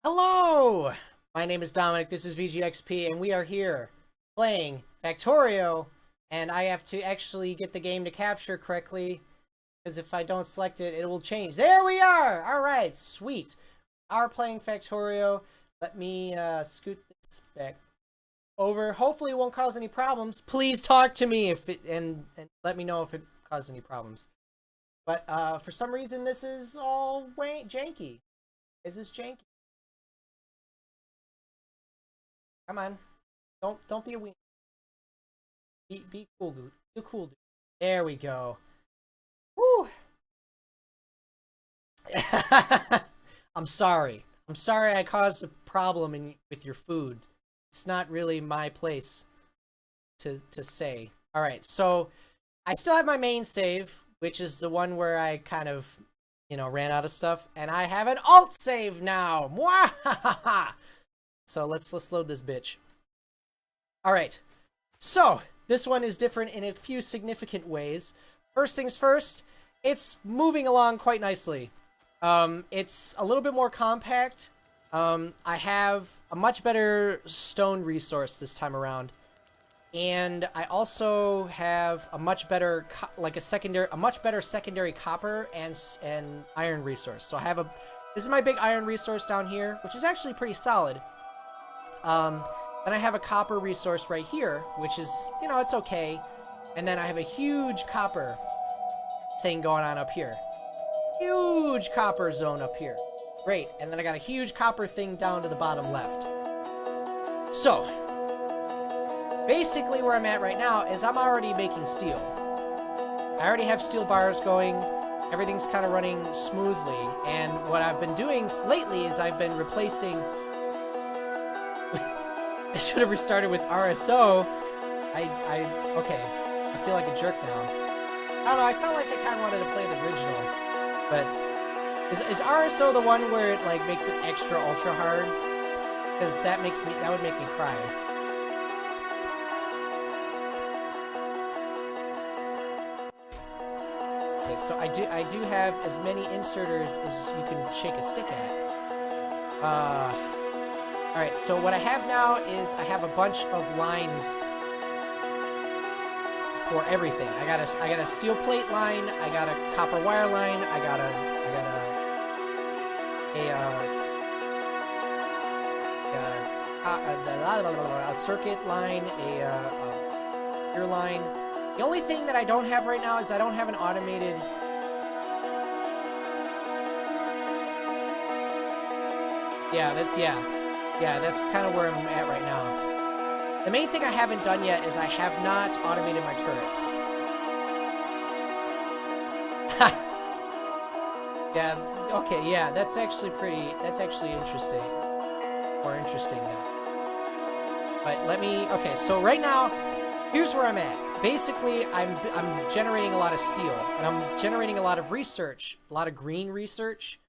Hello! My name is Dominic, this is VGXP, and we are here playing Factorio, and I have to actually get the game to capture correctly, because if I don't select it, it will change. There we are! Alright, sweet. Are playing Factorio. Let me scoot this back over. Hopefully it won't cause any problems. Please talk to me if it, and let me know if it causes any problems. But for some reason this is all janky. Is this janky? Come on. Don't be a weenie. Be cool, dude. Be cool, dude. There we go. Woo! I'm sorry. I'm sorry I caused a problem with your food. It's not really my place to say. Alright, so I still have my main save, which is the one where I kind of, ran out of stuff, and I have an alt save now. Mwahaha! So let's load this bitch. Alright, so this one is different in a few significant ways. First things first, it's moving along quite nicely. It's a little bit more compact. I have a much better stone resource this time around. And I also have a much better, much better secondary copper and iron resource. So I have this is my big iron resource down here, which is actually pretty solid. Then I have a copper resource right here, which is, it's okay. And then I have a huge copper thing going on up here. Huge copper zone up here. Great. And then I got a huge copper thing down to the bottom left. So, basically where I'm at right now is I'm already making steel. I already have steel bars going. Everything's kind of running smoothly. And what I've been doing lately is I've been replacing... I should have restarted with RSO. Okay. I feel like a jerk now. I don't know, I felt like I kind of wanted to play the original. But, is RSO the one where it, makes it extra ultra hard? Because that would make me cry. Okay, so I do have as many inserters as you can shake a stick at. Alright, so what I have now is I have a bunch of lines for everything. I got a steel plate line, I got a copper wire line, I got a circuit line, a gear line. The only thing that I don't have right now is I don't have an automated... Yeah, that's kind of where I'm at right now. The main thing I haven't done yet is I have not automated my turrets. Yeah, okay, yeah, that's actually interesting. More interesting now. But okay, so right now, here's where I'm at. Basically, I'm generating a lot of steel, and I'm generating a lot of research, a lot of green research.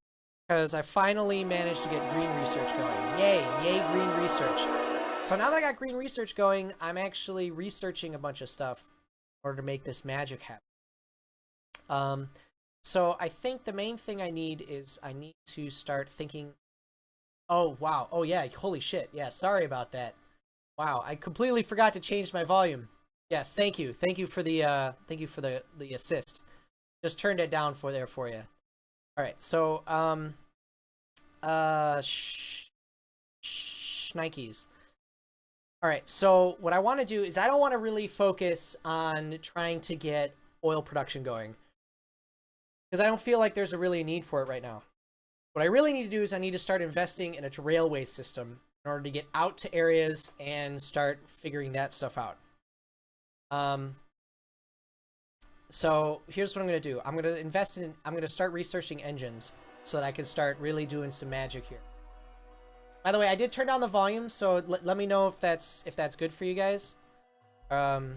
Because I finally managed to get green research going. Yay, green research. So now that I got green research going, I'm actually researching a bunch of stuff in order to make this magic happen. So I think the main thing I need is I need to start thinking... Oh, wow. Oh, yeah, holy shit. Yeah, sorry about that. Wow, I completely forgot to change my volume. Yes, thank you. Thank you for the assist. Just turned it down for you. Alright, so, shnikes. Alright, so what I want to do is I don't want to really focus on trying to get oil production going. Because I don't feel like there's really a need for it right now. What I really need to do is I need to start investing in a railway system in order to get out to areas and start figuring that stuff out. So here's what I'm going to do. I'm going to start researching engines so that I can start really doing some magic here. By the way, I did turn down the volume, so let me know if that's good for you guys. Alright,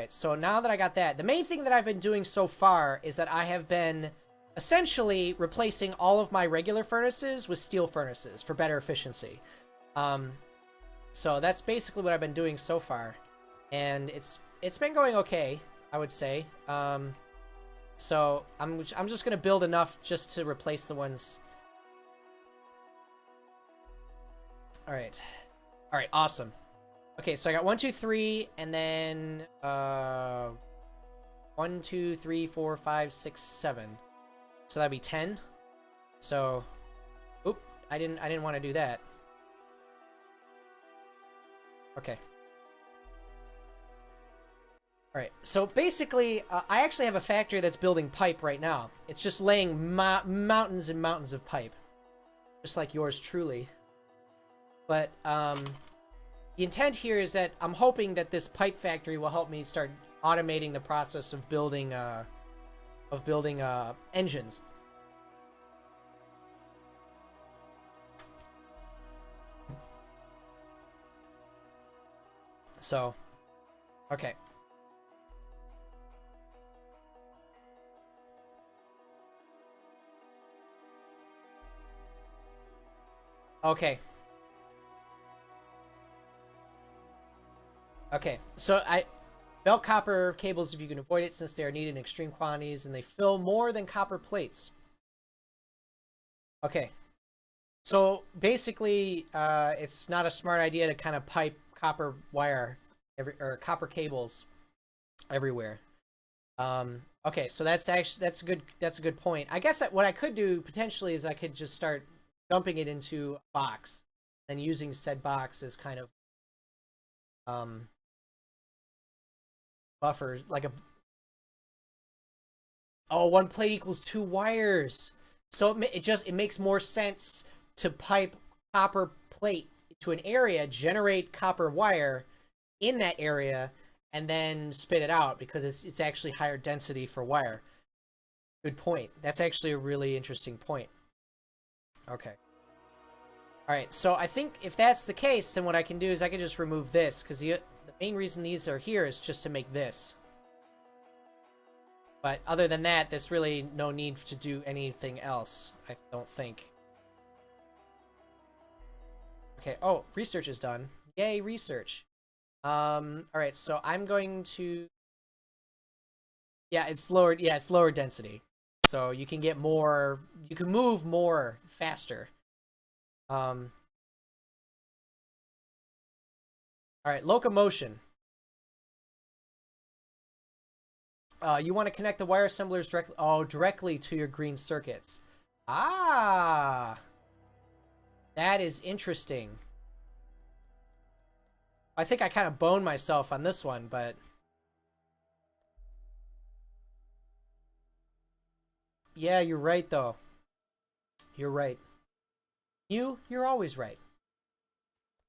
so now that I got that, the main thing that I've been doing so far is that I have been essentially replacing all of my regular furnaces with steel furnaces for better efficiency. So that's basically what I've been doing so far. And it's been going okay, I would say. So I'm just gonna build enough just to replace the ones. All right. All right. Awesome. Okay, so I got 1, 2, 3, and then 1, 2, 3, 4, 5, 6, 7. So that'd be 10. So, oop, I didn't want to do that. Okay. All right. So basically, I actually have a factory that's building pipe right now. It's just laying mountains and mountains of pipe, just like yours truly. But the intent here is that I'm hoping that this pipe factory will help me start automating the process of building engines. So, okay. Okay. Okay. So belt copper cables if you can avoid it since they are needed in extreme quantities and they fill more than copper plates. Okay. So basically, it's not a smart idea to kind of pipe copper wire or copper cables everywhere. Okay, so that's a good point. I guess what I could do potentially is I could just start dumping it into a box and using said box as kind of buffers, like a one plate equals 2 wires. So it makes more sense to pipe copper plate to an area, generate copper wire in that area, and then spit it out because it's actually higher density for wire. Good point. That's actually a really interesting point. Okay. All right. So I think if that's the case, then what I can do is I can just remove this because the main reason these are here is just to make this. But other than that, there's really no need to do anything else, I don't think. Okay, oh, research is done. Yay, research. Alright, so I'm going to... Yeah, it's lower density. So you can get more... You can move more faster. Alright, locomotion. You want to connect the wire assemblers directly to your green circuits. Ah! That is interesting. I think I kind of boned myself on this one, but... Yeah, you're right, though. You're right. You're always right.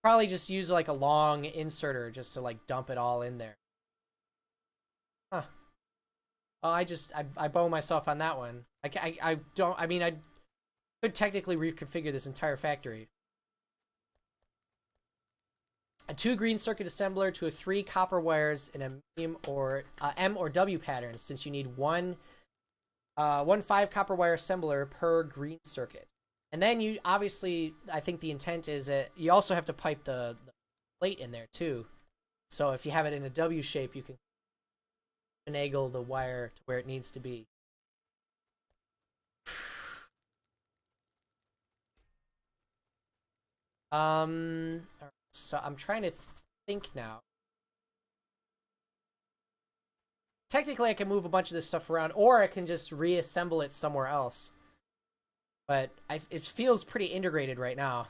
Probably just use, like, a long inserter just to, like, dump it all in there. Huh. Oh, I bone myself on that one. I don't... I mean, I could technically reconfigure this entire factory. A 2 green circuit assembler to a 3 copper wires in a M or W pattern, since you need one 5 copper wire assembler per green circuit. And then you obviously, I think the intent is that you also have to pipe the plate in there too. So if you have it in a W shape, you can finagle the wire to where it needs to be. So I'm trying to think now. Technically, I can move a bunch of this stuff around, or I can just reassemble it somewhere else. But it feels pretty integrated right now.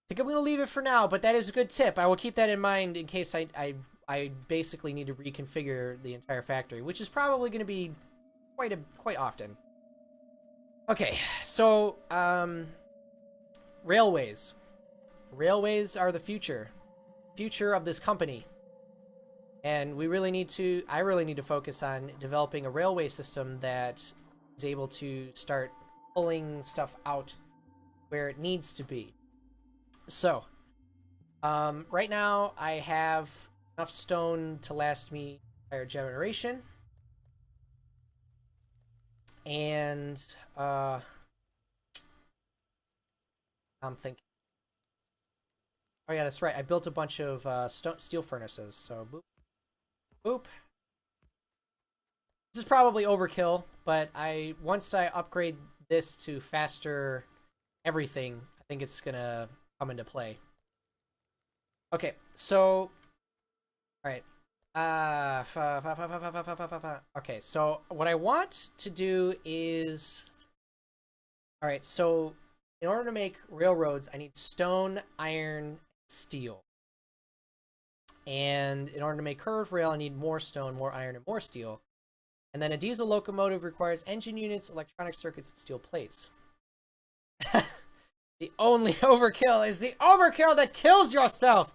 I think I'm going to leave it for now, but that is a good tip. I will keep that in mind in case I basically need to reconfigure the entire factory, which is probably going to be quite often. Okay, so railways. Railways are the future of this company. And I really need to focus on developing a railway system that is able to start pulling stuff out where it needs to be. So, right now I have enough stone to last me entire generation. And I'm thinking, oh yeah, that's right. I built a bunch of steel furnaces. So boop, boop. This is probably overkill, but once I upgrade this to faster everything, I think it's gonna come into play. Okay, so all right. Okay, so what I want to do is, all right, so in order to make railroads, I need stone, iron, steel. And in order to make curved rail, I need more stone, more iron, and more steel. And then a diesel locomotive requires engine units, electronic circuits, and steel plates. The only overkill is the overkill that kills yourself.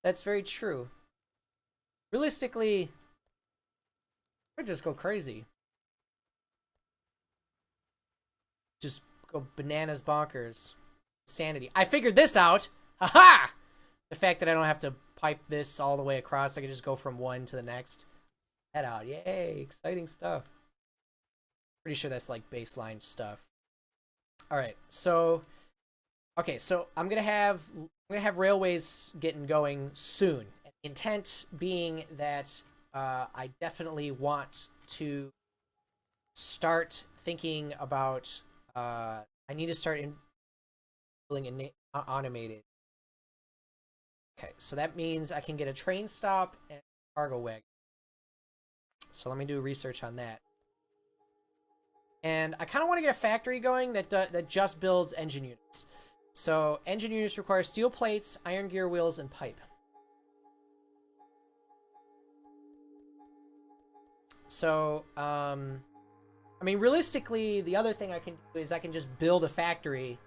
That's very true. Realistically, I just go crazy. Just go bananas bonkers. Sanity. I figured this out. Haha! The fact that I don't have to pipe this all the way across. I can just go from one to the next. Head out. Yay. Exciting stuff. Pretty sure that's like baseline stuff. Alright, so okay, so I'm gonna have railways getting going soon. Intent being that I definitely want to start thinking about I need to start building automated. Okay, so that means I can get a train stop and a cargo wagon. So let me do research on that. And I kind of want to get a factory going that just builds engine units. So engine units require steel plates, iron gear wheels, and pipe. So, I mean, realistically, the other thing I can do is I can just build a factory,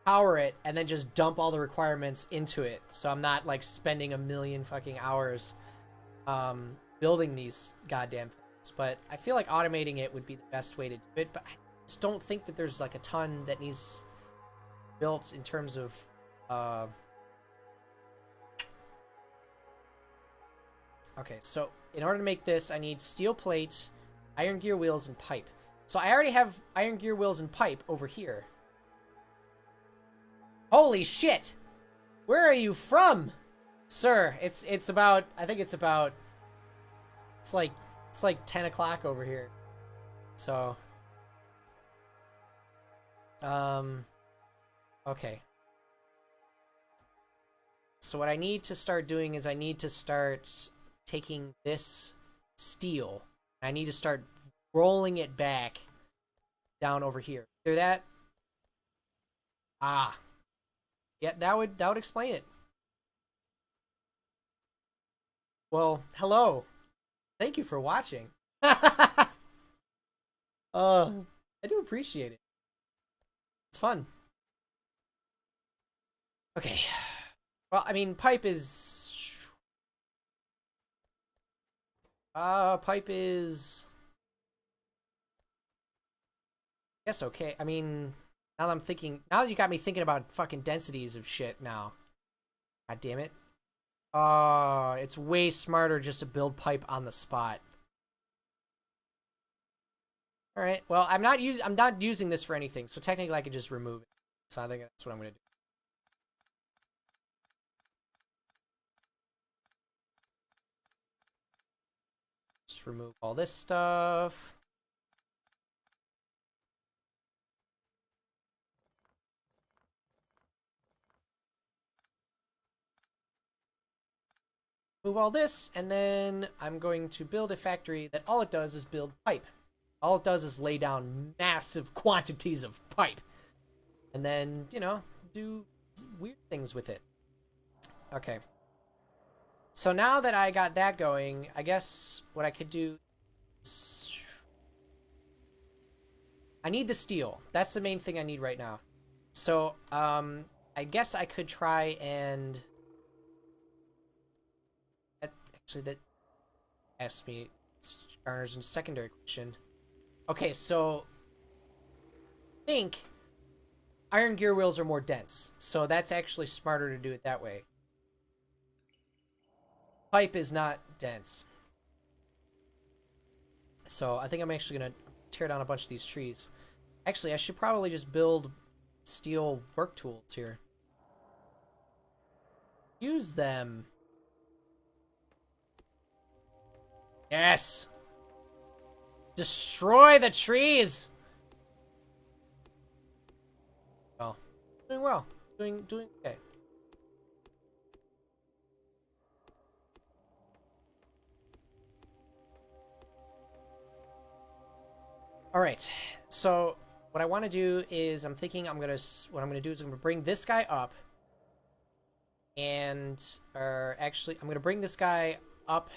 power it, and then just dump all the requirements into it. So I'm not, like, spending a million fucking hours building these goddamn things. But I feel like automating it would be the best way to do it. But I just don't think that there's, like, a ton that needs built in terms of... Okay, so in order to make this, I need steel plate, iron gear wheels, and pipe. So I already have iron gear wheels and pipe over here. Holy shit! Where are you from, sir? It's about, I think it's about, it's like 10 o'clock over here. So, okay. So what I need to start doing is I need to start taking this steel. I need to start rolling it back down over here. Hear that? Ah. Yeah, that would explain it. Well, hello. Thank you for watching. I do appreciate it. It's fun. Okay. Well, I mean, pipe is... pipe is... I guess okay. I mean, now that I'm thinking... Now that you got me thinking about fucking densities of shit now. God damn it. It's way smarter just to build pipe on the spot. Alright, well, I'm not using this for anything, so technically I could just remove it. So I think that's what I'm gonna do. Just remove all this stuff. Move all this, and then I'm going to build a factory that all it does is build pipe. All it does is lay down massive quantities of pipe. And then, you know, do weird things with it. Okay. So now that I got that going, I guess what I could do is... I need the steel. That's the main thing I need right now. So, I guess I could try and... Actually, that asked me garners in secondary question. Okay, so... I think iron gear wheels are more dense. So that's actually smarter to do it that way. Pipe is not dense. So I think I'm actually going to tear down a bunch of these trees. Actually, I should probably just build steel work tools here. Use them. Yes! Destroy the trees! Oh. doing well. Doing okay. All right. So what I want to do is I'm thinking what I'm gonna do is I'm gonna bring this guy up, and or actually I'm gonna bring this guy up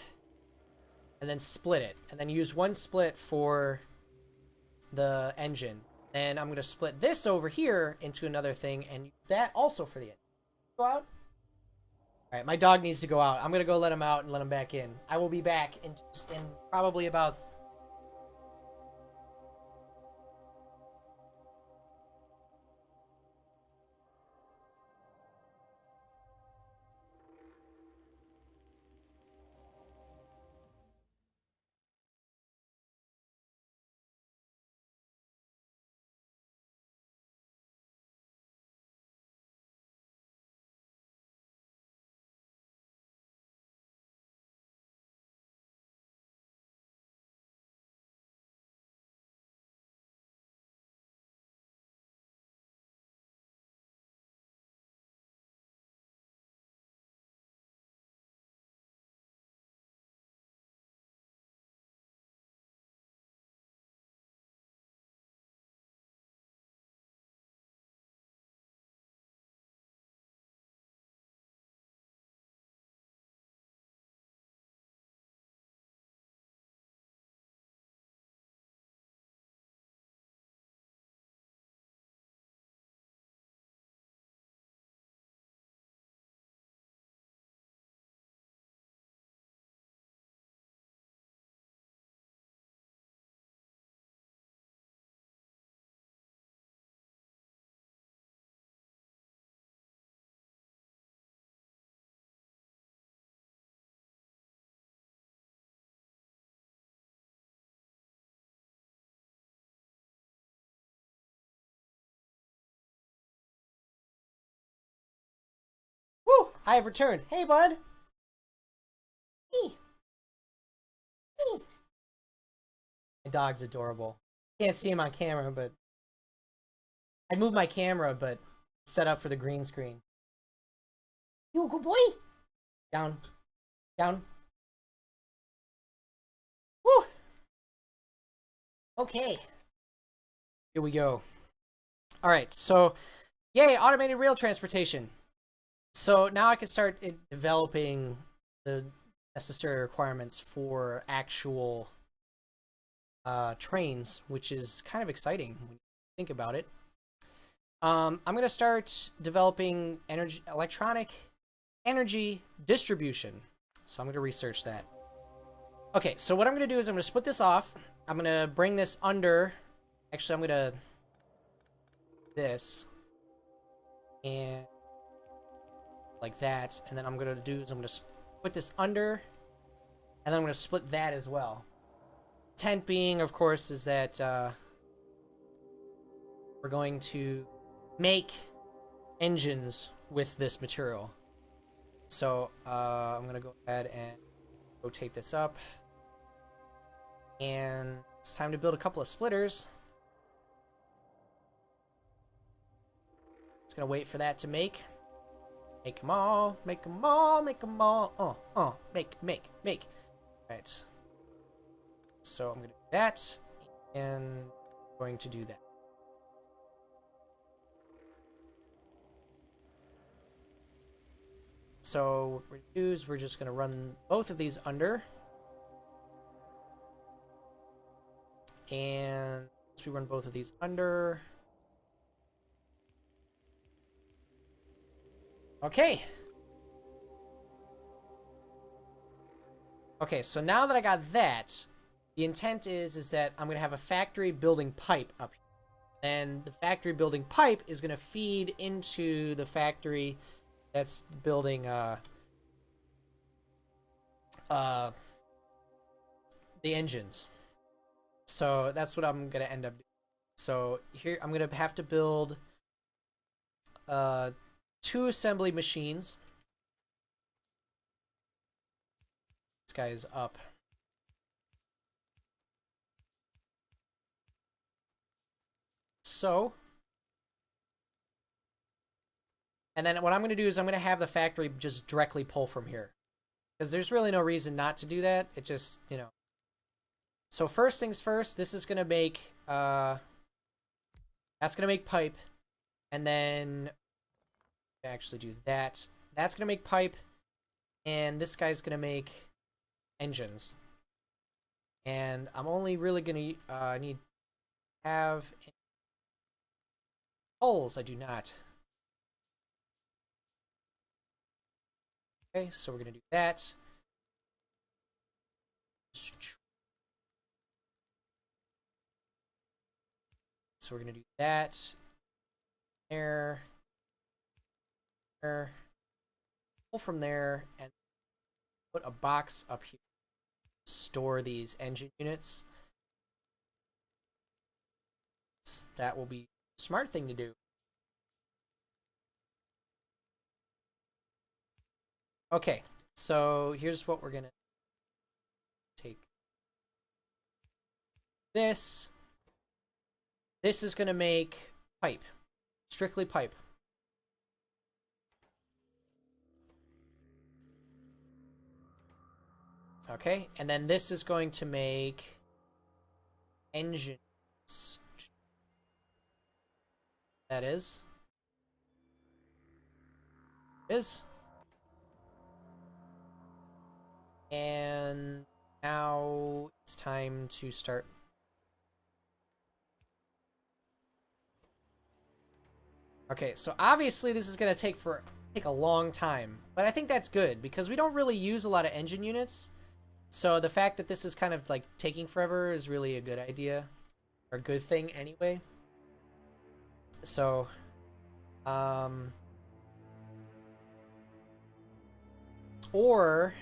and then split it, and then use one split for the engine. Then I'm gonna split this over here into another thing and use that also for the engine. Go out. All right, my dog needs to go out. I'm gonna go let him out and let him back in. I will be back in probably about. Woo! I have returned. Hey, bud. Hey. Hey. My dog's adorable. Can't see him on camera, but I moved my camera, but set up for the green screen. You a good boy? Down. Down. Woo! Okay. Here we go. All right, so yay, automated rail transportation. So now I can start developing the necessary requirements for actual trains, which is kind of exciting when you think about it. I'm gonna start developing electronic energy distribution. So I'm gonna research that. Okay, so what I'm gonna do is I'm gonna split this off. I'm gonna bring this under. Actually, I'm gonna this and like that, and then I'm gonna do is I'm gonna put this under, and then I'm gonna split that as well. Intent being, of course, is that we're going to make engines with this material. So I'm gonna go ahead and rotate this up, and it's time to build a couple of splitters. Just gonna wait for that to make. Make them all, make them all, make them all. Make. Right. So I'm gonna do that, and I'm going to do that. So what we're gonna do is we're just gonna run both of these under. And once we run both of these under. Okay. Okay, so now that I got that, the intent is that I'm gonna have a factory building pipe up here. And the factory building pipe is gonna feed into the factory that's building the engines. So that's what I'm gonna end up doing. So here I'm gonna have to build 2 assembly machines. This guy is up. So And then what I'm going to do is I'm going to have the factory just directly pull from here. Because there's really no reason not to do that. It just, you know. So first things first, this is going to make, that's going to make pipe. And then, actually do that. That's going to make pipe. And this guy's going to make engines. And I'm only really going to need to have holes. I do not. Okay, so we're going to do that. So we're going to do that. There. There. Pull from there and put a box up here. Store these engine units. That will be a smart thing to do. Okay, so here's what we're gonna take. This is gonna make pipe. Strictly pipe. Okay, and then this is going to make engines. That is. And now it's time to start. Okay, so obviously this is going to take a long time, but I think that's good because we don't really use a lot of engine units. So the fact that this is kind of like taking forever is really a good idea, or a good thing anyway. So, or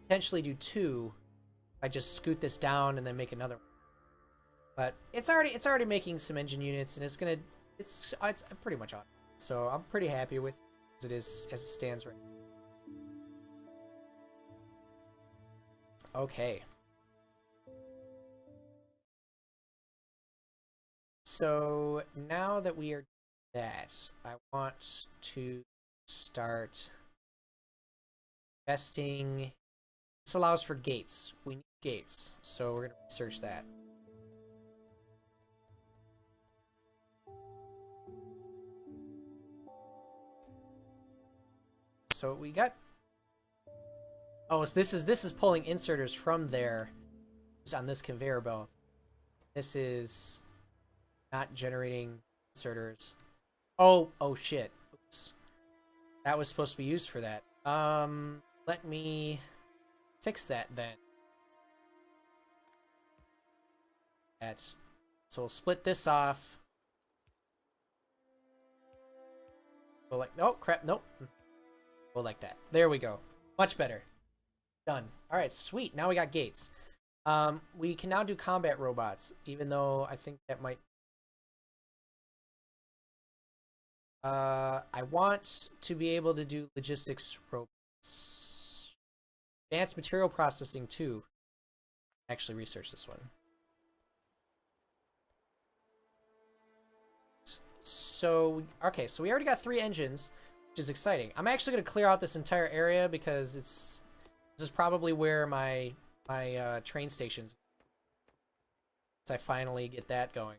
potentially do two. I just scoot this down and then make another one. But it's already making some engine units, and it's pretty much on. So I'm pretty happy with it as it stands right now. Okay. So now that we are that, I want to start investing. This allows for gates. We need gates, so we're going to research that. So we got. Oh, so this is pulling inserters from there on this conveyor belt. This is not generating inserters. Oh shit. Oops. That was supposed to be used for that. Let me fix that then. So we'll split this off. Go like, oh crap, nope. Go like that. There we go. Much better. Done. All right, sweet. Now we got gates. We can now do combat robots, even though I think that might. I want to be able to do logistics robots. Advanced material processing too. Actually research this one. So, okay, so we already got 3 engines, which is exciting. I'm actually going to clear out this entire area because this is probably where my train station's. So I finally get that going.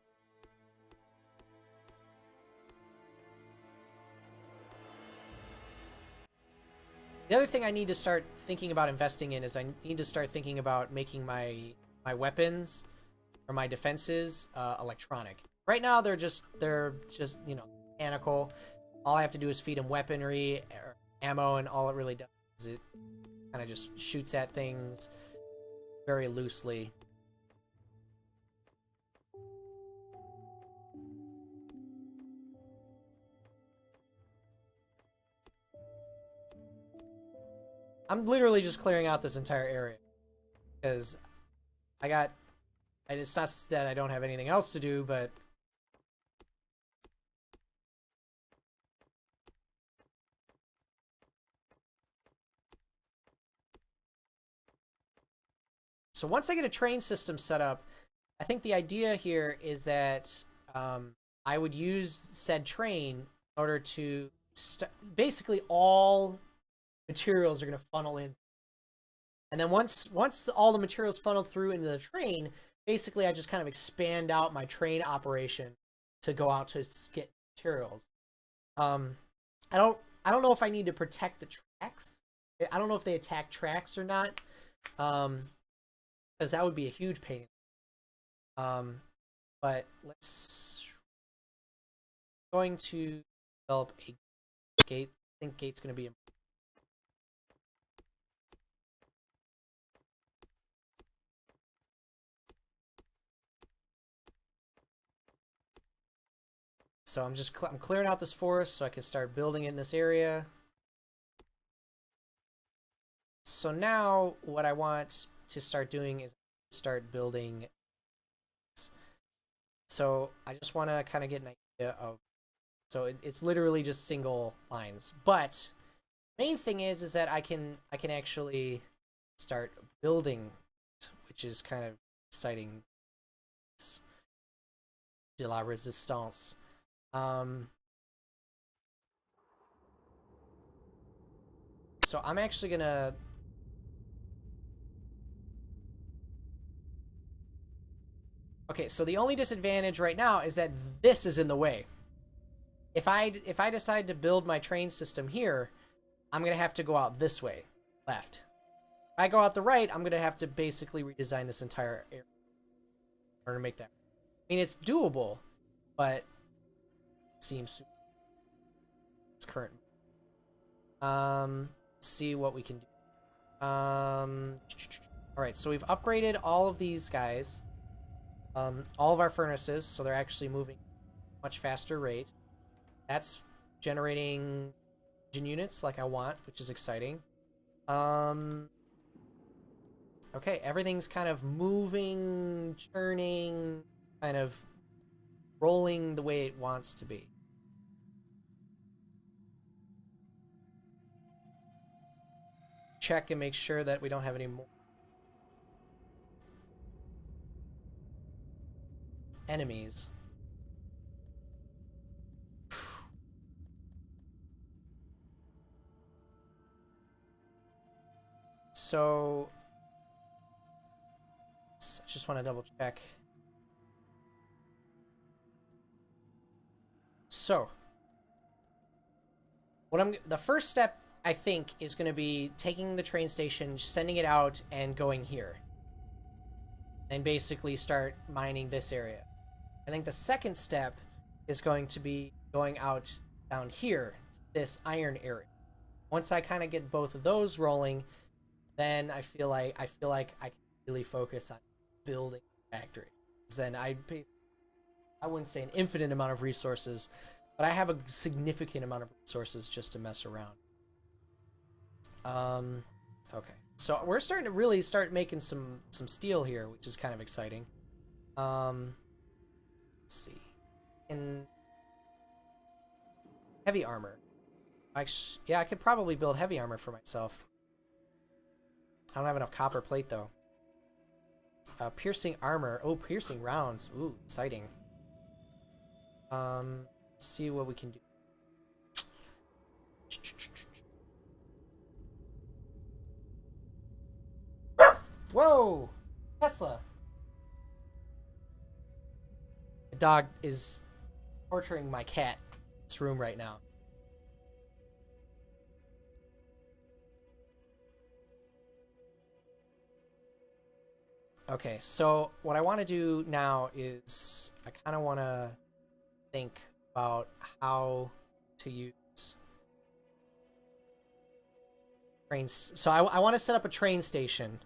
The other thing I need to start thinking about investing in is I need to start thinking about making my weapons or my defenses electronic. Right now they're just you know, mechanical. All I have to do is feed them weaponry or ammo, and all it really does is it kind of just shoots at things very loosely. I'm literally just clearing out this entire area because and it's not that I don't have anything else to do, but so once I get a train system set up, I think the idea here is that I would use said train order to basically all materials are going to funnel in. And then once all the materials funnel through into the train, basically I just kind of expand out my train operation to go out to get materials. I don't know if I need to protect the tracks. I don't know if they attack tracks or not. Because that would be a huge pain. But going to develop a gate. I think gate's going to be so I'm clearing out this forest so I can start building in this area. So now what I want to start doing is start building. So I just want to kind of get an idea of, so it's literally just single lines. But main thing is that I can actually start building, which is kind of exciting. De la resistance. So I'm actually gonna okay, so the only disadvantage right now is that this is in the way. If I decide to build my train system here, I'm gonna have to go out this way, left. If I go out the right, I'm gonna have to basically redesign this entire area in order to make that. I mean, it's doable, but it seems it's current. Let's see what we can do. All right, so we've upgraded all of these guys. All of our furnaces, so they're actually moving at a much faster rate. That's generating engine units like I want, which is exciting. Okay, everything's kind of moving, churning, kind of rolling the way it wants to be. Check and make sure that we don't have any more enemies. So I just want to double check. So the first step I think is going to be taking the train station, sending it out, and going here, and basically start mining this area. I think the second step is going to be going out down here, this iron area. Once I kind of get both of those rolling, then I feel like I can really focus on building a factory. Then I wouldn't say an infinite amount of resources, but I have a significant amount of resources just to mess around. Okay, so we're starting to really start making some steel here, which is kind of exciting. Let's see, in heavy armor, yeah, I could probably build heavy armor for myself. I don't have enough copper plate though. Piercing armor. Oh, piercing rounds. Ooh, exciting. Let's see what we can do. Whoa! Tesla! The dog is torturing my cat in this room right now. Okay, so what I want to do now is I kind of want to think about how to use trains. So I want to set up a train station.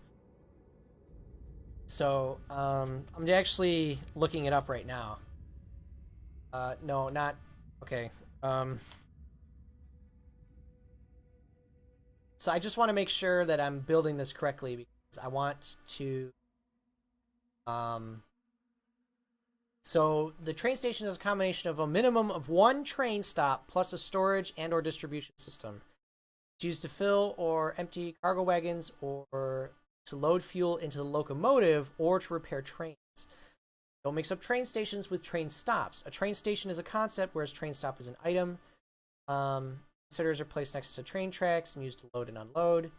So I'm actually looking it up right now. No, not okay. So I just want to make sure that I'm building this correctly because I want to. So the train station is a combination of a minimum of one train stop plus a storage and or distribution system. It's used to fill or empty cargo wagons or to load fuel into the locomotive or to repair trains. Don't mix up train stations with train stops. A train station is a concept, whereas train stop is an item. Inserters are placed next to train tracks and used to load and unload.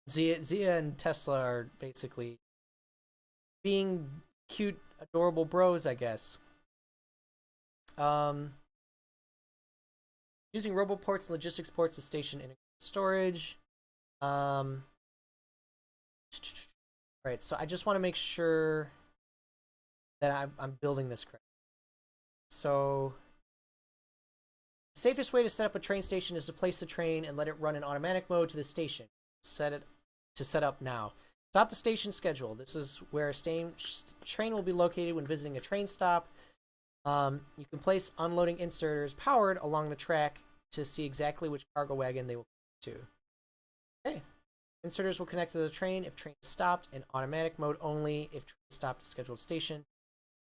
Zia and Tesla are basically being cute, adorable bros, I guess. Using roboports and logistics ports to station integrated storage. All right, so I just want to make sure that I'm building this correct. So the safest way to set up a train station is to place the train and let it run in automatic mode to the station. Set up now. Stop the station schedule. This is where a train will be located when visiting a train stop. You can place unloading inserters powered along the track to see exactly which cargo wagon they will connect to. Okay. Inserters will connect to the train if train is stopped, in automatic mode only if train stopped at scheduled station.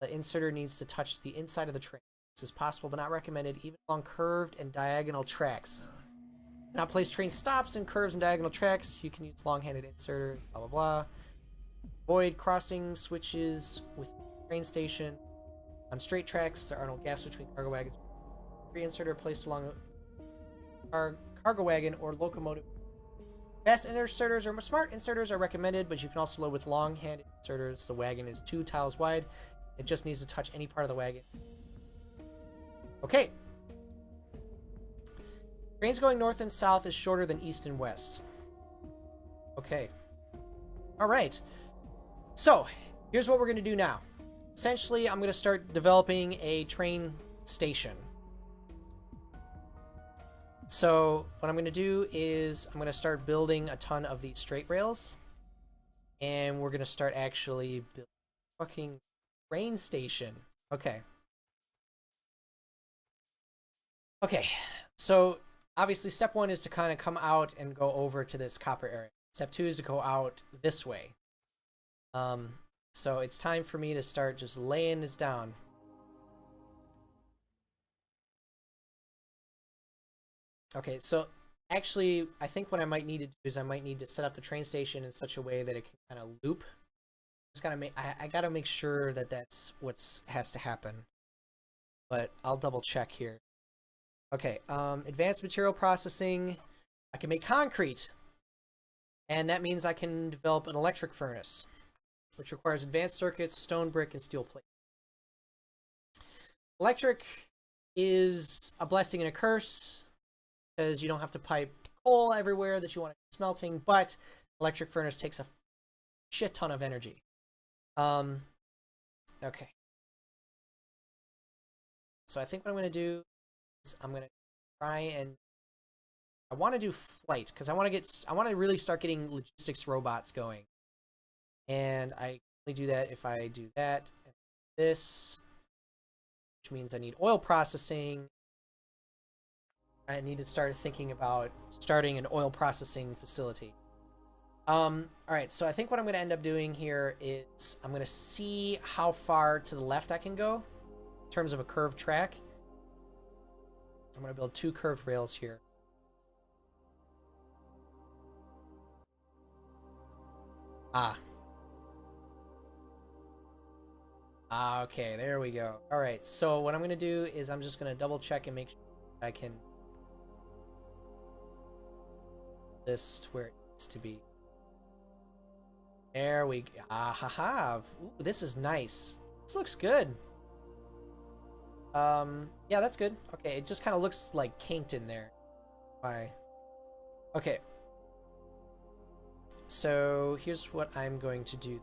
The inserter needs to touch the inside of the train. This is possible but not recommended even along curved and diagonal tracks. Now place train stops and curves and diagonal tracks. You can use long-handed inserter, blah blah blah. Avoid crossing switches with train station. On straight tracks, there are no gaps between cargo wagons. Every inserter placed along a cargo wagon or locomotive. Fast inserters or smart inserters are recommended, but you can also load with long-handed inserters. The wagon is 2 tiles wide. It just needs to touch any part of the wagon. Okay. Trains going north and south is shorter than east and west. Okay. All right. So, here's what we're going to do now. Essentially, I'm going to start developing a train station. So, what I'm going to do is I'm going to start building a ton of these straight rails. And we're going to start actually building a fucking train station. Okay. Okay. So, obviously, step 1 is to kind of come out and go over to this copper area. Step 2 is to go out this way. So it's time for me to start just laying this down. Okay, so actually, I think what I might need to do is I might need to set up the train station in such a way that it can kind of loop. Just gotta make I gotta make sure that that's what's has to happen. But I'll double check here. Okay, advanced material processing. I can make concrete, and that means I can develop an electric furnace, which requires advanced circuits, stone brick, and steel plate. Electric is a blessing and a curse, because you don't have to pipe coal everywhere that you want to smelting, but electric furnace takes a shit ton of energy. Okay. So I think what I'm going to do is I'm going to try and I want to do flight because I want to really start getting logistics robots going. And I only do that if I do that and this, which means I need oil processing. I need to start thinking about starting an oil processing facility. All right, so I think what I'm going to end up doing here is I'm going to see how far to the left I can go in terms of a curved track. I'm going to build 2 curved rails here. Okay, there we go. All right, so what I'm going to do is I'm just going to double check and make sure I can this to where it needs to be. There we go. Ooh, this is nice. This looks good. Yeah, that's good. Okay, it just kind of looks like kinked in there. Why? Okay. So here's what I'm going to do.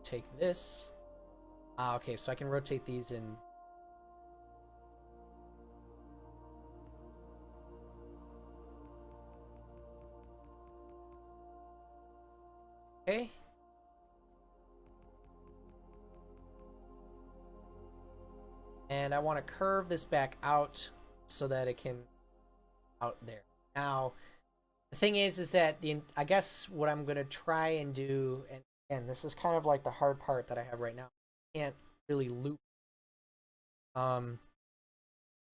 Take this. Okay, so I can rotate these in. Okay. And I want to curve this back out so that it can out there. Now, the thing is that I guess what I'm going to try and do, and this is kind of like the hard part that I have right now. I can't really loop. Because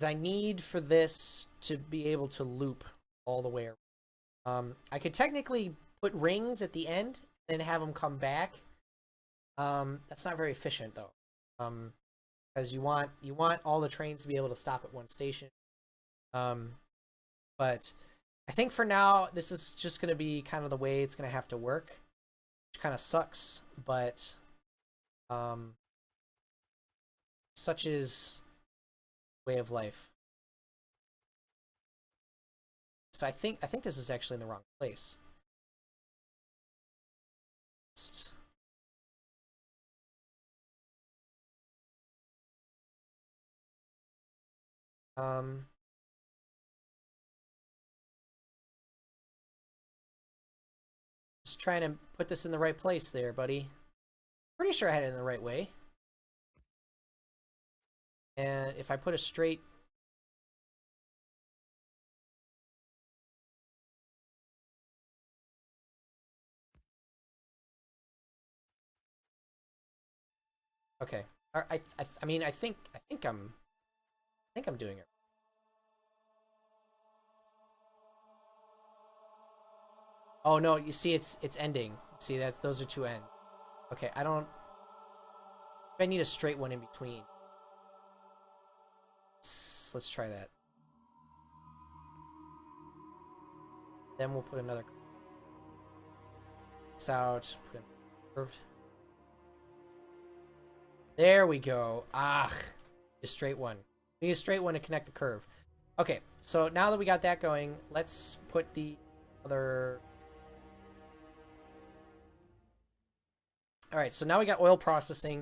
I need for this to be able to loop all the way around. I could technically put rings at the end and have them come back. That's not very efficient though. because you want all the trains to be able to stop at one station. Um, but I think for now this is just gonna be kind of the way it's gonna have to work, which kind of sucks, but um, such is way of life. So I think this is actually in the wrong place. Just, um, just trying to put this in the right place there, buddy. Pretty sure I had it in the right way. And if I put a straight, okay. I mean I think I'm doing it. Oh no, you see it's ending. See, that's those are two ends. Okay, I need a straight one in between. Let's try that. Then we'll put another out, put in curved. There we go. Ah, a straight one. We need a straight one to connect the curve. Okay, so now that we got that going, let's put the other. All right, so now we got oil processing,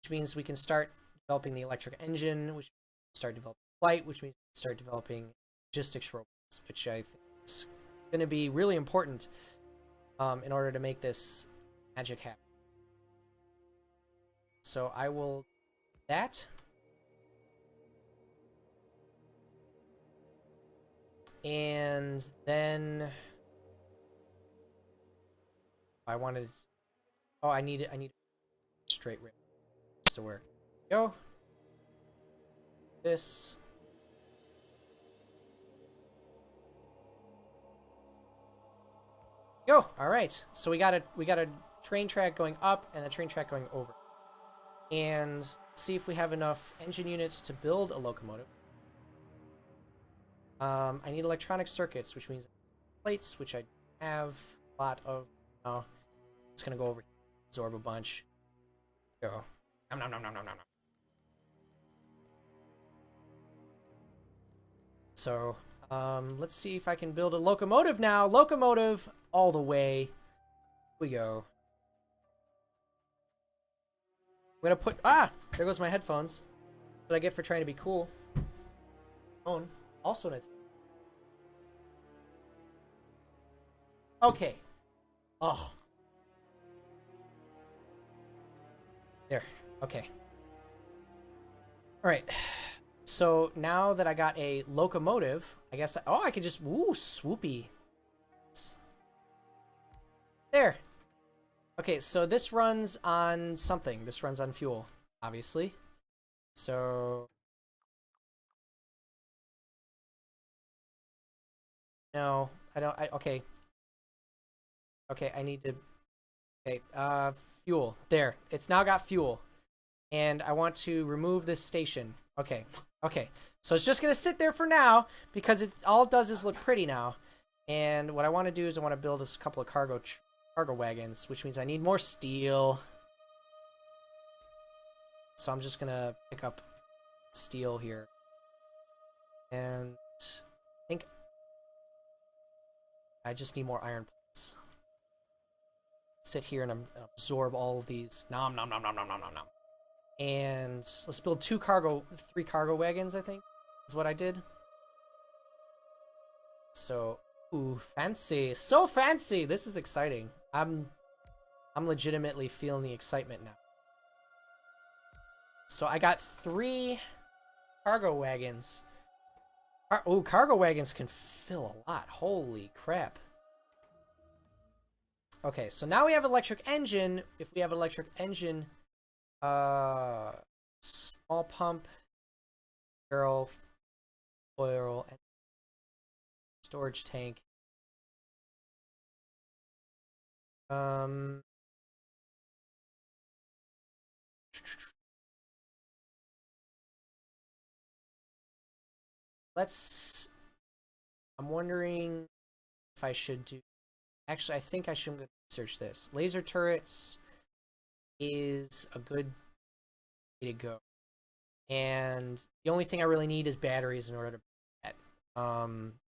which means we can start developing the electric engine, which start developing flight, which means start developing logistics robots, which I think is going to be really important in order to make this magic happen. So I will do that. And then I wanted. Oh, I need straight rail to work. Go. This. Go. All right. So we got a train track going up and a train track going over. And see if we have enough engine units to build a locomotive. I need electronic circuits, which means plates, which I have a lot of. Oh, it's gonna go over, absorb a bunch. Go. Nom nom nom nom nom nom. So, let's see if I can build a locomotive now. Locomotive all the way. Here we go. I'm gonna put. Ah! There goes my headphones. What I get for trying to be cool. Phone. Also, it's. Okay. Oh. There. Okay. Alright. So now that I got a locomotive, I guess. Oh, I could just. Ooh, swoopy. There. Okay, so this runs on something. This runs on fuel, obviously. So. No, I don't. Okay. Okay, I need to. Okay, fuel. There. It's now got fuel. And I want to remove this station. Okay. Okay. So it's just going to sit there for now because it's all it does is look pretty now. And what I want to do is I want to build a couple of cargo wagons, which means I need more steel. So I'm just going to pick up steel here. And I think I just need more iron plates. Sit here and absorb all of these. Nom nom nom nom nom nom nom nom. And let's build three cargo wagons, I think, is what I did. So, ooh, fancy. So fancy. This is exciting. I'm legitimately feeling the excitement now. So I got 3 cargo wagons. Oh, cargo wagons can fill a lot. Holy crap. Okay, so now we have electric engine. If we have electric engine, small pump, barrel, oil, and storage tank. Um, let's. I'm wondering if I should do. Actually, I think I should research this. Laser turrets is a good way to go, and the only thing I really need is batteries in order to do that.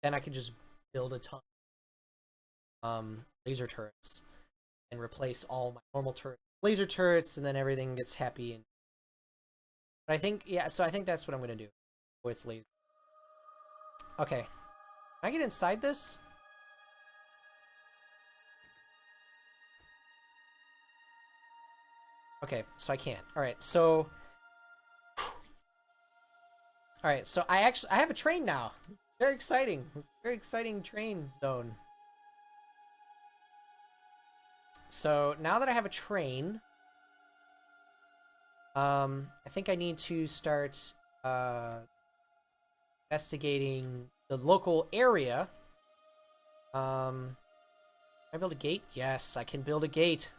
Then I can just build a ton laser turrets and replace all my normal laser turrets, and then everything gets happy. And but I think, yeah, so I think that's what I'm gonna do with laser. Okay, can I get inside this? Okay, so I can't. All right, so I have a train now. Very exciting. It's a very exciting train zone. So now that I have a train, I think I need to start investigating the local area. Can I build a gate? Yes, I can build a gate.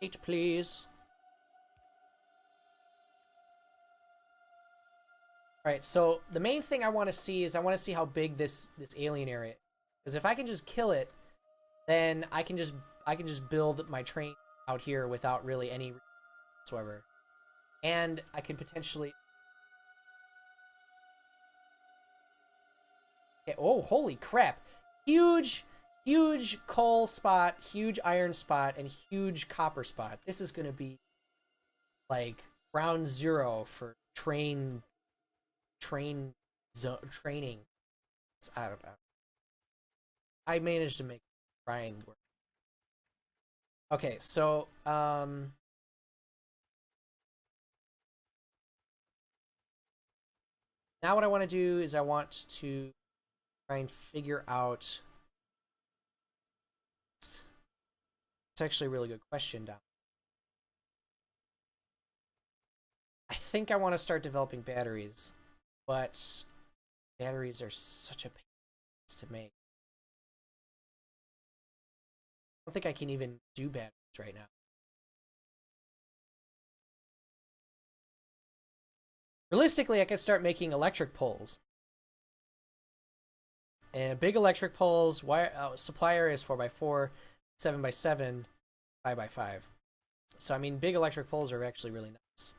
Gate, please. All right, so the main thing I want to see is I want to see how big this alien area is. Because if I can just kill it, then I can just build my train out here without really any whatsoever. And I can potentially. Okay, oh, holy crap! Huge coal spot, huge iron spot, and huge copper spot. This is gonna be like ground zero for training. I don't know. I managed to make Brian work. Okay, so now what I want to do is I want to try and figure out. It's actually a really good question, Dom. I think I want to start developing batteries, but batteries are such a pain to make. I don't think I can even do batteries right now. Realistically, I could start making electric poles. And big electric poles, wire supply area is 4x4, 7x7, 5x5. So I mean, big electric poles are actually really nice.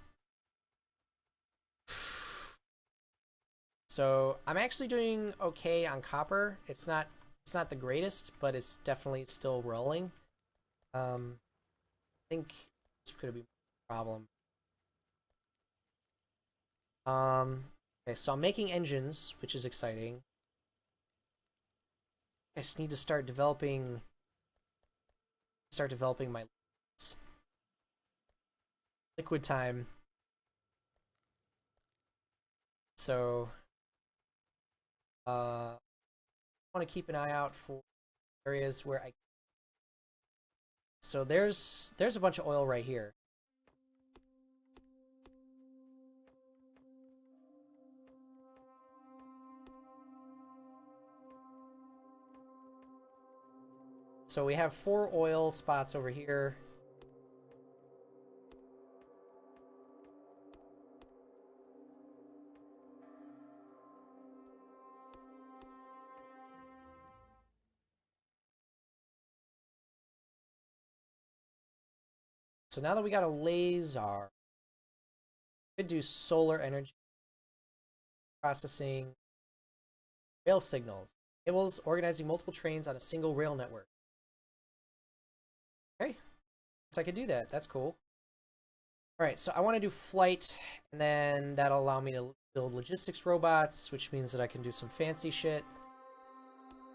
So I'm actually doing okay on copper. It's not the greatest, but it's definitely still rolling. I think it's gonna be a problem. Okay, so I'm making engines, which is exciting. I just need to start developing my liquid time. So I want to keep an eye out for areas where I. So there's a bunch of oil right here. So we have 4 oil spots over here. So now that we got a laser, we could do solar energy processing, rail signals, enables organizing multiple trains on a single rail network. Okay, so I could do that. That's cool. All right, so I want to do flight, and then that'll allow me to build logistics robots, which means that I can do some fancy shit.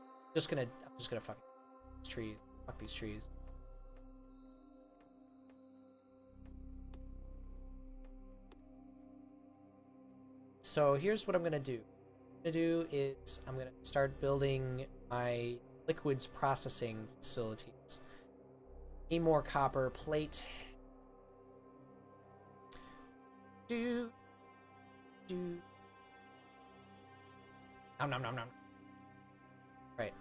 I'm just gonna fuck these trees. Fuck these trees. So here's what I'm gonna do. What I'm gonna do is I'm gonna start building my liquids processing facilities. Need more copper plate. Do. Nom nom nom nom. Right.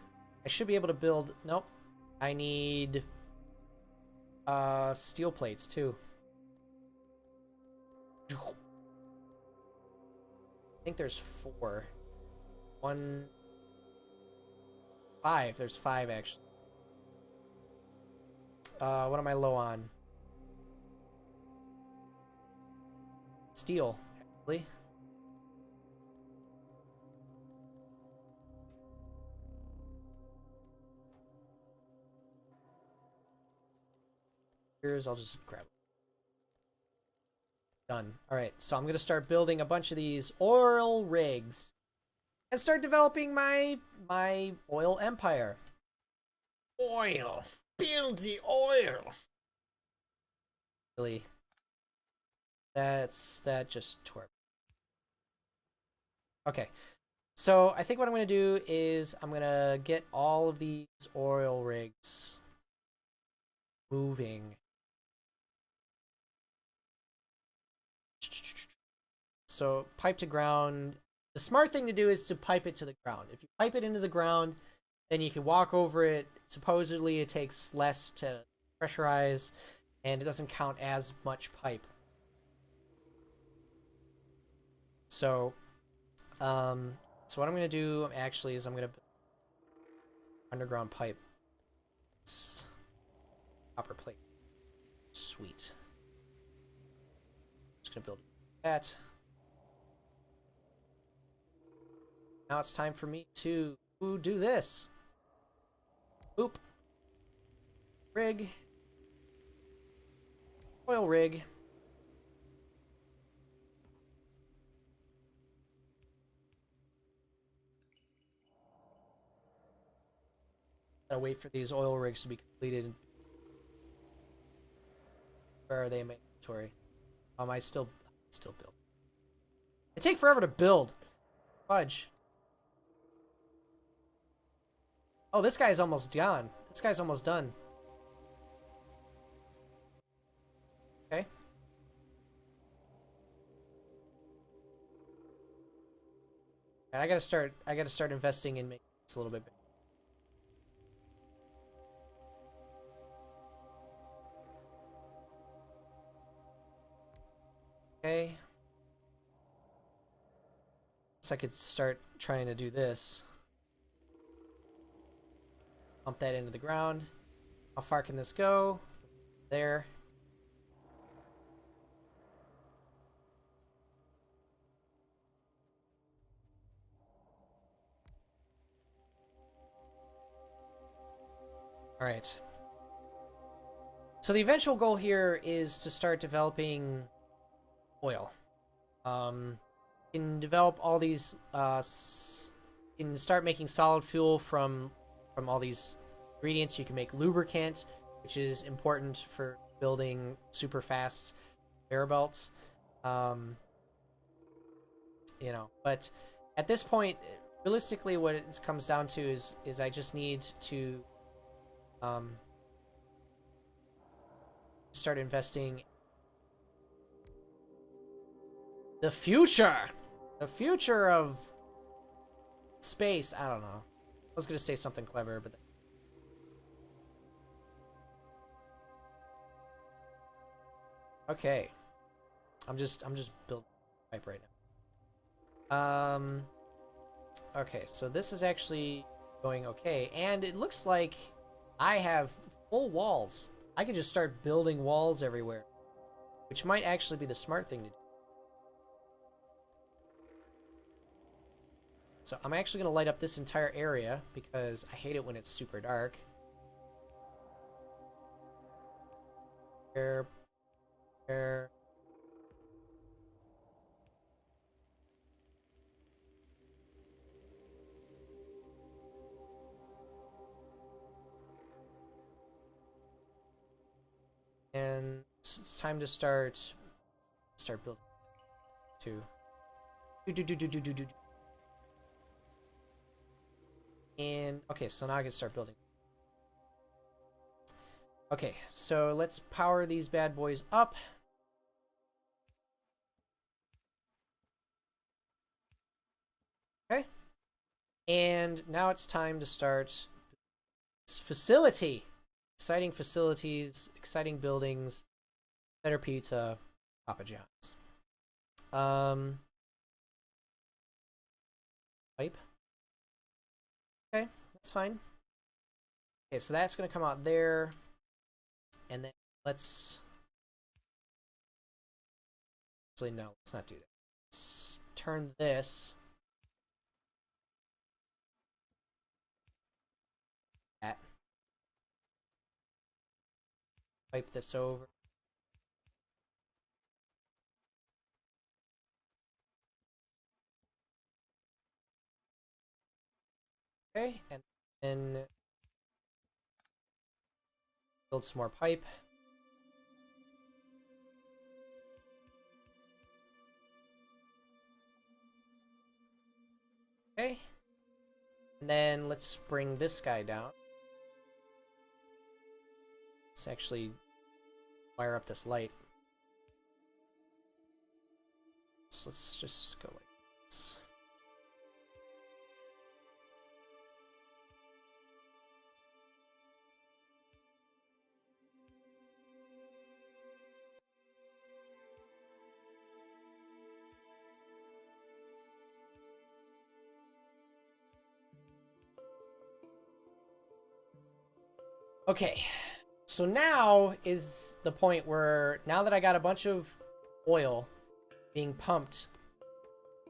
I should be able to build. Nope. I need steel plates too. think there's 4. 1, 5. There's 5 actually. What am I low on? Steel, actually. Here's, I'll just grab it. Done. Alright, so I'm gonna start building a bunch of these oil rigs. And start developing my oil empire. Oil. Build the oil. Really. That just tore. Okay. So I think what I'm gonna do is I'm gonna get all of these oil rigs moving. So pipe to ground. The smart thing to do is to pipe it to the ground. If you pipe it into the ground, then you can walk over it. Supposedly it takes less to pressurize and it doesn't count as much pipe. So so what I'm gonna do actually is I'm gonna build underground pipe. It's copper plate. Sweet. Just gonna build that. Now it's time for me to do this. Boop. Rig. Oil rig. Gotta wait for these oil rigs to be completed. Where are they in my inventory? I still build. They take forever to build. Fudge. Oh, this guy's almost gone. This guy's almost done. Okay. And I gotta start investing in making this a little bit bigger. Okay. So I could start trying to do this. Pump that into the ground. How far can this go? There. All right. So the eventual goal here is to start developing oil. You can develop all these. You can start making solid fuel from all these ingredients. You can make lubricant, which is important for building super fast air belts. You know, but at this point, realistically, what it comes down to is I just need to start investing. The future of space. I don't know. I was gonna say something clever, but okay. I'm just building pipe right now. Okay, so this is actually going okay, and it looks like I have full walls. I can just start building walls everywhere, which might actually be the smart thing to do. So I'm actually going to light up this entire area because I hate it when it's super dark. There. And it's time to start building too. And okay, so now I can start building. Okay, so let's power these bad boys up. Okay. And now it's time to start this facility. Exciting facilities, exciting buildings, better pizza, Papa John's. pipe. Okay, that's fine. Okay, so that's going to come out there. And then let's... Actually, no, let's not do that. Let's turn this at... Pipe this over. Okay, and then build some more pipe. Okay. And then let's bring this guy down. Let's actually wire up this light. So let's just go like this. Okay, so now is the point where, now that I got a bunch of oil being pumped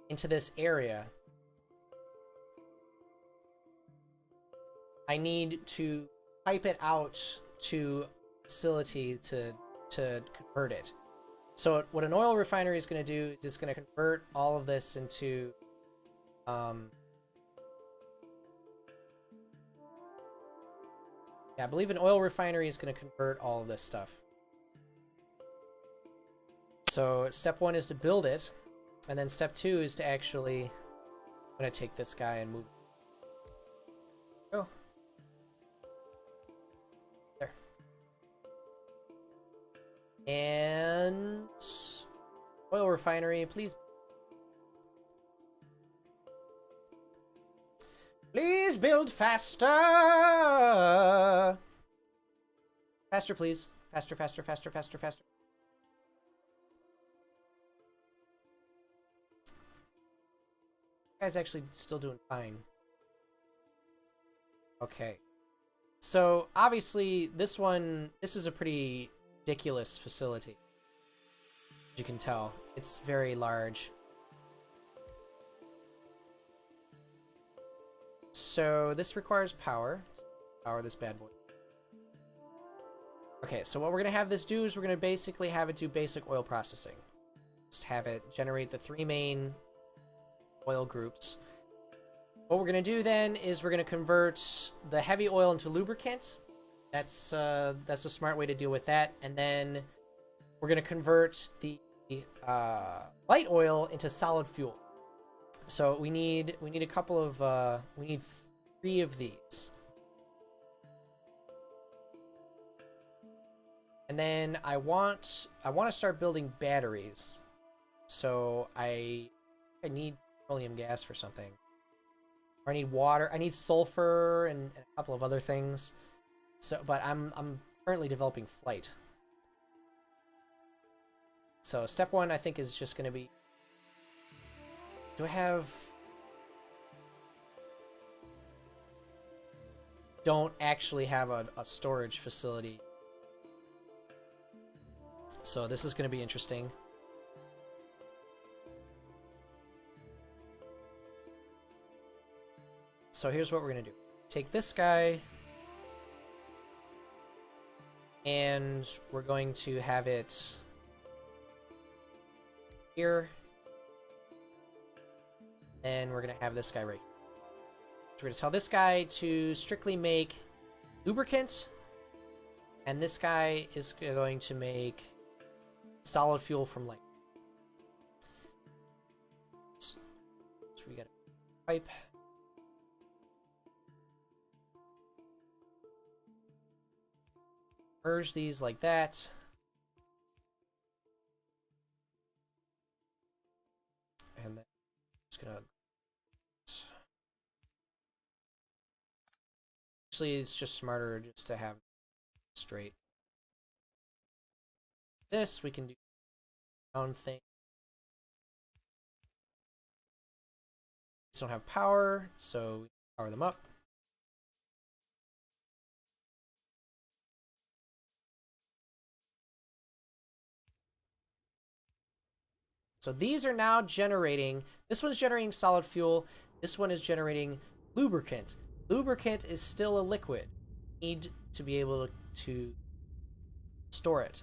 into this area, I need to pipe it out to a facility to convert it. So what an oil refinery is going to do is it's going to convert all of this into yeah, I believe an oil refinery is going to convert all of this stuff. So step 1 is to build it, and then step 2 is to actually... I'm going to take this guy and move... Oh. There. And... Oil refinery, please. Please build faster! Faster, please. Faster, faster, faster, faster, faster. Guy's actually still doing fine. Okay. So, obviously, this is a pretty ridiculous facility. As you can tell. It's very large. So, this requires power. Power this bad boy. Okay, so what we're going to have this do is we're going to basically have it do basic oil processing. Just have it generate the 3 main oil groups. What we're going to do then is we're going to convert the heavy oil into lubricant. That's a smart way to deal with that. And then we're going to convert the light oil into solid fuel. So we need a couple of we need 3 of these. And then I want to start building batteries. So I need petroleum gas for something. Or I need water. I need sulfur and a couple of other things. So, but I'm currently developing flight. So step 1 I think is just going to be... Do I have... Don't actually have a storage facility. So this is going to be interesting. So here's what we're going to do. Take this guy. And we're going to have it here. Then we're going to have this guy right here. So we're going to tell this guy to strictly make lubricant. And this guy is going to make solid fuel from light. So we got a pipe. Merge these like that. And then just gonna... Actually, it's just smarter just to have straight. This we can do our own thing. These don't have power, so we power them up. So these are now generating, this one's generating solid fuel, this one is generating lubricant. Lubricant is still a liquid. You need to be able to store it.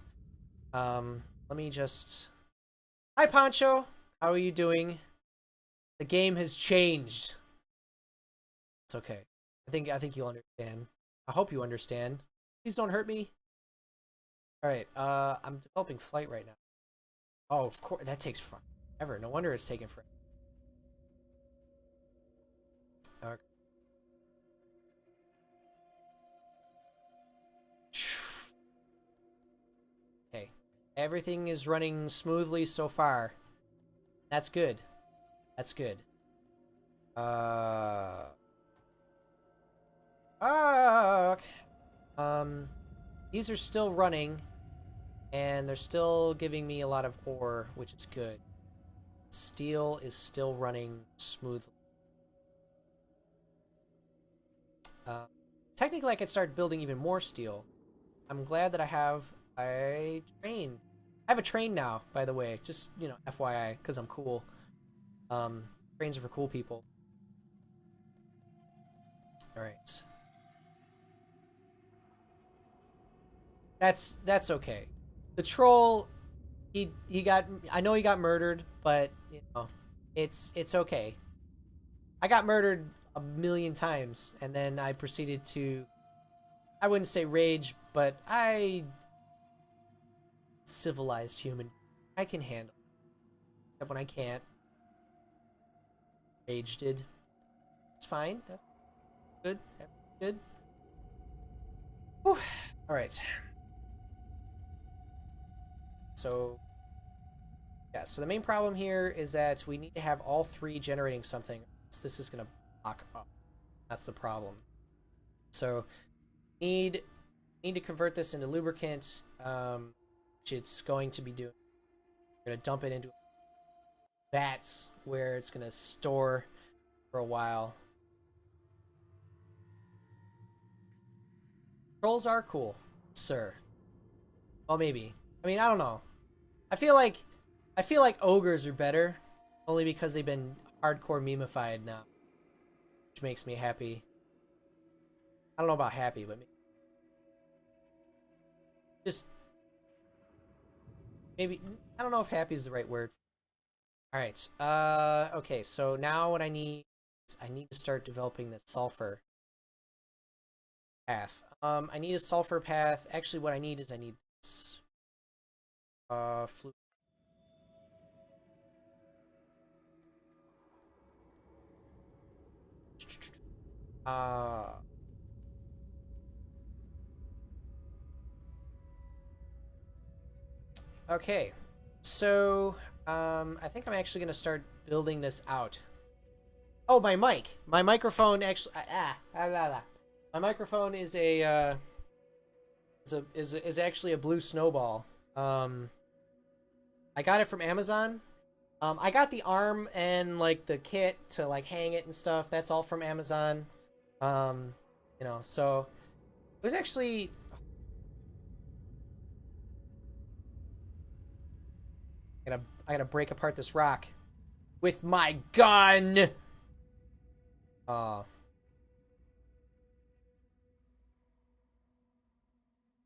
Let me just... Hi, Poncho! How are you doing? The game has changed. It's okay. I think you'll understand. I hope you understand. Please don't hurt me. Alright, I'm developing flight right now. Oh, of course, that takes forever. No wonder it's taking forever. Okay. Okay. Everything is running smoothly so far. That's good. That's good. Okay. These are still running, and they're still giving me a lot of ore, which is good. Steel is still running smoothly. Technically, I could start building even more steel. I'm glad that I have a train. I have a train now, by the way. Just, you know, FYI, because I'm cool. Trains are for cool people. Alright. That's okay. The troll, he got, I know he got murdered, but, you know, it's okay. I got murdered a million times, and then I proceeded to, I wouldn't say rage, but I civilized human. I can handle it. Except when I can't. Rage did. It's fine. That's good. That's good. Whew. All right. So, yeah. So the main problem here is that we need to have all three generating something. So this is gonna block up. That's the problem. So, need to convert this into lubricant, which it's going to be doing. We're gonna dump it into vats where it's gonna store for a while. Trolls are cool, sir. Well, maybe. I mean, I don't know. I feel like ogres are better, only because they've been hardcore memeified now, which makes me happy. I don't know about happy, but just maybe, I don't know if happy is the right word. All right. Okay. So now what I need is I need to start developing this sulfur path. I need a sulfur path. Actually, what I need is I need this. Flute. Uh, okay. So, I think I'm actually gonna start building this out. Oh, my mic. My microphone actually. My microphone is a is actually a blue snowball. I got it from Amazon. I got the arm and like the kit to like hang it and stuff. That's all from Amazon. Um, you know, so it was actually. I gotta break apart this rock with my gun. Uh,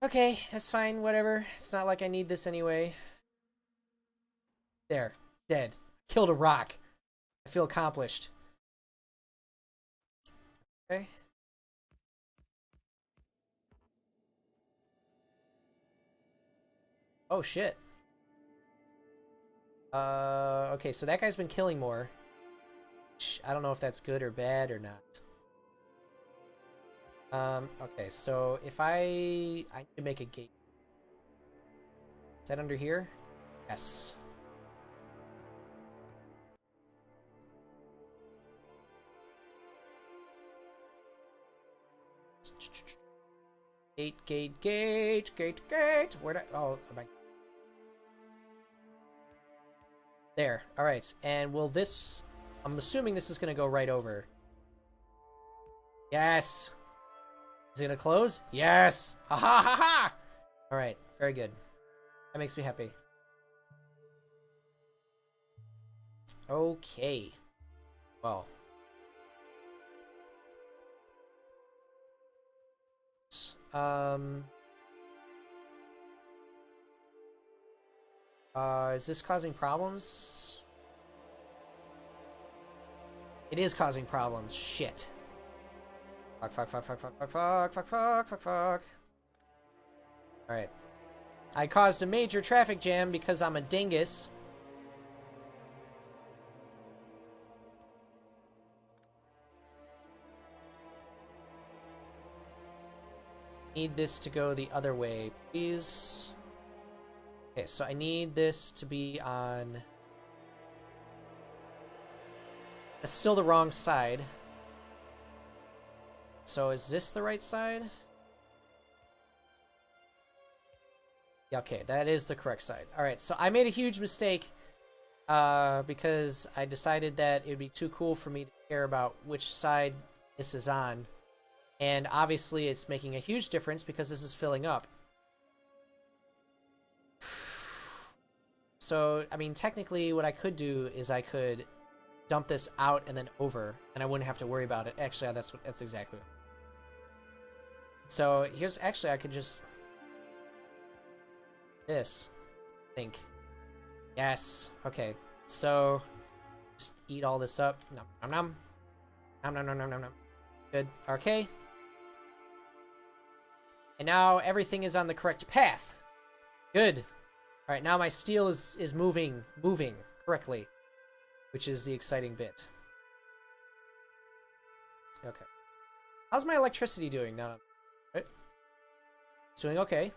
okay, that's fine. Whatever. It's not like I need this anyway. There, dead. Killed a rock. I feel accomplished. Okay. Oh shit. Okay, so that guy's been killing more. I don't know if that's good or bad or not. Okay, so if I need to make a gate. Is that under here? Yes. Gate, gate, gate, gate, gate. Where'd I... Oh, my... There. Alright, and will this I'm assuming this is going to go right over. Yes. Is it going to close? Yes. Ha ha ha ha. All right. Very good. That makes me happy. Okay. Well. Is this causing problems? It is causing problems. Shit. Fuck, fuck, fuck, fuck, fuck, fuck, fuck, fuck, fuck, fuck, fuck. Alright. I caused a major traffic jam because I'm a dingus. Need this to go the other way, please. Okay, so I need this to be on... It's still the wrong side. So is this the right side? Yeah, okay, that is the correct side. Alright, so I made a huge mistake because I decided that it would be too cool for me to care about which side this is on. And obviously it's making a huge difference because this is filling up. So, I mean, technically what I could do is I could dump this out and then over, and I wouldn't have to worry about it. Actually, that's exactly what. So, here's, actually, I could just... This. I think. Yes. Okay. So, just eat all this up. Nom nom nom. Nom nom nom nom nom nom. Good. Okay. And now everything is on the correct path. Good. Alright, now my steel is moving correctly, which is the exciting bit. Okay. How's my electricity doing now? Right? It's doing okay.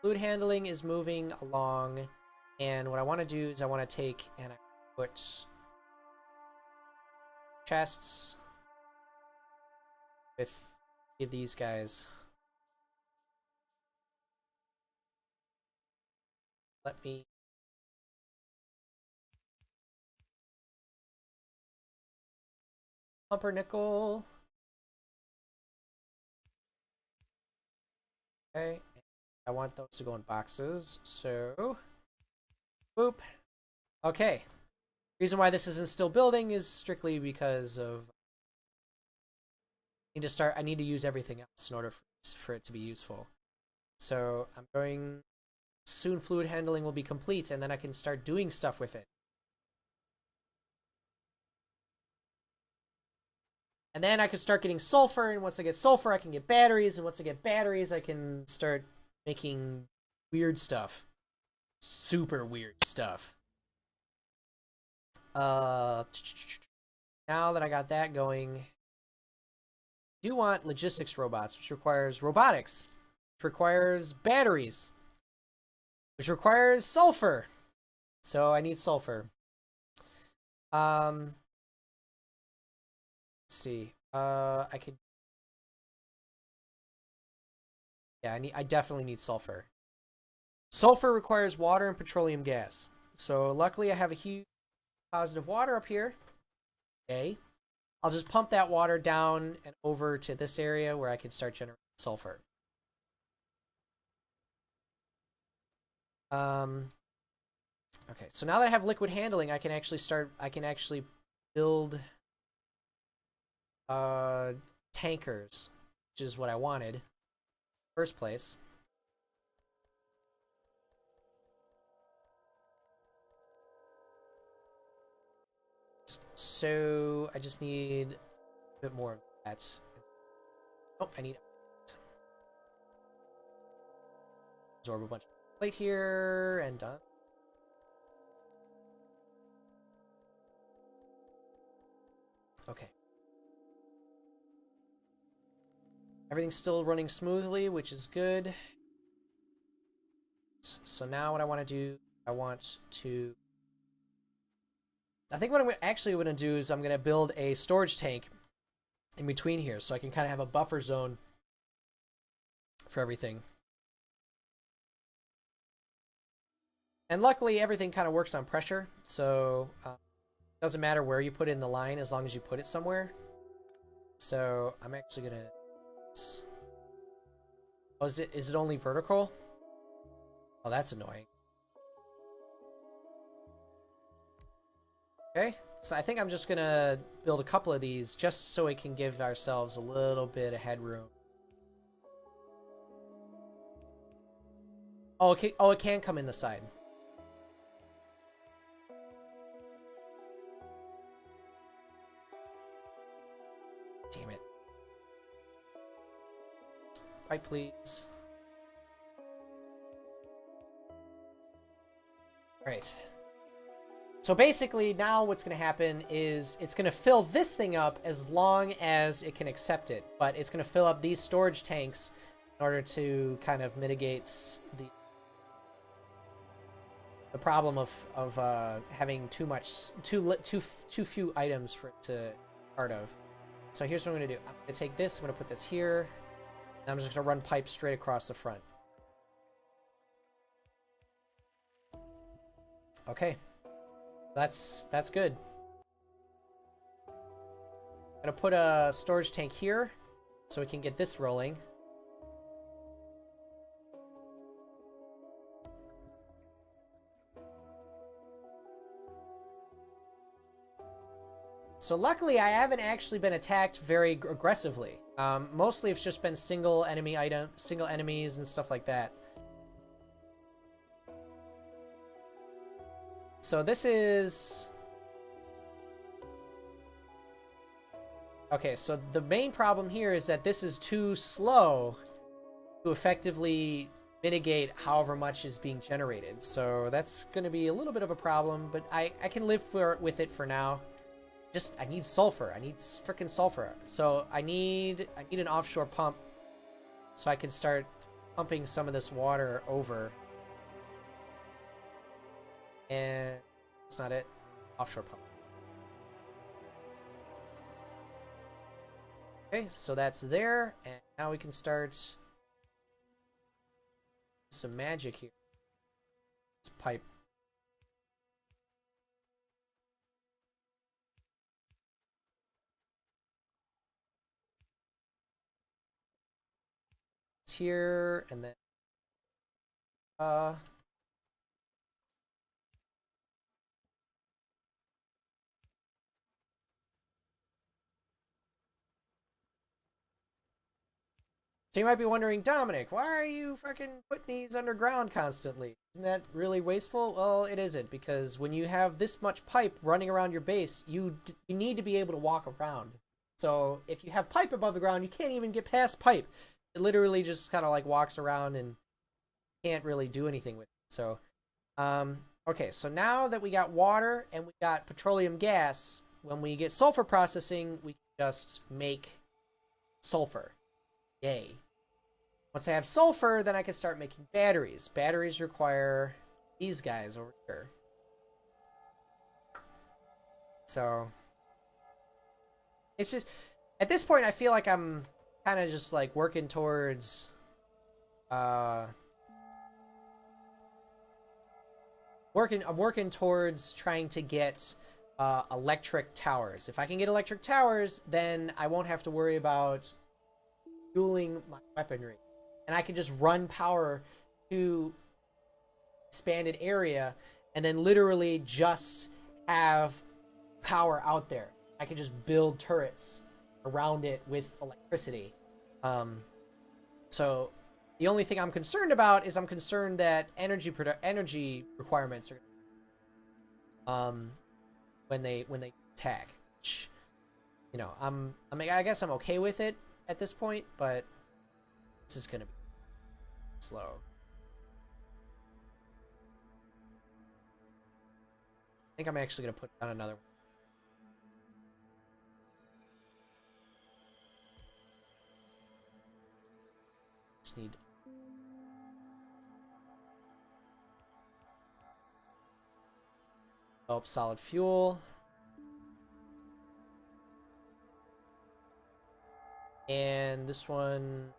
Fluid handling is moving along, and what I want to do is I want to take and I put chests with these guys. Let me... Pumpernickel. Okay. I want those to go in boxes, so... Boop. Okay. Reason why this isn't still building is strictly because of... I need to use everything else in order for it to be useful. So, I'm going... Soon fluid handling will be complete, and then I can start doing stuff with it. And then I can start getting sulfur, and once I get sulfur, I can get batteries, and once I get batteries, I can start making weird stuff. Super weird stuff. Now that I got that going, I do want logistics robots, which requires robotics, which requires batteries, which requires sulfur. So I need sulfur. Let's see. I could... Yeah, I definitely need sulfur. Sulfur requires water and petroleum gas. So luckily I have a huge positive water up here. Okay. I'll just pump that water down and over to this area where I can start generating sulfur. Okay, so now that I have liquid handling, I can actually build tankers, which is what I wanted in the first place. So I just need a bit more of that. Oh, I need absorb a bunch of plate here and done. Okay. Everything's still running smoothly, which is good. So now what I want to do, I think what I'm actually going to do is I'm going to build a storage tank in between here so I can kind of have a buffer zone for everything. And luckily everything kind of works on pressure, so Doesn't matter where you put it in the line as long as you put it somewhere. So I'm actually gonna. Oh, is it only vertical? Oh, that's annoying. Okay, so I think I'm just gonna build a couple of these just so we can give ourselves a little bit of headroom. Oh, okay. Oh, it can come in the side. Damn it. Pipe, please. Right. So basically, now what's going to happen is it's going to fill this thing up as long as it can accept it. But it's going to fill up these storage tanks in order to kind of mitigate the problem of having too few items for it to part of. So here's what I'm going to do. I'm going to take this. I'm going to put this here. And I'm just going to run pipes straight across the front. Okay. That's good. I'm going to put a storage tank here so we can get this rolling. So luckily, I haven't actually been attacked very aggressively. Mostly, it's just been single enemies and stuff like that. So this is... Okay, so the main problem here is that this is too slow to effectively mitigate however much is being generated. So that's going to be a little bit of a problem, but I can live with it for now. I need sulfur. I need freaking sulfur. So I need an offshore pump so I can start pumping some of this water over. And that's not it. Offshore pump. Okay, so that's there. And now we can start some magic here. This pipe. It's here, and then so you might be wondering, Dominic, why are you freaking putting these underground constantly? Isn't that really wasteful? Well, it isn't, because when you have this much pipe running around your base, you need to be able to walk around. So if you have pipe above the ground, you can't even get past pipe. It literally just kind of like walks around and can't really do anything with it. So, okay, so now that we got water and we got petroleum gas, when we get sulfur processing, we can just make sulfur. Yay. Once I have sulfur, then I can start making batteries. Batteries require these guys over here. So it's just, at this point, I feel like I'm kind of just like working towards I'm working towards trying to get electric towers. If I can get electric towers, then I won't have to worry about fueling my weaponry. And I can just run power to expanded area and then literally just have power out there. I can just build turrets around it with electricity. So the only thing I'm concerned about is I'm concerned that energy requirements are when they attack. Which, you know, I guess I'm okay with it at this point, but this is gonna be slow. I think I'm actually gonna put down another one. Just need develop solid fuel. And this one,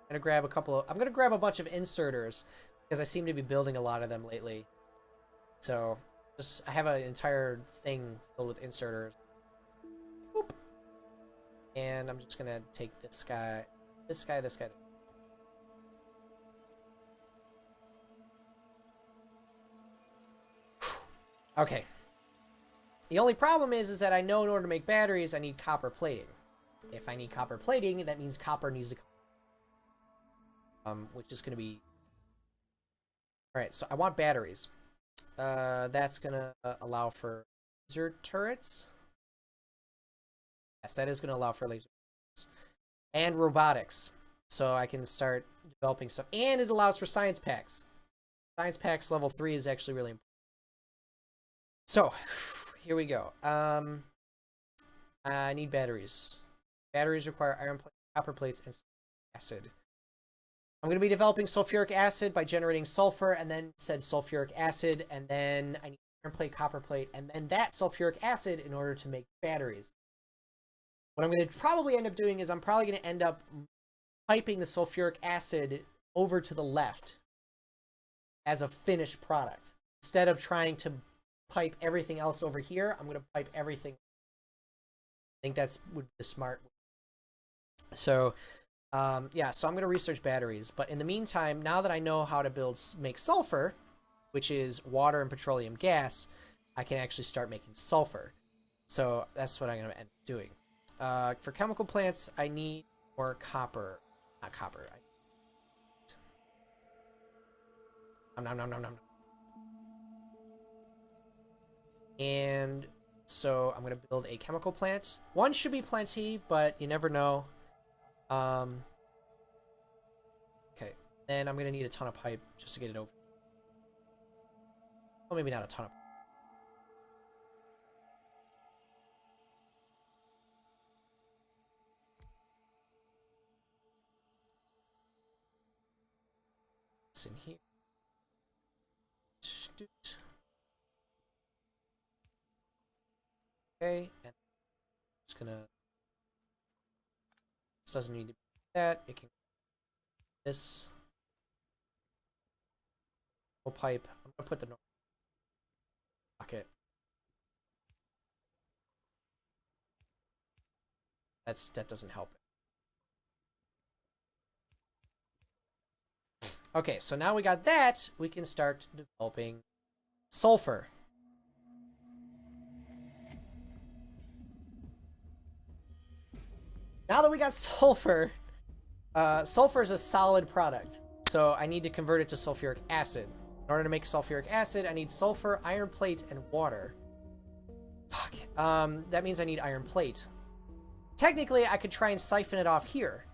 I'm gonna grab a bunch of inserters because I seem to be building a lot of them lately. So I have an entire thing filled with inserters. Boop. And I'm just gonna take this guy, this guy, this guy. Okay. The only problem is that I know in order to make batteries, I need copper plating. If I need copper plating, that means copper needs to which is going to be... Alright, so I want batteries. That's going to allow for laser turrets. Yes, that is going to allow for laser turrets. And robotics. So I can start developing stuff. And it allows for science packs. Science packs level 3 is actually really important. So, here we go. I need batteries. Batteries require iron plate, copper plates, and acid. I'm going to be developing sulfuric acid by generating sulfur, and then said sulfuric acid, and then I need iron plate, copper plate, and then that sulfuric acid in order to make batteries. What I'm going to probably end up doing is I'm probably going to end up piping the sulfuric acid over to the left as a finished product. Instead of trying to pipe everything else over here, I'm going to pipe everything. I think that's would be the smart way. So, yeah, so I'm going to research batteries. But in the meantime, now that I know how to make sulfur, which is water and petroleum gas, I can actually start making sulfur. So that's what I'm going to end up doing. For chemical plants, I need more copper. Not copper. And so I'm going to build a chemical plant. One should be plenty, but you never know. Okay. Then I'm going to need a ton of pipe just to get it over. Well, maybe not a ton of pipe. It's in here. Okay, and I'm just gonna. This doesn't need to be that. It can. This. Whole pipe. I'm gonna put the normal pocket. That doesn't help. Okay, so now we got that. We can start developing sulfur. Now that we got sulfur, sulfur is a solid product. So I need to convert it to sulfuric acid. In order to make sulfuric acid, I need sulfur, iron plate, and water. Fuck. That means I need iron plate. Technically, I could try and siphon it off here.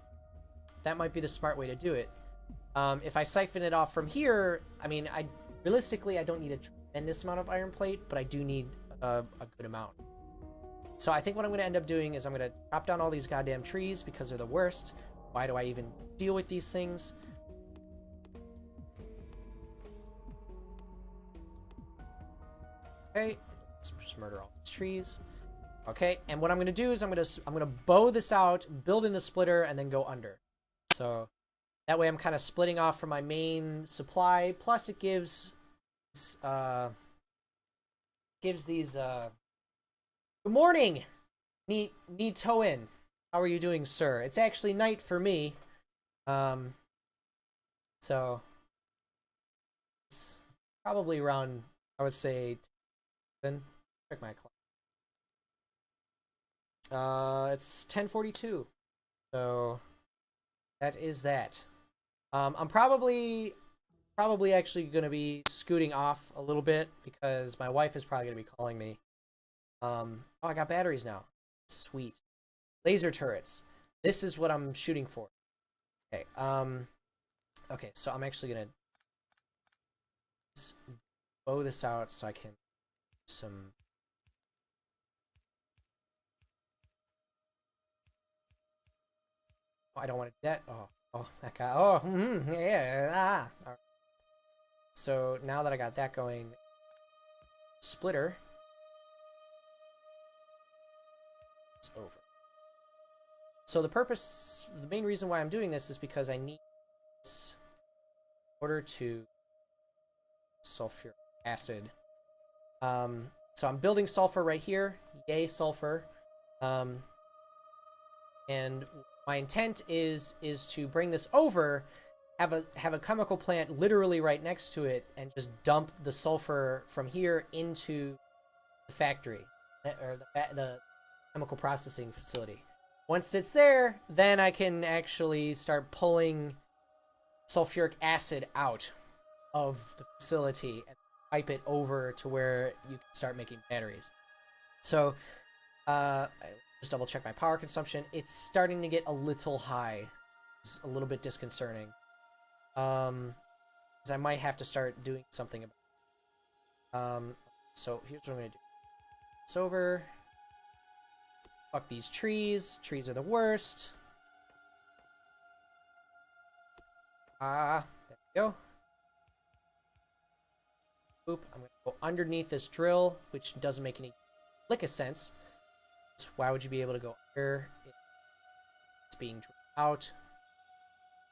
That might be the smart way to do it. If I siphon it off from here, I mean, realistically, I don't need a tremendous amount of iron plate, but I do need a good amount. So I think what I'm going to end up doing is I'm going to chop down all these goddamn trees because they're the worst. Why do I even deal with these things? Okay, let's just murder all these trees. Okay, and what I'm going to do is I'm going to bow this out, build in a splitter, and then go under. So that way I'm kind of splitting off from my main supply. Plus it gives these good morning, Need Toin. How are you doing, sir? It's actually night for me. So it's probably around, I would say, 10. Check my clock. It's 10:42. So that is that. I'm probably actually gonna be scooting off a little bit because my wife is probably gonna be calling me. Oh, I got batteries now. Sweet. Laser turrets. This is what I'm shooting for. Okay. Okay, so I'm actually gonna bow this out so I can some. Oh, I don't want to do that. Oh, that guy. Oh, yeah. All right. So now that I got that going, splitter. Over. So the main reason why I'm doing this is because I need this in order to sulfuric acid. So I'm building sulfur right here. Yay, sulfur. And my intent is to bring this over, have a chemical plant literally right next to it, and just dump the sulfur from here into the factory or the chemical processing facility. Once it's there, then I can actually start pulling sulfuric acid out of the facility and pipe it over to where you can start making batteries. So, just double check my power consumption. It's starting to get a little high. It's a little bit disconcerting. Because I might have to start doing something about it. So here's what I'm gonna do. It's over. Fuck these trees. Trees are the worst. There we go. Boop. I'm gonna go underneath this drill, which doesn't make any lick of sense. So why would you be able to go under? It's being drilled out.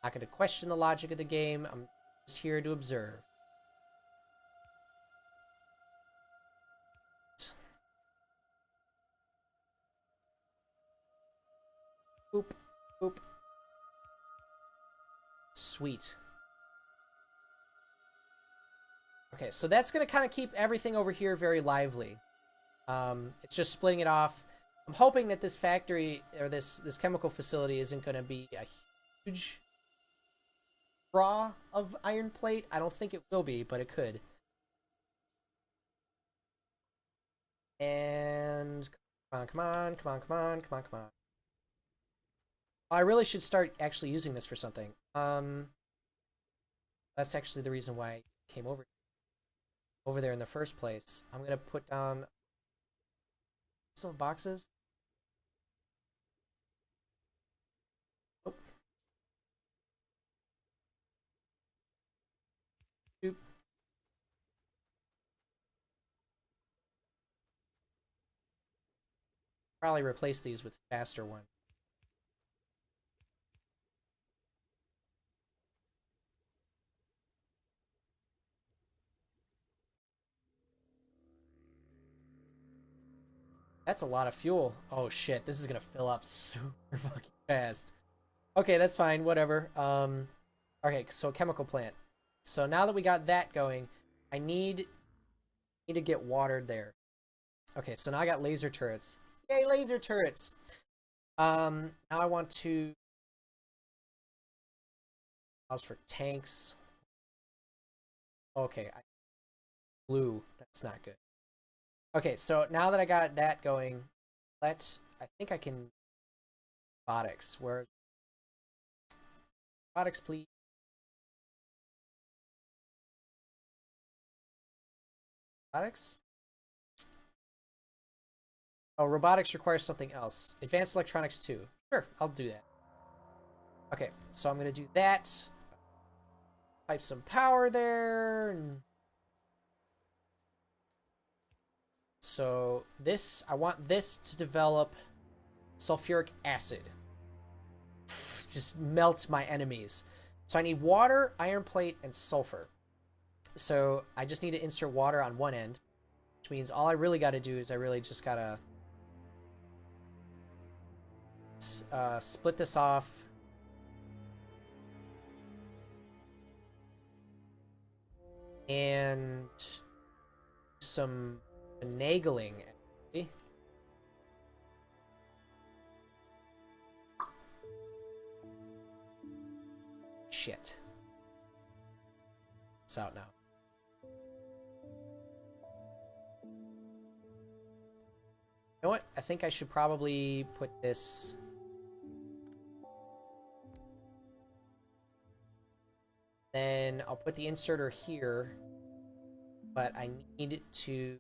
I'm not gonna question the logic of the game. I'm just here to observe. Boop. Boop. Sweet. Okay, so that's going to kind of keep everything over here very lively. It's just splitting it off. I'm hoping that this factory, or this chemical facility, isn't going to be a huge draw of iron plate. I don't think it will be, but it could. And come on, come on, come on, come on, come on, come on. I really should start actually using this for something. That's actually the reason why I came over there in the first place. I'm gonna put down some boxes. Oh. Doop. Probably replace these with faster ones. That's a lot of fuel. Oh shit, this is gonna fill up super fucking fast. Okay, that's fine, whatever. Okay, so chemical plant. So now that we got that going, I need to get watered there. Okay, so now I got laser turrets. Yay, laser turrets! Now I want to pause for tanks. Okay, blue. That's not good. Okay, so now that I got that going, I think I can robotics. Where robotics, please? Robotics? Oh, robotics requires something else. Advanced electronics too. Sure, I'll do that. Okay, so I'm gonna do that. Pipe some power there. So this, I want this to develop sulfuric acid. Just melts my enemies. So I need water, iron plate, and sulfur. So I just need to insert water on one end, which means all I really got to do is I really just gotta split this off. And some finagling. Shit. It's out now. You know what? I think I should probably put this... Then I'll put the inserter here. But I need to...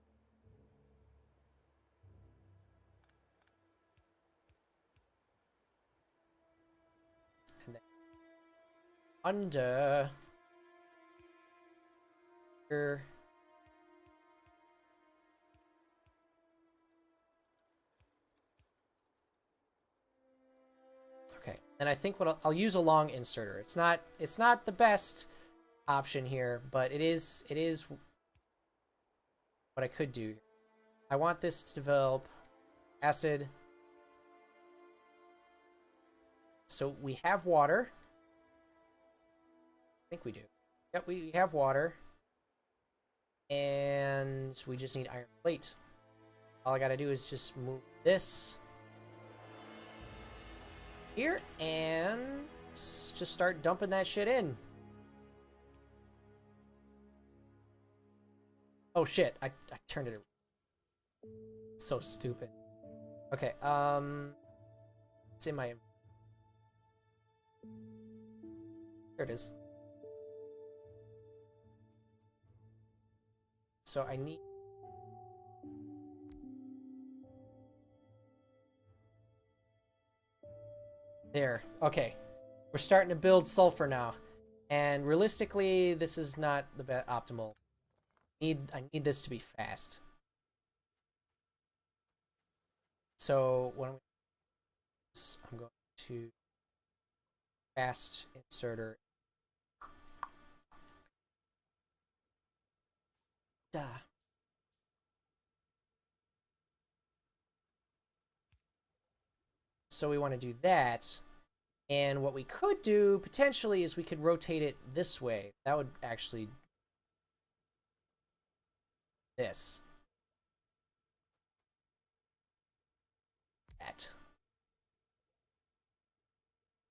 And then under... Here... Okay, and I think what I'll use a long inserter. It's not the best option here, but it is what I could do. I want this to develop acid. So we have water. I think we do. Yep, we have water. And we just need iron plate. All I gotta do is just move this here and just start dumping that shit in. Oh shit, I turned it. So stupid. Okay, it's in my... There it is. So I need... There. Okay. We're starting to build sulfur now. And realistically, this is not the optimal. I need this to be fast. So what I'm going to fast inserter. So we want to do that. And what we could do potentially is we could rotate it this way. That would actually this. That.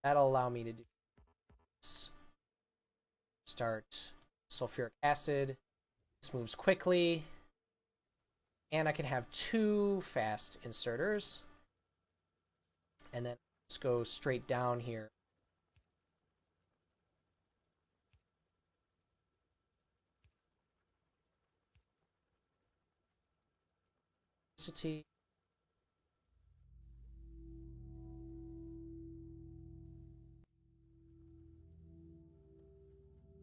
That'll allow me to do this. Start sulfuric acid. This moves quickly. And I can have 2 fast inserters. And then let's go straight down here.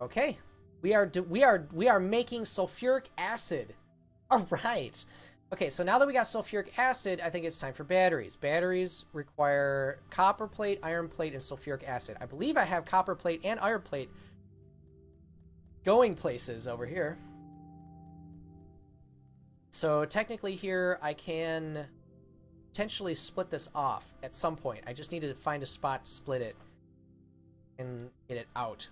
Okay, we are making sulfuric acid. All right. Okay, so now that we got sulfuric acid, I think it's time for batteries. Batteries require copper plate, iron plate, and sulfuric acid. I believe I have copper plate and iron plate going places over here. So technically here I can potentially split this off at some point. I just needed to find a spot to split it and get it out.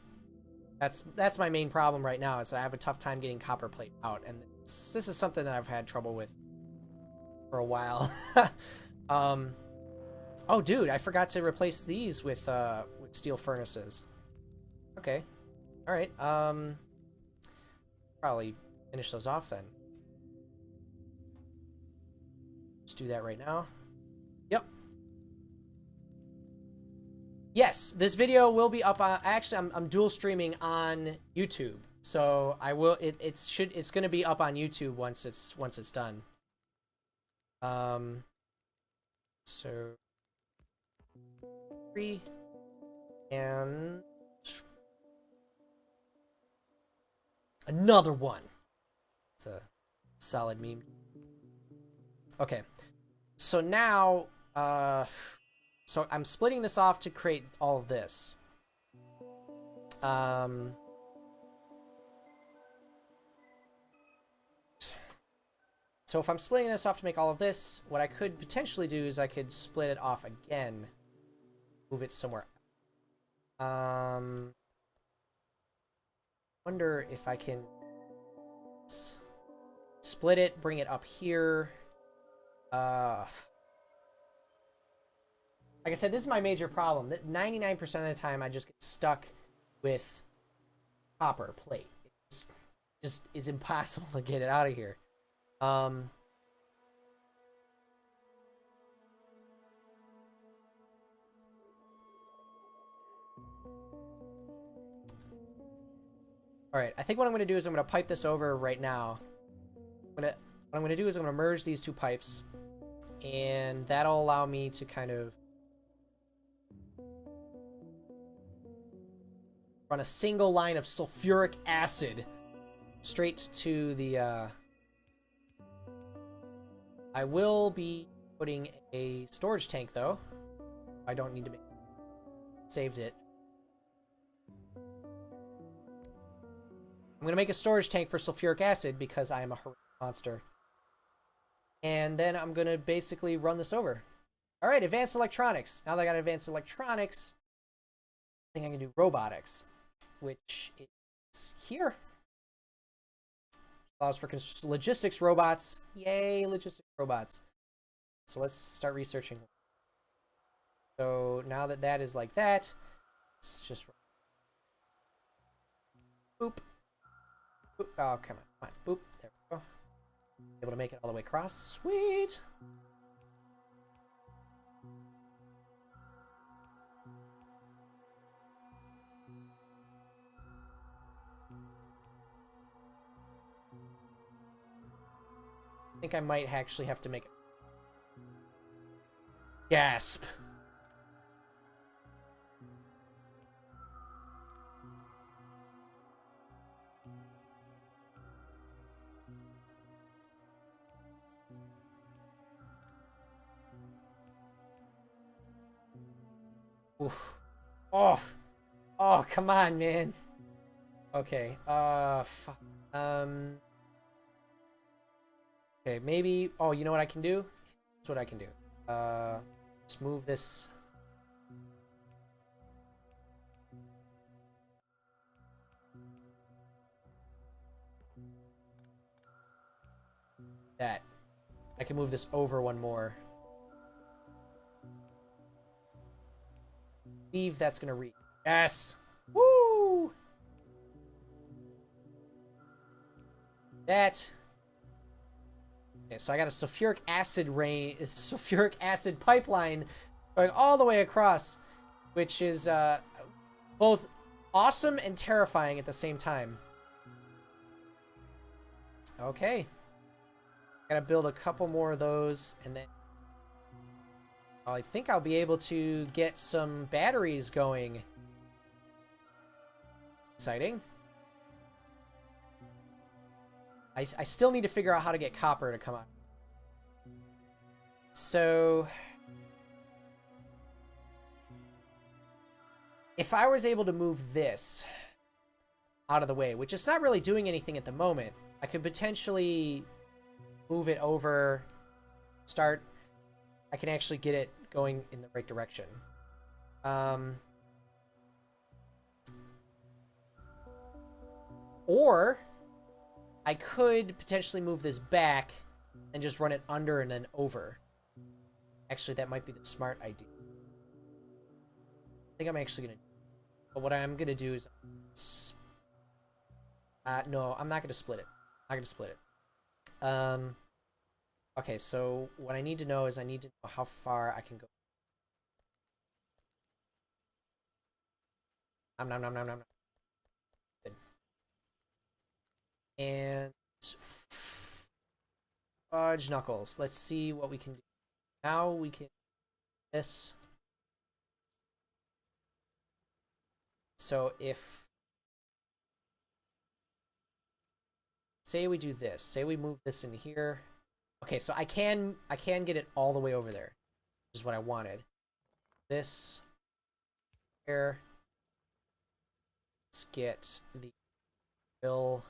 That's my main problem right now, is I have a tough time getting copper plate out, and this is something that I've had trouble with for a while. Oh dude, I forgot to replace these with steel furnaces. Okay. Alright, probably finish those off then. Let's do that right now. Yep. Yes, this video will be up on... Actually, I'm dual streaming on YouTube, so I will... It's going to be up on YouTube once it's done. So 3 and another one. It's a solid meme. Okay, so now so I'm splitting this off to create all of this. So if I'm splitting this off to make all of this, what I could potentially do is I could split it off again, move it somewhere. Wonder if I can split it, bring it up here. Like I said, this is my major problem. 99% of the time, I just get stuck with copper plate. It's just is impossible to get it out of here. All right, I think what I'm going to do is I'm going to pipe this over right now. What I'm going to do is I'm going to merge these 2 pipes, and that'll allow me to kind of run a single line of sulfuric acid straight to the I will be putting a storage tank though. I don't need to make saved it. I'm gonna make a storage tank for sulfuric acid because I am a monster. And then I'm going to basically run this over. All right, advanced electronics. Now that I got advanced electronics, I think I can do robotics, which is here. Allows for logistics robots. Yay, logistics robots. So let's start researching. So now that that is like that, let's just boop. Boop. Oh, come on. Boop. There we go. Able to make it all the way across. Sweet. I think I might actually have to make it. Gasp. Oof. Oh. Oh, come on, man. Okay. Fuck. Okay, maybe. Oh, you know what I can do? That's what I can do. Just move this. That. I can move this over one more. Believe that's gonna reach. Yes! Woo! That. Okay, so I got a sulfuric acid pipeline going all the way across, which is both awesome and terrifying at the same time. Okay. Gotta build a couple more of those, and then I think I'll be able to get some batteries going. Exciting. I still need to figure out how to get copper to come out. So if I was able to move this out of the way, which is not really doing anything at the moment, I could potentially move it over, start. I can actually get it going in the right direction. Or I could potentially move this back and just run it under and then over. Actually, that might be the smart idea. I think I'm actually going to... But what I'm going to do is... no, I'm not going to split it. I'm not going to split it. Okay, so what I need to know is I need to know how far I can go. Nom, nom, nom, nom. Good. And... Fudge knuckles. Let's see what we can do. Now we can... This... So if... Say we do this. Say we move this in here. Okay, so I can get it all the way over there. Which is what I wanted. This... Here... Let's get the... Bill...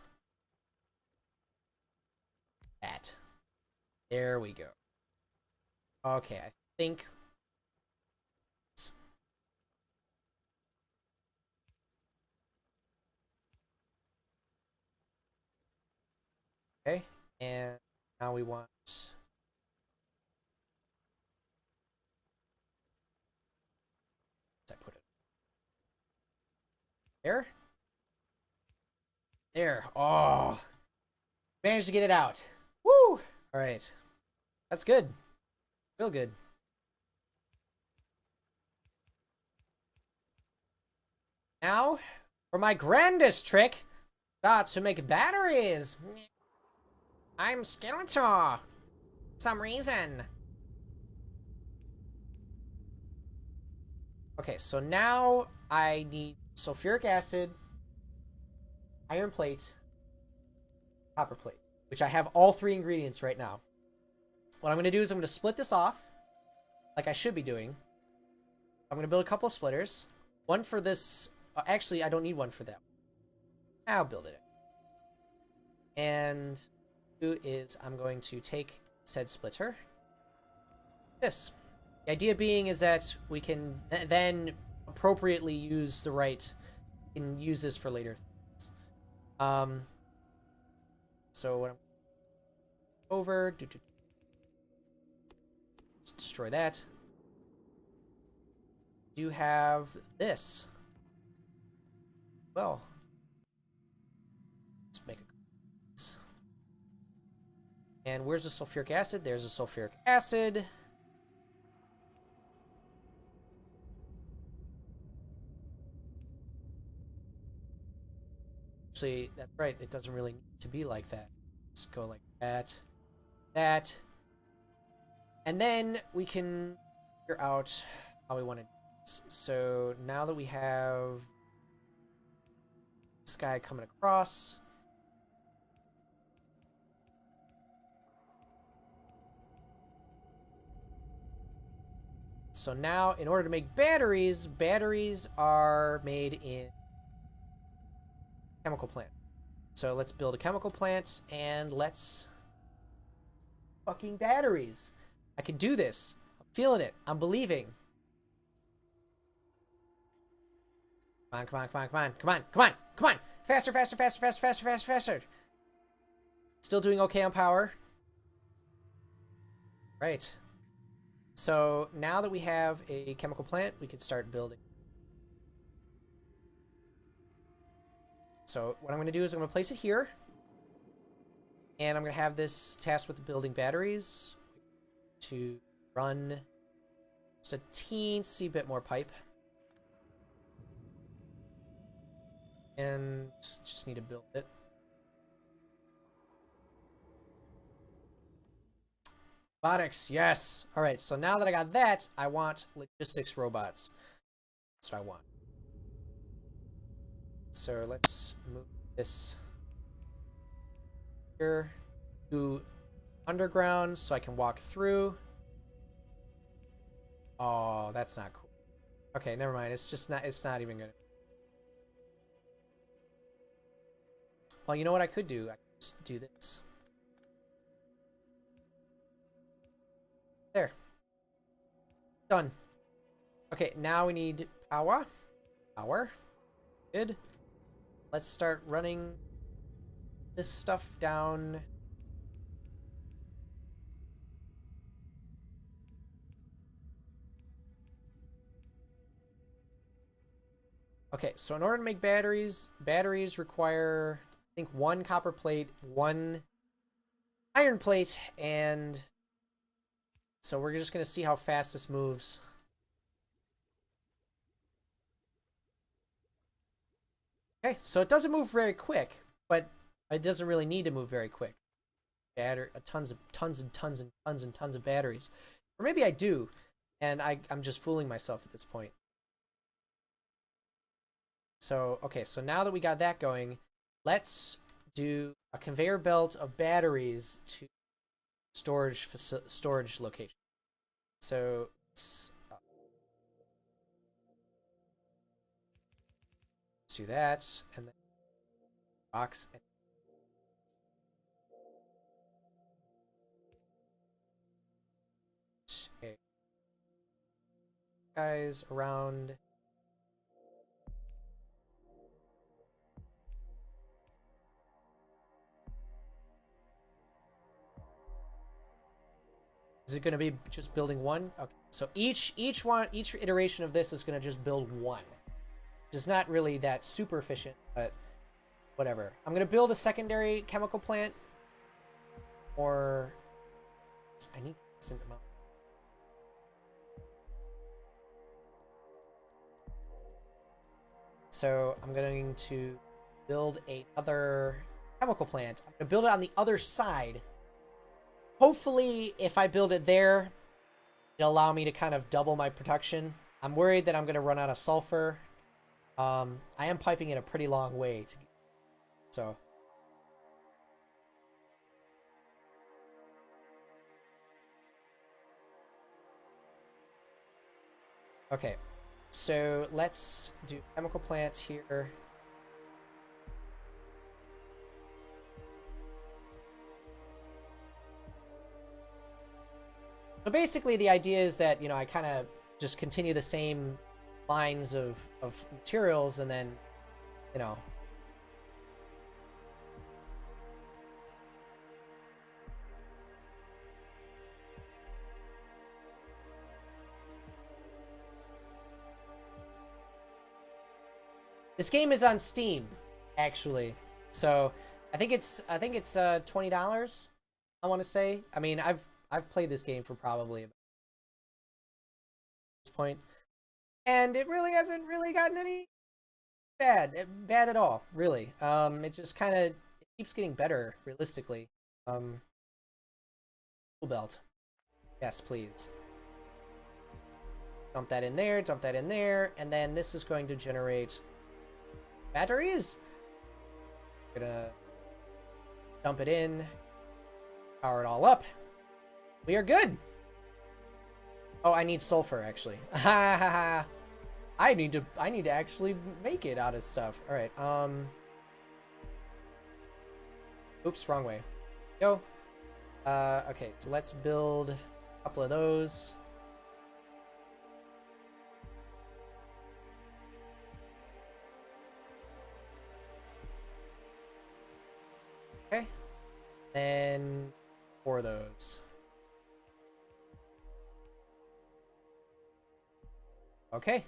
That. There we go. Okay, I think... Okay, and now we want... I put it there. There. Oh, managed to get it out. Woo! All right, that's good. Real good. Now for my grandest trick. To make batteries. I'm Skeletor. Some reason. Okay, so now I need sulfuric acid, iron plate, copper plate, which I have all three ingredients right now. What I'm going to do is I'm going to split this off, like I should be doing. I'm going to build a couple of splitters. One for this. Actually, I don't need one for that. I'll build it. And do is I'm going to take said splitter. This. The idea being is that we can then appropriately use the right and use this for later things. So what I'm over, let's destroy that. Do have this. Well, let's make a. And where's the sulfuric acid? There's the sulfuric acid. Actually, that's right. It doesn't really need to be like that. Let's go like that. That. And then we can figure out how we want to do this. So now that we have this guy coming across. So now, in order to make batteries, batteries are made in chemical plant. So let's build a chemical plant and let's fucking batteries. I can do this. I'm feeling it. I'm believing. Come on, come on, come on, come on, come on, come on, come on. Faster, faster, faster, faster, faster, faster, faster. Still doing okay on power. Right. So now that we have a chemical plant, we can start building. So what I'm going to do is I'm going to place it here. And I'm going to have this tasked with building batteries to run just a teensy bit more pipe. And just need to build it. Robotics, yes. All right, so now that I got that, I want logistics robots. That's what I want. So let's move this here to underground so I can walk through. Oh, that's not cool. Okay, never mind. It's not even gonna. Well, you know what I could do? I could just do this. There. Done. Okay, now we need power. Power. Good. Let's start running this stuff down. Okay, so in order to make batteries, batteries require, I think, 1 copper plate, 1 iron plate, and so we're just going to see how fast this moves. Okay, so it doesn't move very quick, but it doesn't really need to move very quick. Tons and tons and tons and tons of batteries. Or maybe I do, and I'm just fooling myself at this point. So, okay, so now that we got that going, let's do a conveyor belt of batteries to storage location. So let's do that, and then box. Okay. Guys around. Is it going to be just building one? Okay, so each iteration of this is going to just build one. It's not really that super efficient, but whatever. I'm going to build a secondary chemical plant, or I need constant amount. So I'm going to build another chemical plant. I'm going to build it on the other side. Hopefully, if I build it there, it'll allow me to kind of double my production. I'm worried that I'm going to run out of sulfur. I am piping it a pretty long way. So. Okay. So let's do chemical plants here. So basically, the idea is that, you know, I kind of just continue the same lines of materials, and then, you know, this game is on Steam, actually. So I think it's $20. I want to say. I mean, I've played this game for probably about this point, and it really hasn't really gotten any bad at all, really. It just kind of it keeps getting better, realistically. Um, Tool belt, yes, please. Dump that in there. Dump that in there, and then this is going to generate batteries. Gonna dump it in, power it all up. We are good. Oh, I need sulfur actually. Ha ha ha. I need to actually make it out of stuff. All right. Oops, wrong way. Go. Okay, so let's build a couple of those. Okay. Then 4 of those. Okay.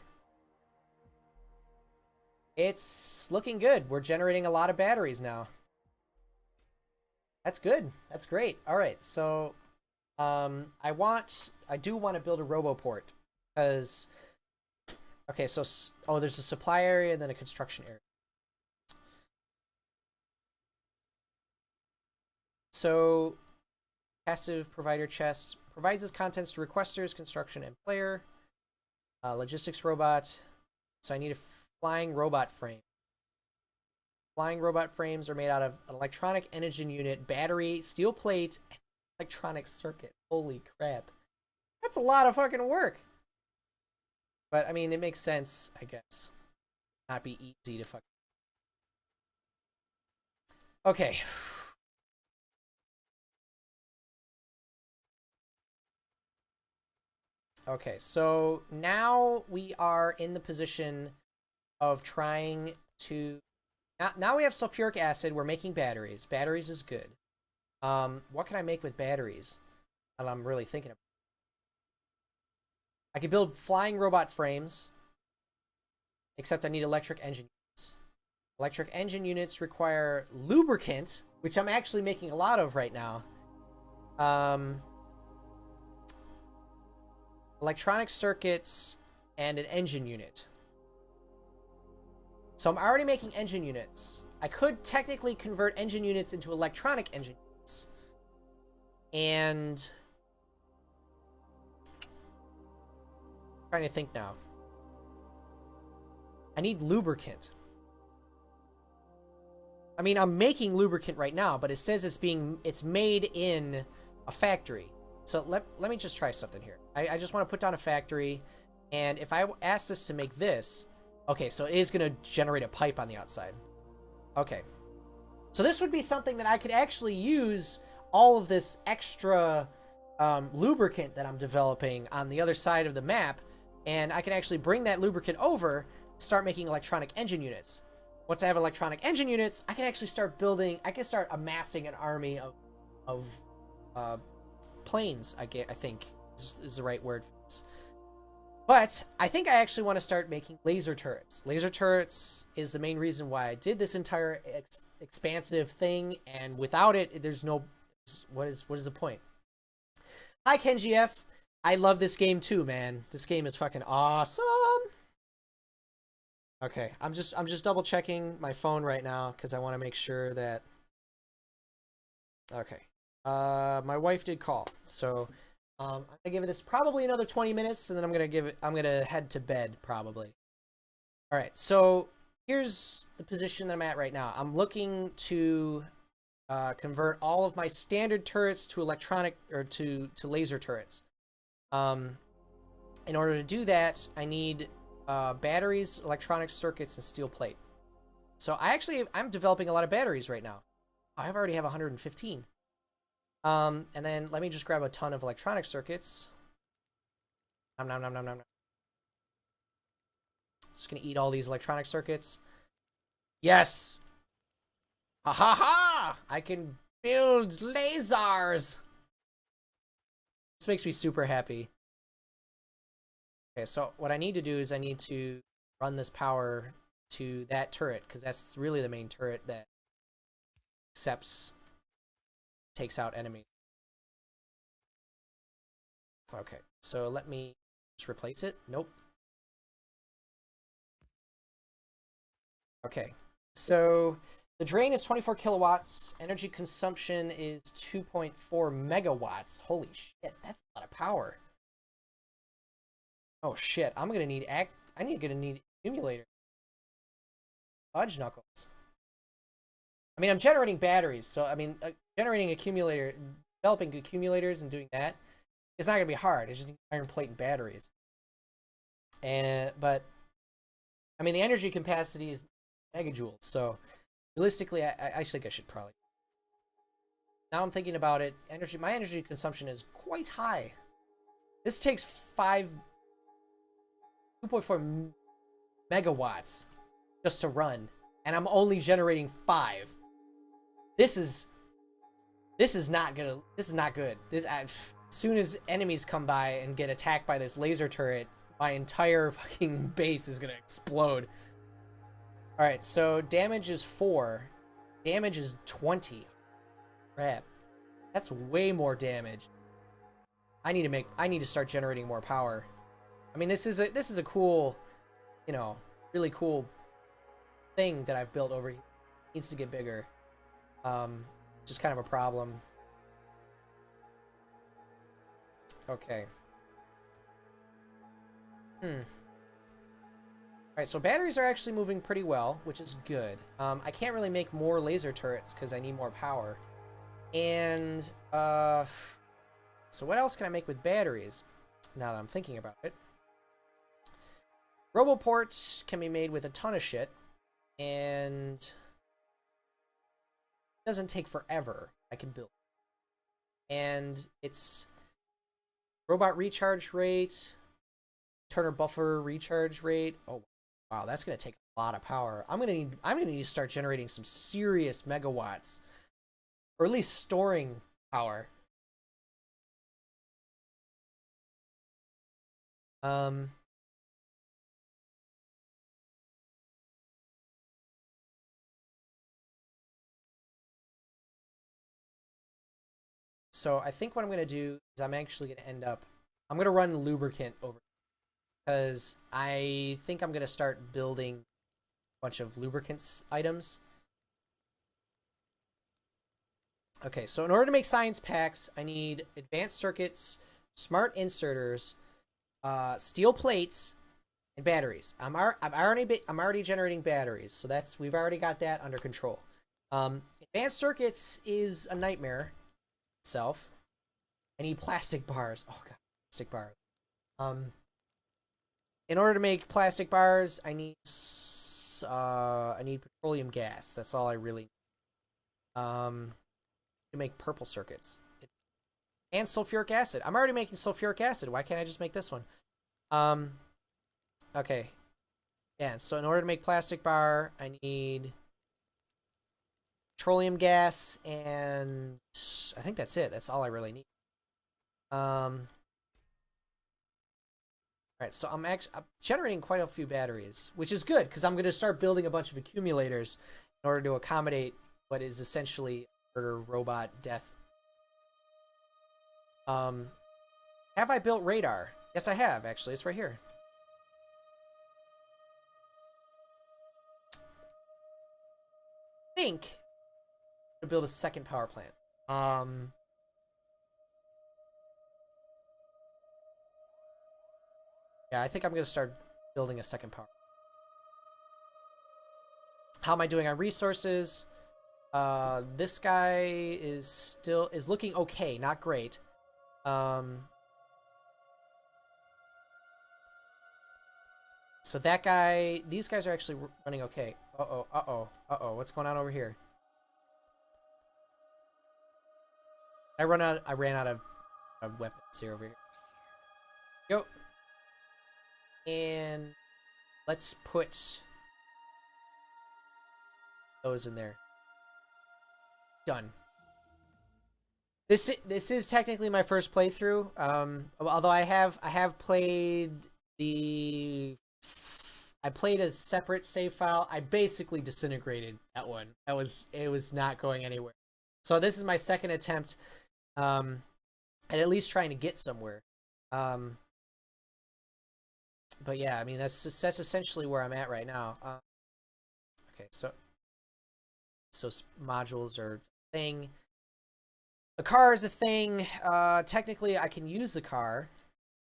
It's looking good. We're generating a lot of batteries now. That's good. That's great. All right. So, I do want to build a RoboPort because, okay, so, oh, there's a supply area and then a construction area. So, passive provider chest provides its contents to requesters, construction, and player. Logistics robot. So I need a flying robot frame. Flying robot frames are made out of an electronic engine unit, battery, steel plate, and electronic circuit. Holy crap. That's a lot of fucking work. But, I mean, it makes sense, I guess. Not be easy to fucking... Okay. Okay, so now we are in the position of trying to... Now we have sulfuric acid. We're making batteries. Batteries is good. What can I make with batteries? And I'm really thinking about. I could build flying robot frames, except I need electric engine units. Electric engine units require lubricant, which I'm actually making a lot of right now. Electronic circuits and an engine unit. So I'm already making engine units. I could technically convert engine units into electronic engine units. And... I'm trying to think now. I need lubricant. I mean, I'm making lubricant right now, but it says it's made in a factory. So let me just try something here. I just want to put down a factory, and if I ask this to make this, okay, so it is going to generate a pipe on the outside. Okay. So this would be something that I could actually use all of this extra lubricant that I'm developing on the other side of the map, and I can actually bring that lubricant over, start making electronic engine units. Once I have electronic engine units, I can actually start building, I can start amassing an army of planes, I think is the right word for this. But I think I actually want to start making laser turrets. Laser turrets is the main reason why I did this entire expansive thing, and without it, there's no... What is the point? Hi, KenGF. I love this game too, man. This game is fucking awesome. Okay, I'm just double checking my phone right now because I want to make sure that... Okay. My wife did call, so I'm gonna give it this probably another 20 minutes, and then I'm gonna head to bed probably. All right, so here's the position that I'm at right now. I'm looking to convert all of my standard turrets to electronic or to laser turrets. In order to do that, I need batteries, electronic circuits, and steel plate. So I'm developing a lot of batteries right now. I already have 115. And then let me just grab a ton of electronic circuits. Nom nom nom nom nom. Just gonna eat all these electronic circuits. Yes! Ha ha ha! I can build lasers! This makes me super happy. Okay, so what I need to do is I need to run this power to that turret, because that's really the main turret that takes out enemies. Okay, so let me just replace it. Nope. Okay, so the drain is 24 kilowatts. Energy consumption is 2.4 megawatts. Holy shit, that's a lot of power. Oh shit, I'm gonna need accumulator. Fudge knuckles. I mean, I'm generating batteries, so I mean, developing accumulators and doing that, it's not gonna be hard. It's just iron plate and batteries. But I mean, the energy capacity is megajoules, so realistically, I think I should probably. Now I'm thinking about it. My energy consumption is quite high. This takes 2.4 megawatts just to run, and I'm only generating 5. This is not good. As soon as enemies come by and get attacked by this laser turret, my entire fucking base is gonna explode. All right, so damage is 4, damage is 20. Crap, that's way more damage. I need to start generating more power. I mean, this is a cool, really cool thing that I've built over here. It needs to get bigger. Just kind of a problem. Okay. Alright, so batteries are actually moving pretty well, which is good. I can't really make more laser turrets because I need more power. And, so what else can I make with batteries? Now that I'm thinking about it. Roboports can be made with a ton of shit. And it doesn't take forever. I can build. And it's robot recharge rate, Turner buffer recharge rate. Oh wow, that's gonna take a lot of power. I'm gonna need to start generating some serious megawatts, or at least storing power. So I think what I'm gonna do is I'm gonna run lubricant over, because I think I'm gonna start building a bunch of lubricants items. Okay, so in order to make science packs, I need advanced circuits, smart inserters, steel plates, and batteries. I'm already generating batteries, so we've already got that under control. Advanced circuits is a nightmare itself. I need plastic bars. Oh god, plastic bars. In order to make plastic bars, I need petroleum gas. That's all I really need. To make purple circuits. And sulfuric acid. I'm already making sulfuric acid. Why can't I just make this one? Okay. Yeah, so in order to make plastic bar, I need petroleum gas, and I think that's it. That's all I really need. Alright, so I'm generating quite a few batteries, which is good, because I'm going to start building a bunch of accumulators in order to accommodate what is essentially murder robot death. Have I built radar? Yes, I have, actually. It's right here. I think I'm gonna build a second power plant. Yeah, I think I'm gonna start building a second power. How am I doing on resources? This guy is looking okay, not great. So that guy, these guys are actually running okay. Uh-oh, what's going on over here? I ran out of weapons here over here. Go. And let's put those in there. Done. This is technically my first playthrough. Although I have played I played a separate save file. I basically disintegrated that one. It was not going anywhere. So this is my second attempt at least trying to get somewhere. But yeah, I mean that's essentially where I'm at right now. Okay, so modules are a thing. The car is a thing. Technically, I can use the car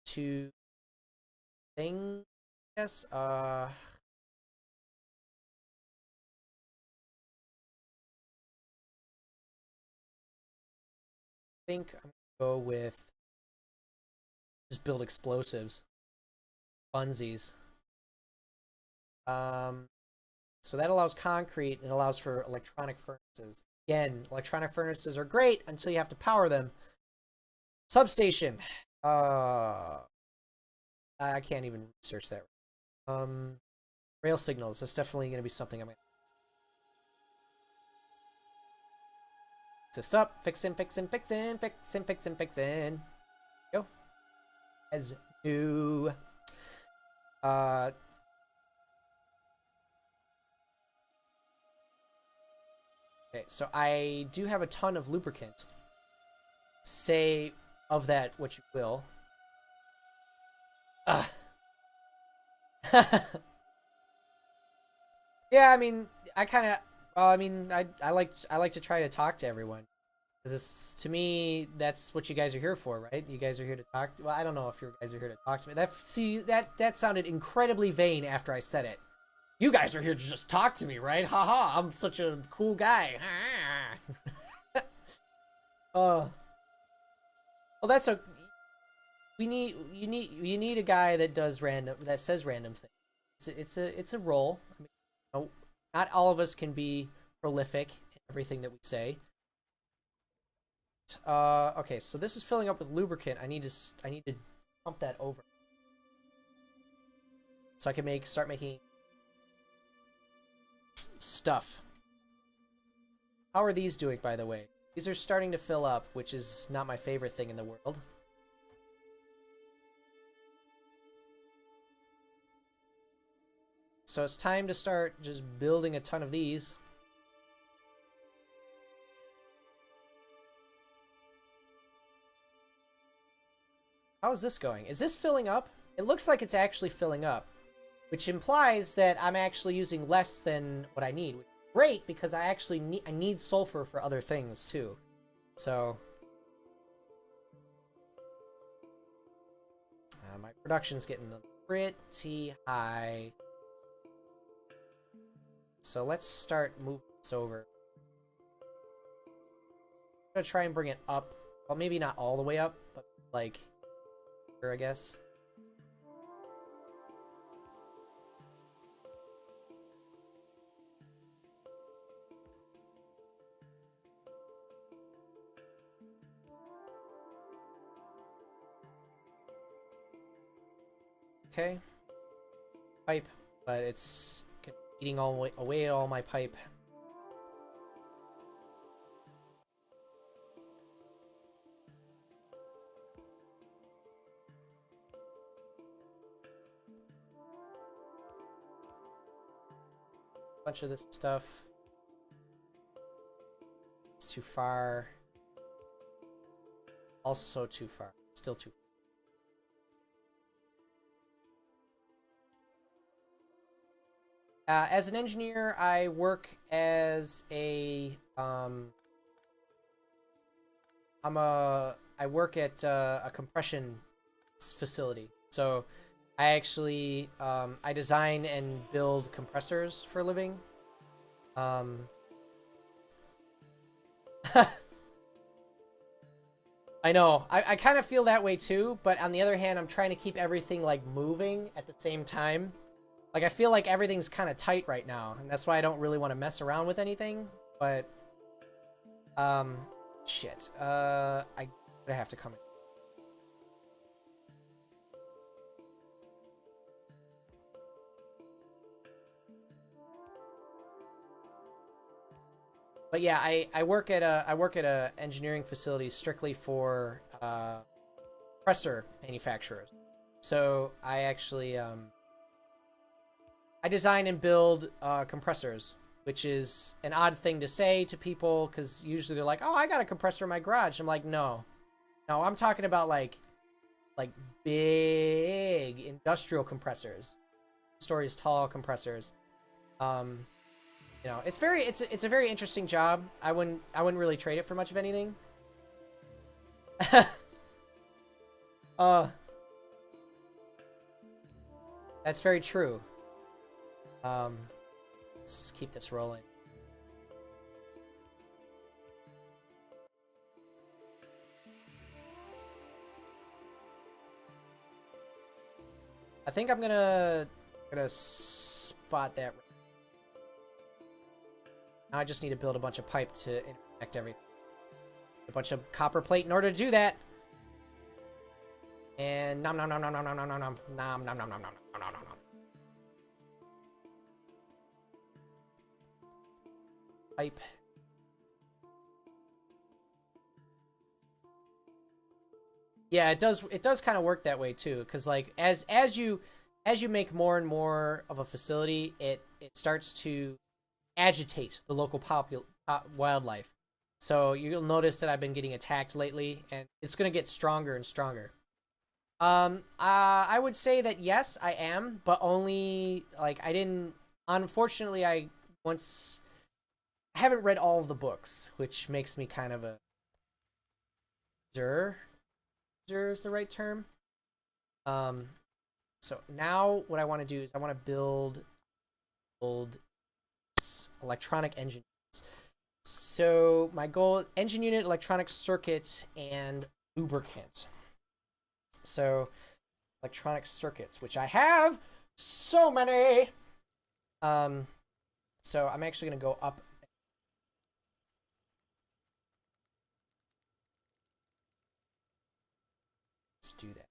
to thing. Yes. I think I'm gonna go with just build explosives, funsies. So that allows concrete and allows for electronic furnaces. Again, electronic furnaces are great until you have to power them. Substation. I can't even research that. Rail signals. That's definitely going to be something I'm going to fix this up. Fixin'. Go. As new. Okay, so I do have a ton of lubricant. Say of that what you will. Yeah, I mean, I kind of. I mean, I like to try to talk to everyone. Because to me, that's what you guys are here for, right? You guys are here to talk. Well, I don't know if you guys are here to talk to me. That sounded incredibly vain after I said it. You guys are here to just talk to me, right? Haha, I'm such a cool guy. Well, that's a. You need a guy that says random things. It's a role. I mean, not all of us can be prolific in everything that we say. Okay, so this is filling up with lubricant. I need to pump that over so I can start making stuff. How are these doing, by the way? These are starting to fill up, which is not my favorite thing in the world. So it's time to start just building a ton of these. How is this going? Is this filling up? It looks like it's actually filling up, which implies that I'm actually using less than what I need. Great, because I actually need sulfur for other things too. So my production's getting pretty high. So let's start moving this over. I'm gonna try and bring it up. Well, maybe not all the way up, but like here, I guess. Okay. Pipe, but it's eating away all my pipe. Bunch of this stuff. It's too far. Also too far. Still too far. As an engineer, I work as a I work at a compression facility. So I actually I design and build compressors for a living. I know. I kind of feel that way too, but on the other hand, I'm trying to keep everything like moving at the same time. Like, I feel like everything's kind of tight right now, and that's why I don't really want to mess around with anything, but, Shit. I have to come in. But yeah, I work at a engineering facility strictly for compressor manufacturers. So I actually I design and build compressors, which is an odd thing to say to people because usually they're like, "Oh, I got a compressor in my garage." I'm like, "No, no, I'm talking about like big industrial compressors, stories tall compressors." You know, it's a very interesting job. I wouldn't really trade it for much of anything. uh, that's very true. Um, let's keep this rolling. I think I'm gonna spot that. Now I just need to build a bunch of pipe to interconnect everything. A bunch of copper plate in order to do that. And nom nom nom nom nom nom nom nom nom nom nom nom nom nom nom nom nom. Pipe. Yeah, it does. It does kind of work that way too, because like as you make more and more of a facility, it starts to agitate the local wildlife. So you'll notice that I've been getting attacked lately, and it's gonna get stronger and stronger. I would say that yes, I am, but only like I didn't. Unfortunately, once I haven't read all of the books, which makes me kind of a sure. Sure is the right term. Um, so now what I want to do is I want to build electronic engine units. So my goal: engine unit, electronic circuits, and lubricant. So electronic circuits, which I have so many. Um, so I'm actually gonna go up. Let's do that.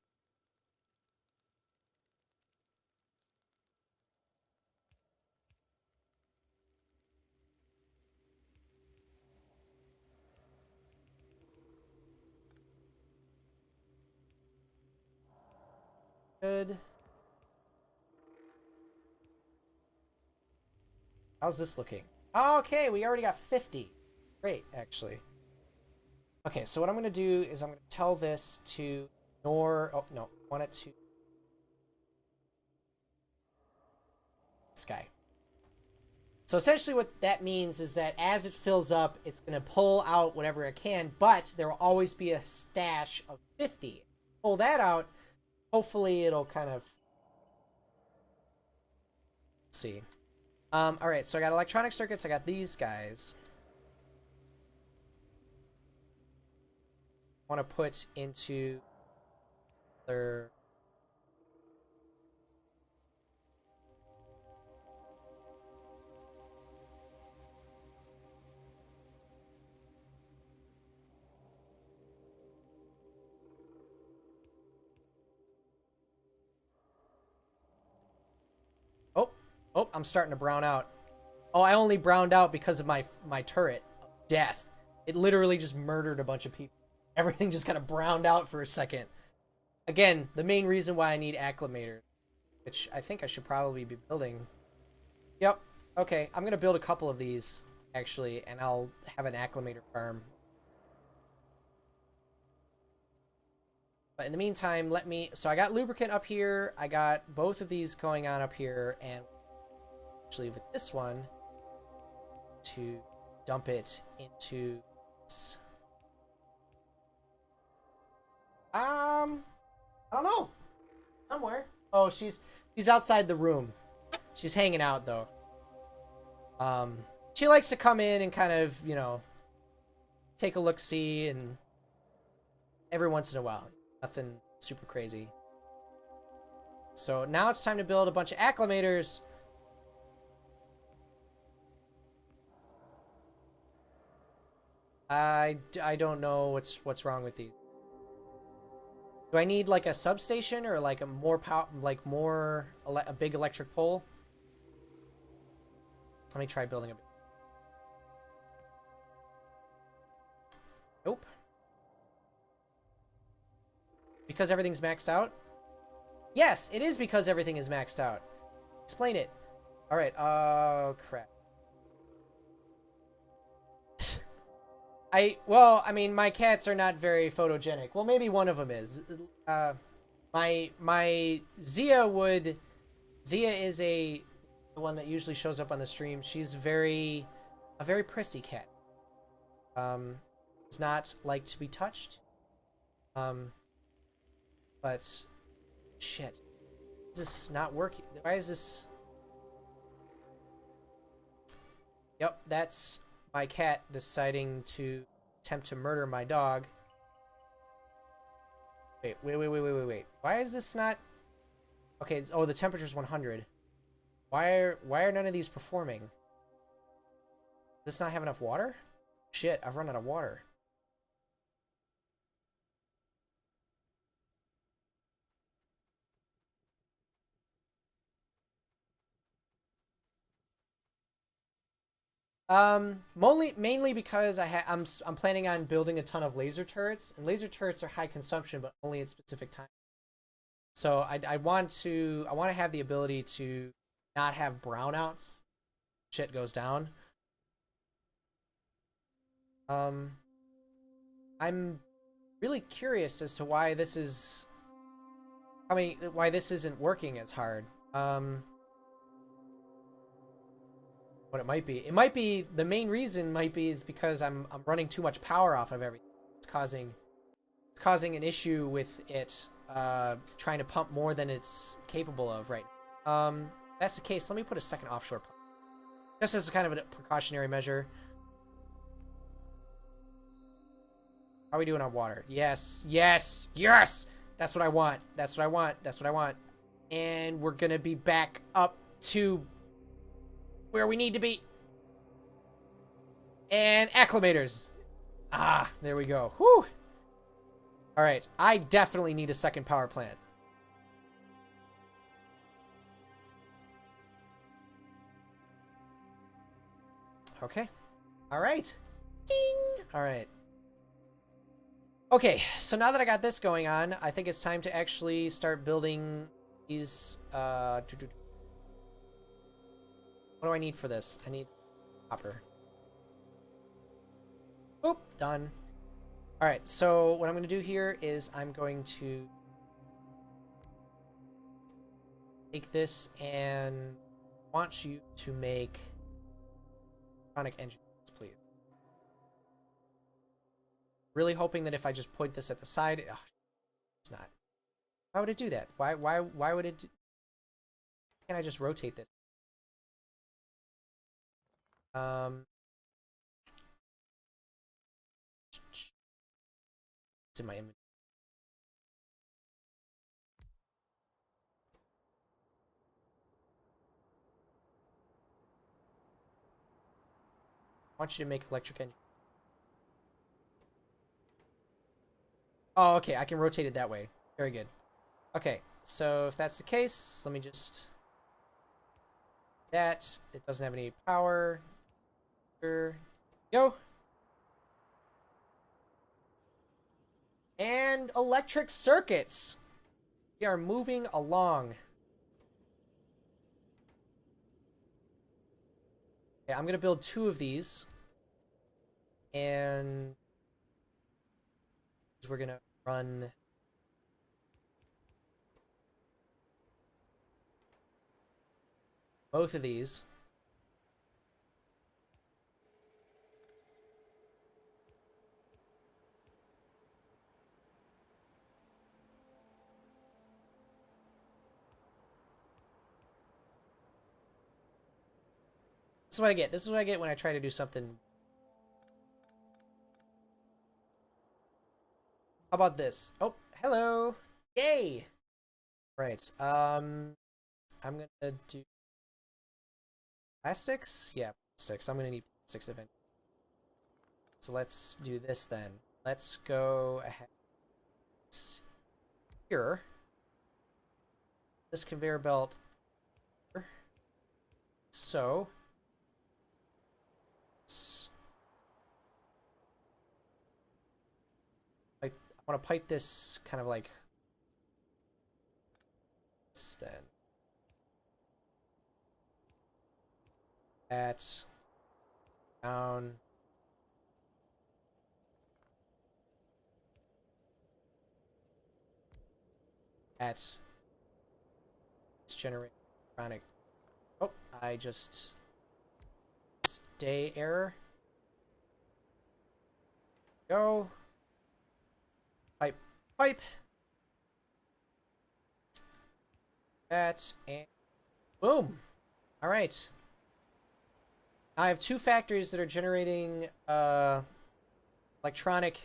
Good. How's this looking? Okay, we already got 50. Great, actually. Okay, so what I'm going to do is I'm going to tell this to ignore... Oh, no. I want it to... This guy. So essentially what that means is that as it fills up, it's going to pull out whatever it can, but there will always be a stash of 50. Pull that out, hopefully it'll kind of... see. Alright, so I got electronic circuits, I got these guys. I want to put into their... Oh, oh, I'm starting to brown out. Oh, I only browned out because of my turret of death. It literally just murdered a bunch of people. Everything just kind of browned out for a second. Again, the main reason why I need acclimators, which I think I should probably be building. Yep. Okay, I'm gonna build a couple of these actually, and I'll have an acclimator farm. But in the meantime, let me. So I got lubricant up here. I got both of these going on up here, and actually with this one to dump it into this. I don't know. Somewhere. Oh, she's outside the room. She's hanging out though. She likes to come in and kind of, you know, take a look see and every once in a while. Nothing super crazy. So now it's time to build a bunch of acclimators. I don't know what's wrong with these. Do I need like a substation or like a more power, like a big electric pole? Let me try building a. Nope. Because everything's maxed out? Yes, it is because everything is maxed out. Explain it. All right. Oh crap. I mean, my cats are not very photogenic. Well, maybe one of them is. My Zia is the one that usually shows up on the stream. She's a very prissy cat. Does not like to be touched. But shit, is this not working? Why is this? Yep, that's my cat deciding to attempt to murder my dog. Wait. Why is this not? Okay, oh, the temperature's 100. Why are none of these performing? Does this not have enough water? Shit, I've run out of water. Mainly because I'm planning on building a ton of laser turrets, and laser turrets are high consumption, but only at specific times. So I want to have the ability to not have brownouts. Shit goes down. I'm really curious as to why this is. I mean, why this isn't working as hard. What it might be. It might be the main reason might be is because I'm running too much power off of everything. It's causing an issue with it trying to pump more than it's capable of right now. That's the case. Let me put a second offshore pump. Just as a kind of a precautionary measure. How are we doing on water? Yes. That's what I want. That's what I want. And we're gonna be back up to where we need to be. And acclimators. Ah, there we go. Whew. All right, I definitely need a second power plant. Okay. All right. Ding. All right. Okay, so now that I got this going on, I think it's time to actually start building these. What do I need for this? I need copper. Oop, done. All right, so what I'm going to do here is I'm going to take this and want you to make electronic engines, please. Really hoping that if I just point this at the side, it's not. Why would it do that? Why would it? Can I just rotate this? It's in my image. I want you to make electric engine. Oh, okay, I can rotate it that way. Very good. Okay, so if that's the case, let me just... That, it doesn't have any power. Here, go. And electric circuits. We are moving along. Okay, I'm gonna build 2 of these. And we're gonna run both of these. This is what I get. This is what I get when I try to do something. How about this? Oh, hello. Yay. Right. I'm gonna do plastics. Yeah, plastics. I'm gonna need plastics eventually. So let's do this then. Let's go ahead here. This conveyor belt. So I want to pipe this kind of like this then. That down. Let's generate electronic. Oh, I just stay error. Go. Pipe. Pipe. That and boom. All right. I have two factories that are generating electronic.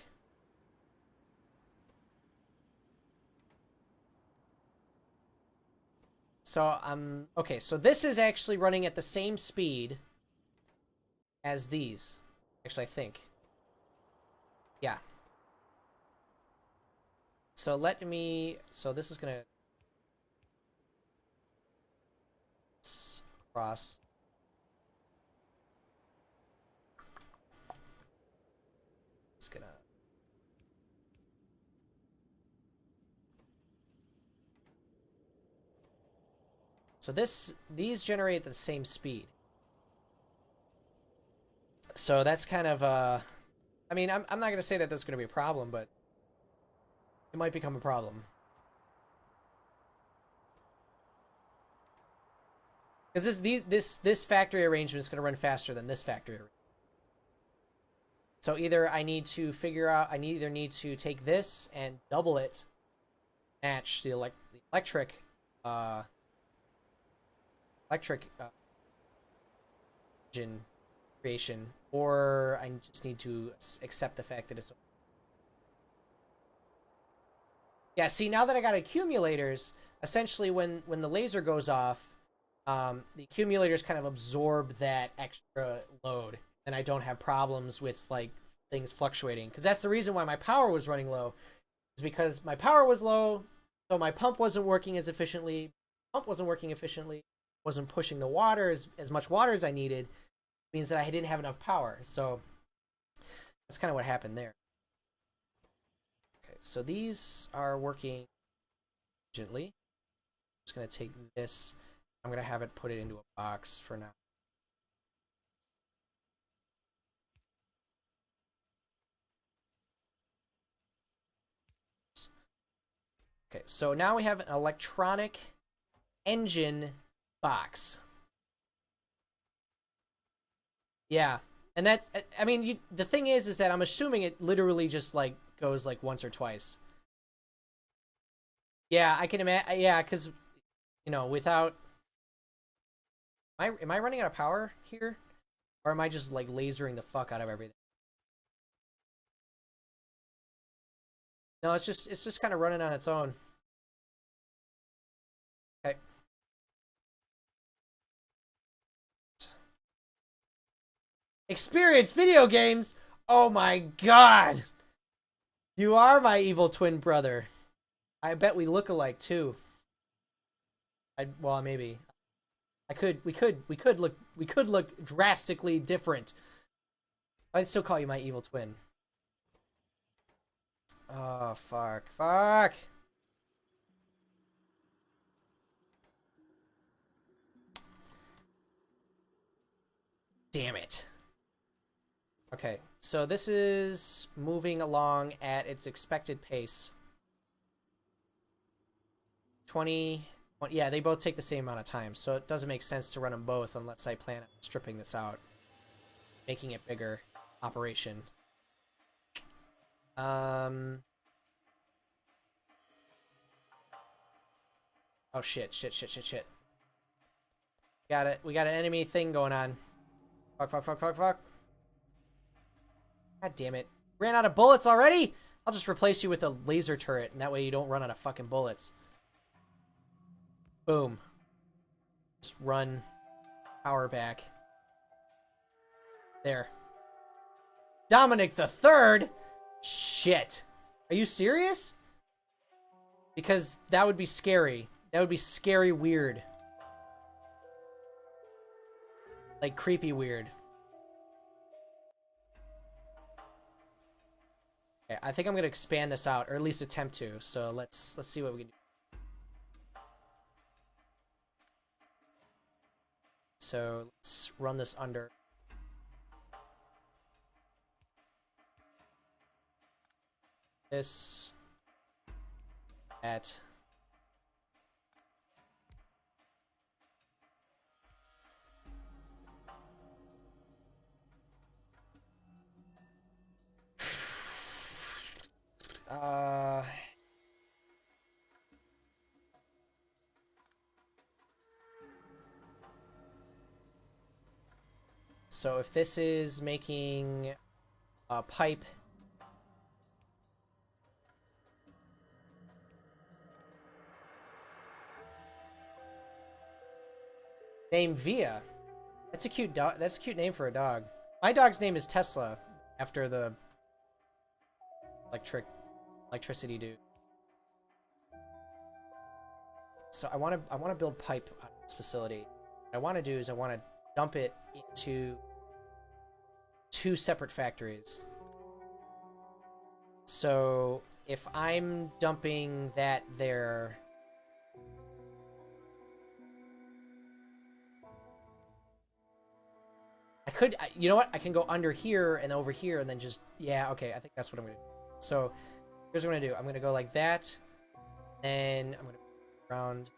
So okay, so this is actually running at the same speed as these. Actually, I think. Yeah. So so this is gonna cross. It's gonna. So these generate at the same speed. So that's kind of I mean, I'm not gonna say that that's gonna be a problem, but it might become a problem. Because this factory arrangement is gonna run faster than this factory arrangement. So either I need to figure out I either need to take this and double it, match the electric engine creation, or I just need to accept the fact that it's. Yeah, see, now that I got accumulators, essentially when the laser goes off, the accumulators kind of absorb that extra load, and I don't have problems with like things fluctuating. Because that's the reason why my power was running low, is because my power was low, so my pump wasn't working as efficiently. Pump wasn't working efficiently, wasn't pushing the water as much water as I needed. It means that I didn't have enough power. So that's kind of what happened there. Okay, so these are working gently. I'm just gonna take this. I'm gonna have it put it into a box for now. Okay, so now we have an electronic engine box. Yeah, and that's. I mean, the thing is that I'm assuming it literally just like goes like once or twice. Yeah, I can imagine. Yeah, because without. Am I running out of power here, or am I just like lasering the fuck out of everything? No, it's just kind of running on its own. Okay. Experience video games. Oh my god, you are my evil twin brother. I bet we look alike too. Well, maybe. We could look drastically different. I'd still call you my evil twin. Oh fuck. Damn it. Okay, so this is moving along at its expected pace. 20. Yeah, they both take the same amount of time, so it doesn't make sense to run them both unless I plan on stripping this out, making it bigger operation. Oh shit. Got it. We got an enemy thing going on. Fuck. God damn it. Ran out of bullets already? I'll just replace you with a laser turret, and that way you don't run out of fucking bullets. Boom. Just run power back. There. Dominic the Third? Shit. Are you serious? Because that would be scary. That would be scary weird. Like creepy weird. Okay, I think I'm gonna expand this out, or at least attempt to. So let's see what we can do. So let's run this under. This at so if this is making a pipe, name Via. That's a cute dog. That's a cute name for a dog. My dog's name is Tesla, after the electricity dude. So I want to build pipe out of this facility. What I want to do is I want to dump it into 2 separate factories. So if I'm dumping that there, I could, you know what? I can go under here and over here and then just, yeah, okay, I think that's what I'm going to do. So here's what I'm going to do. I'm going to go like that. Then I'm going to go around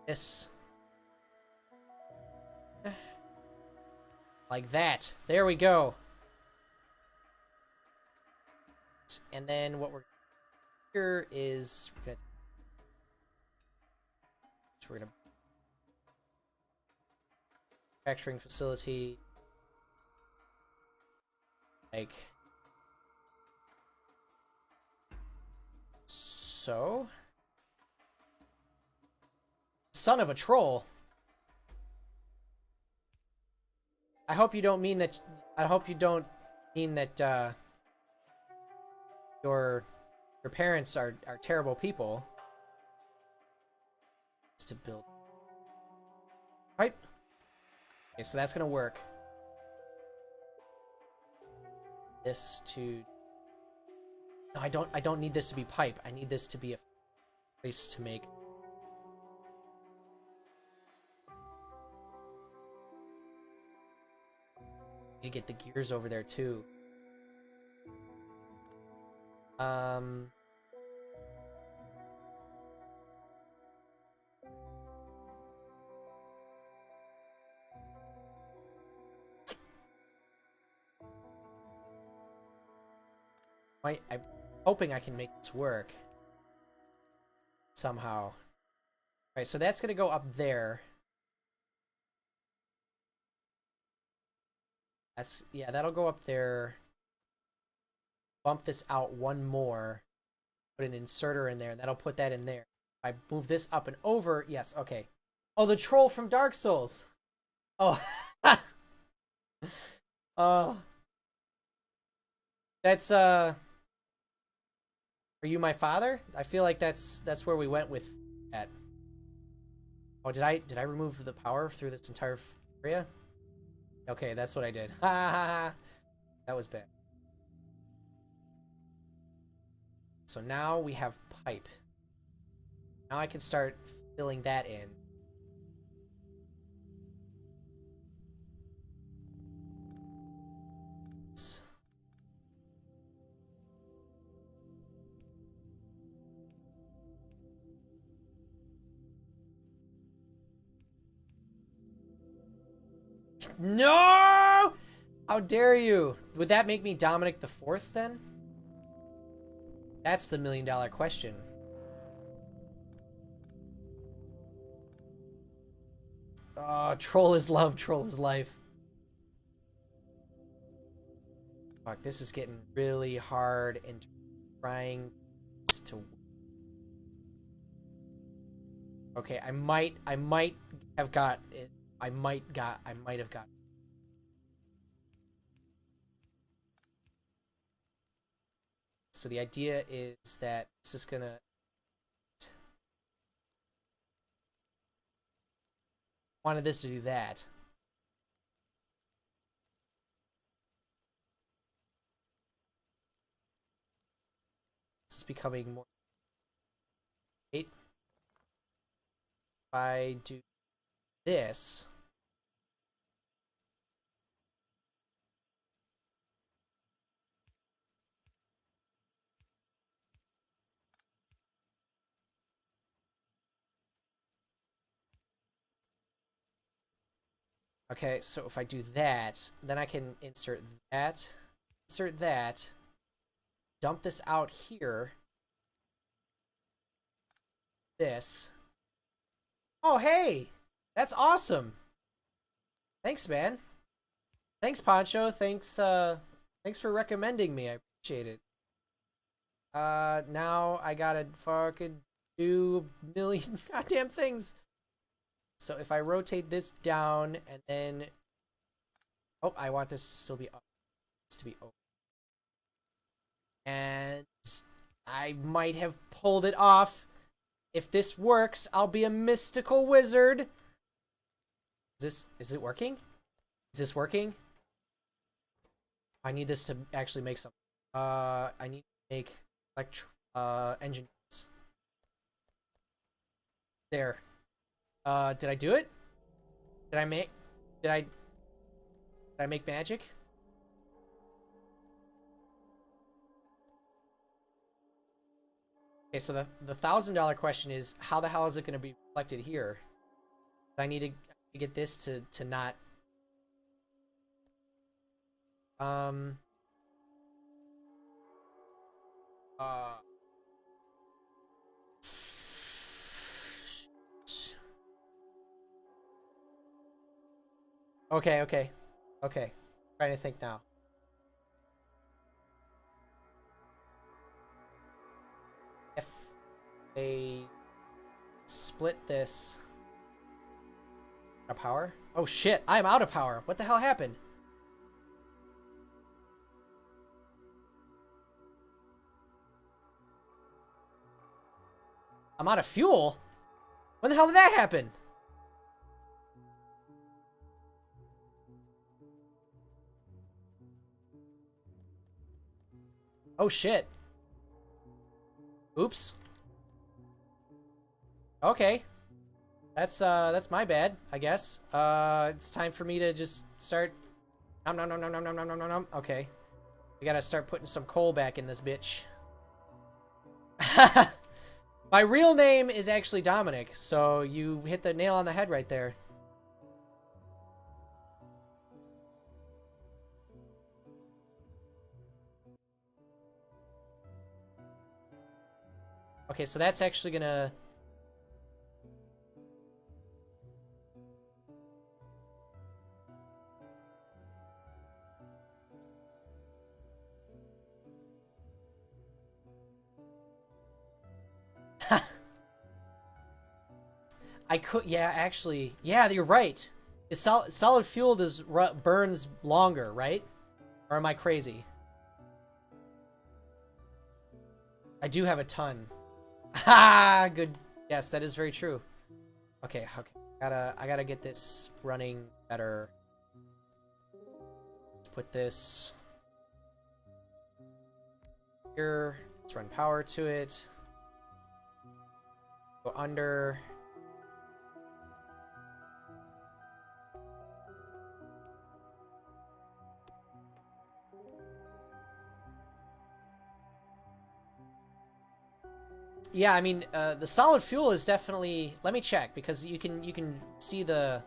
this. Like that. There we go. And then what we're here is we're gonna manufacturing facility, like so. Son of a troll. I hope you don't mean that. I hope you don't mean that your parents are terrible people. It's to build. Right? Okay, so that's gonna work. This to. No, I don't need this to be pipe. I need this to be a place to make. To get the gears over there too. I'm hoping I can make this work somehow. Alright, so that's gonna go up there. That's, yeah, that'll go up there. Bump this out one more. Put an inserter in there, and that'll put that in there. If I move this up and over, yes, okay. Oh, the troll from Dark Souls. Oh. That's, are you my father? I feel like that's where we went with that. Oh, did I remove the power through this entire area? Okay, that's what I did. Ha ha ha. That was bad. So now we have pipe. Now I can start filling that in. No! How dare you? Would that make me Dominic the Fourth then? That's the $1 million question. Oh, troll is love, troll is life. Fuck, this is getting really hard and trying to. Okay, I might have got it. I might have got. so the idea is that this is gonna... Wanted this to do that. This is becoming more... If I do this... Okay, so if I do that, then I can insert that, dump this out here, this. Oh, hey! That's awesome! Thanks, man. Thanks, Poncho. Thanks for recommending me. I appreciate it. Now I gotta fucking do a million goddamn things. So if I rotate this down and then... Oh, I want this to still be up. This to be open. And I might have pulled it off. If this works, I'll be a mystical wizard. Is it working? Is this working? I need this to actually make something. I need to make engine units. There. Did I do it? Did I make magic? Okay, so the $1,000 question is, how the hell is it going to be reflected here? I need to get this to not... Okay. Trying to think now. If they split this... Out of power? Oh shit, I'm out of power. What the hell happened? I'm out of fuel? When the hell did that happen? Oh shit. Oops. Okay. That's my bad, I guess. It's time for me to just start... Nom. Okay. We gotta start putting some coal back in this bitch. My real name is actually Dominic, so you hit the nail on the head right there. Okay, so that's actually gonna... I could, yeah, actually, yeah, you're right. Solid fuel burns longer, right? Or am I crazy? I do have a ton. Ha! Good. Yes, that is very true. Okay. I gotta get this running better. Let's put this here. Let's run power to it. Go under. Yeah, I mean, the solid fuel is definitely... Let me check, because you can see the...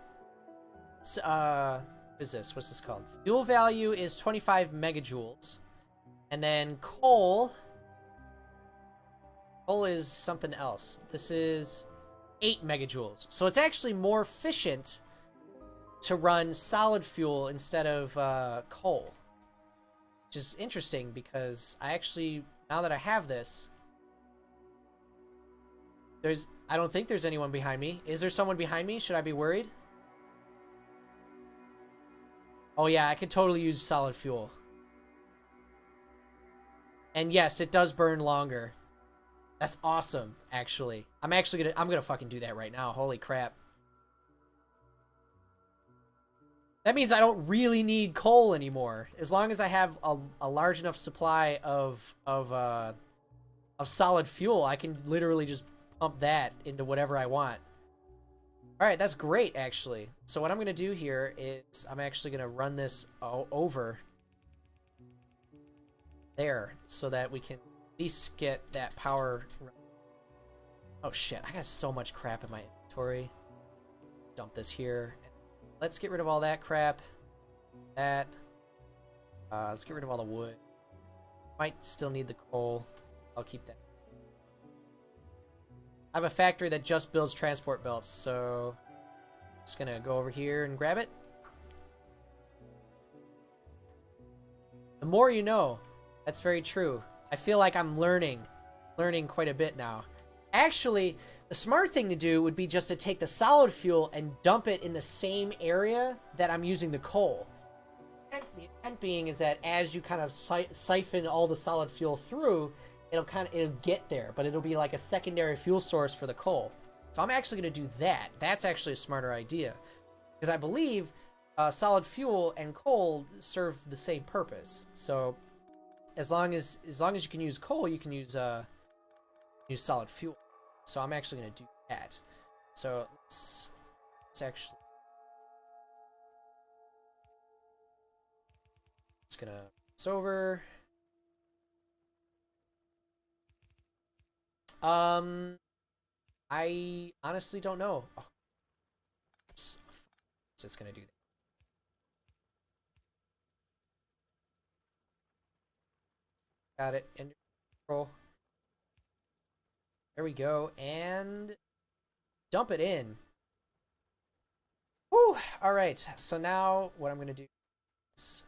what is this? What's this called? Fuel value is 25 megajoules. And then coal... Coal is something else. This is 8 megajoules. So it's actually more efficient to run solid fuel instead of coal. Which is interesting, because I actually... Now that I have this... I don't think there's anyone behind me. Is there someone behind me? Should I be worried? Oh yeah, I could totally use solid fuel. And yes, it does burn longer. That's awesome, actually. I'm gonna fucking do that right now. Holy crap. That means I don't really need coal anymore. As long as I have a large enough supply of solid fuel, I can literally just pump that into whatever I want. All right, that's great, actually. So what I'm going to do here is I'm actually going to run this over there so that we can at least get that power. Oh, shit. I got so much crap in my inventory. Dump this here. Let's get rid of all that crap. That. Let's get rid of all the wood. Might still need the coal. I'll keep that. I have a factory that just builds transport belts, so I'm just gonna go over here and grab it. The more you know. That's very true. I feel like I'm learning quite a bit now. Actually, the smart thing to do would be just to take the solid fuel and dump it in the same area that I'm using the coal. And the intent being is that as you kind of siphon all the solid fuel through, it'll get there, but it'll be like a secondary fuel source for the coal. So I'm actually going to do that. That's actually a smarter idea, because I believe solid fuel and coal serve the same purpose. So as long as you can use coal, you can use solid fuel. So I'm actually going to do that. So let's actually gonna this over. I honestly don't know. Oh, it's gonna do that. Got it. End control. There we go, and dump it in. Whew. All right. So now what I'm gonna do is,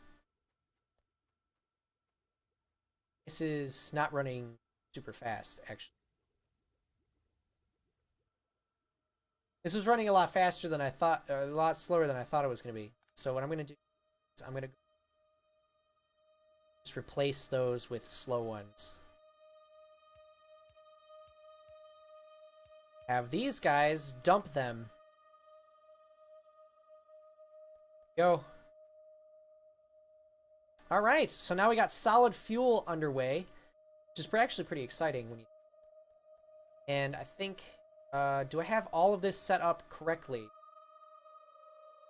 this is not running super fast, actually. This was running a lot faster than I thought, a lot slower than I thought it was going to be. So what I'm going to do is I'm going to just replace those with slow ones. Have these guys dump them. Go. All right, so now we got solid fuel underway, which is actually pretty exciting. And I think, do I have all of this set up correctly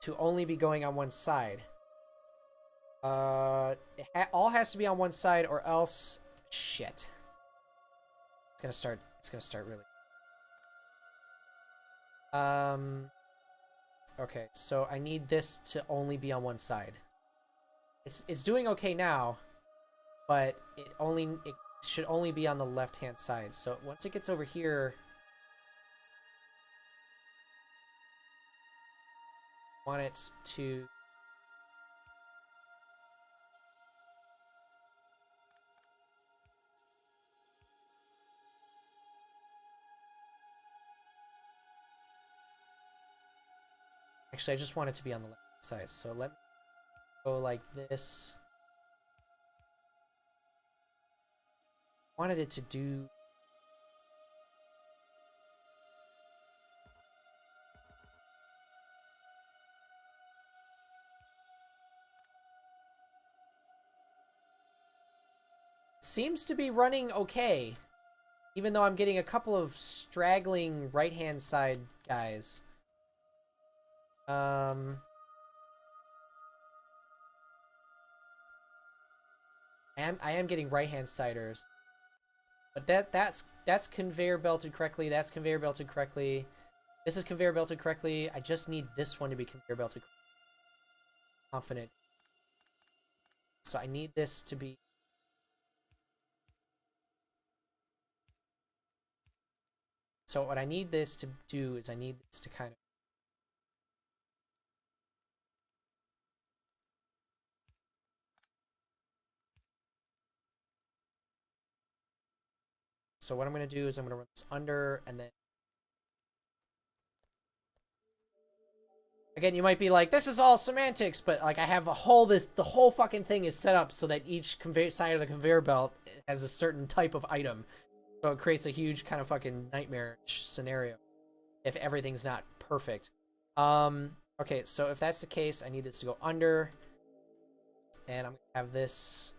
to only be going on one side? It all has to be on one side, or else, shit. It's gonna start really. Okay, so I need this to only be on one side. It's doing okay now, but it should only be on the left-hand side. So once it gets over here, I want it to. Actually, I just want it to be on the left side. So let me go like this. Wanted it to do. Seems to be running okay, even though I'm getting a couple of straggling right-hand side guys. I am getting right-hand siders. But that's conveyor belted correctly. That's conveyor belted correctly. This is conveyor belted correctly. I just need this one to be conveyor belted correctly. Confident. So I need this to be. So what I need this to do is I need this to kind of. So what I'm going to do is I'm going to run this under and then. Again, you might be like, this is all semantics, but like I have a whole the whole fucking thing is set up so that each side of the conveyor belt has a certain type of item. So it creates a huge kind of fucking nightmare scenario if everything's not perfect. Okay, so if that's the case, I need this to go under. And I'm gonna have this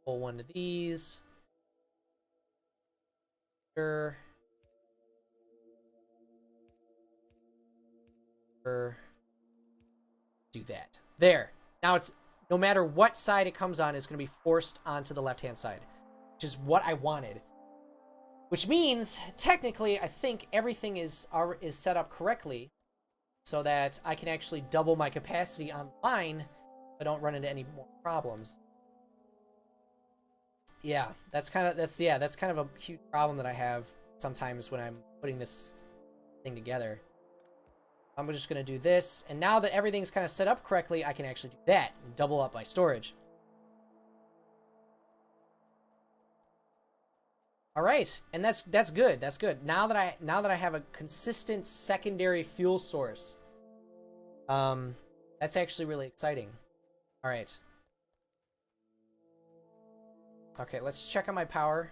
pull one of these. Sure. Do that. There. Now it's no matter what side it comes on, it's going to be forced onto the left-hand side, which is what I wanted. Which means, technically, I think everything is set up correctly so that I can actually double my capacity online. I don't run into any more problems. Yeah, that's kind of a huge problem that I have sometimes when I'm putting this thing together. I'm just going to do this, and now that everything's kind of set up correctly, I can actually do that and double up my storage. All right, and that's good. That's good. Now that I have a consistent secondary fuel source, that's actually really exciting. All right. Okay, let's check on my power.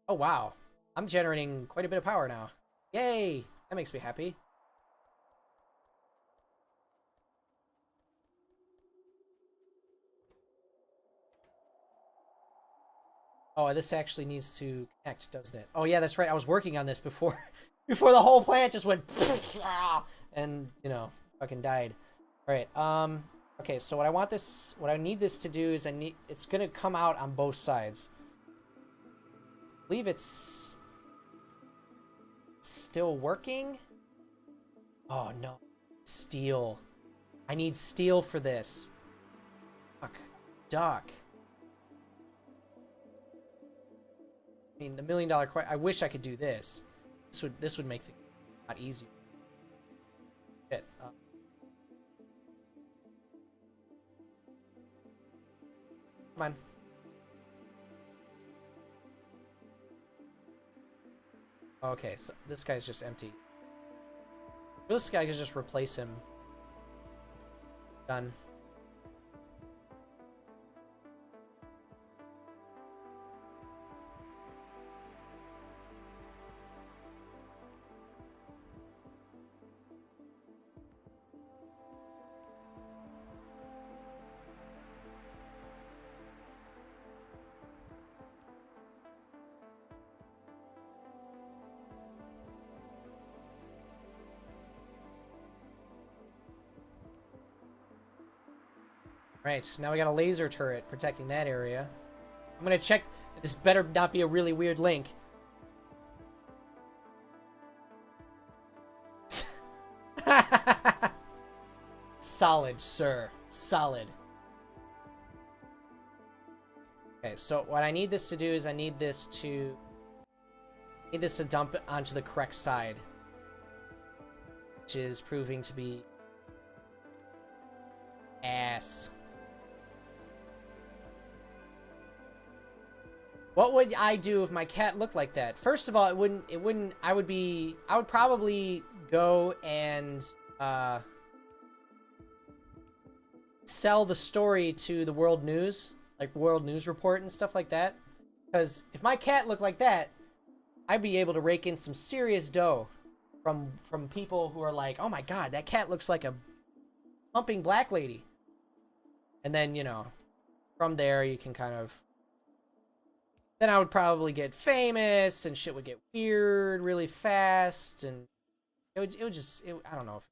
Oh wow, I'm generating quite a bit of power now. Yay! That makes me happy. Oh, this actually needs to connect, doesn't it? Oh yeah, that's right. I was working on this before before the whole plant just went and, fucking died. All right. Okay, so what I need this to do is it's going to come out on both sides. I believe it's still working. Oh no. Steel. I need steel for this. Fuck. Duck. I mean, the $1 million question. I wish I could do this. This would make things a lot easier. Shit. Come on. Okay, so this guy's just empty. This guy can just replace him. Done. Right, now we got a laser turret protecting that area. I'm gonna check. This better not be a really weird link. Solid, sir. Solid. Okay, so what I need this to do is I need this to dump it onto the correct side, which is proving to be ass. What would I do if my cat looked like that? First of all, it wouldn't, I would probably go and, sell the story to the world news, like World News Report and stuff like that. Because if my cat looked like that, I'd be able to rake in some serious dough from people who are like, oh my god, that cat looks like a pumping black lady. And then, from there you can kind of, then I would probably get famous and shit would get weird really fast, and I don't know.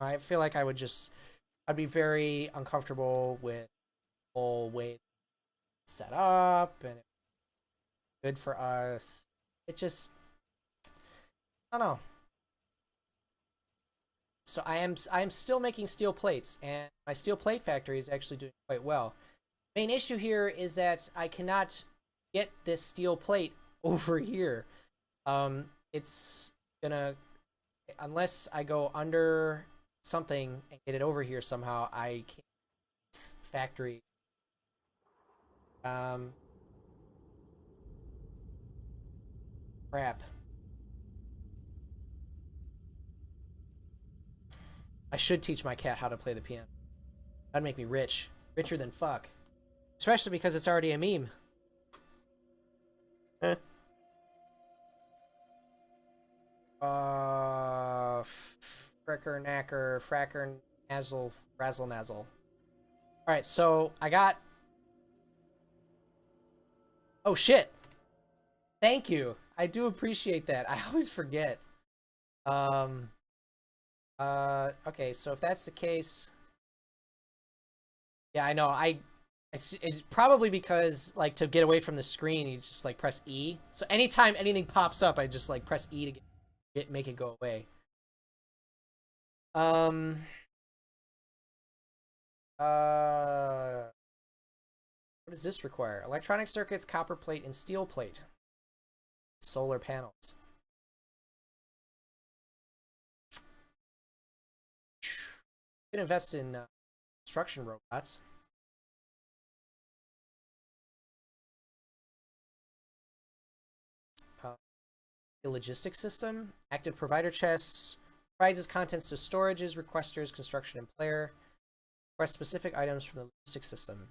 I feel like I'd be very uncomfortable with the whole way it's set up and good for us. It just, I don't know. So I am still making steel plates, and my steel plate factory is actually doing quite well. Main issue here is that I cannot get this steel plate over here. It's gonna, unless I go under something and get it over here somehow, I can't factory. Crap. I should teach my cat how to play the piano. That'd make me rich. Richer than fuck. Especially because it's already a meme. Fricker, knacker, fracker, nazzle, razzle, nazzle. Alright, so I got... Oh, shit! Thank you. I do appreciate that. I always forget. Um... Okay, so if that's the case... Yeah, I know. It's probably because, like, to get away from the screen, you just, like, press E. So anytime anything pops up, I just, like, press E to make it go away. Um... What does this require? Electronic circuits, copper plate, and steel plate. Solar panels. You can invest in construction robots. The logistics system. Active provider chests. Provides its contents to storages, requesters, construction, and player. Request specific items from the logistics system.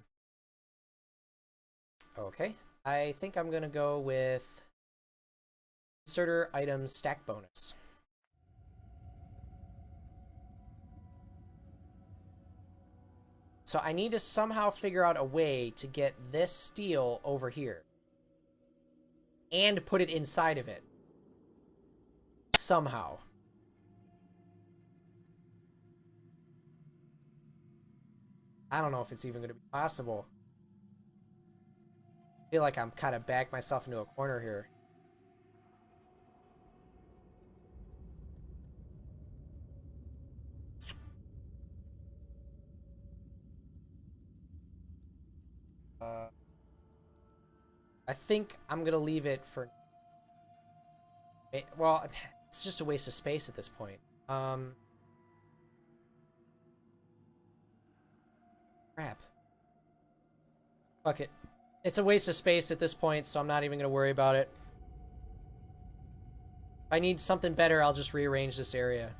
Okay. I think I'm going to go with inserter items stack bonus. So I need to somehow figure out a way to get this steel over here. And put it inside of it. Somehow. I don't know if it's even going to be possible. I feel like I'm kind of backed myself into a corner here. I think I'm going to leave it for... Well, it's just a waste of space at this point. Crap. Fuck it. It's a waste of space at this point, so I'm not even going to worry about it. If I need something better, I'll just rearrange this area.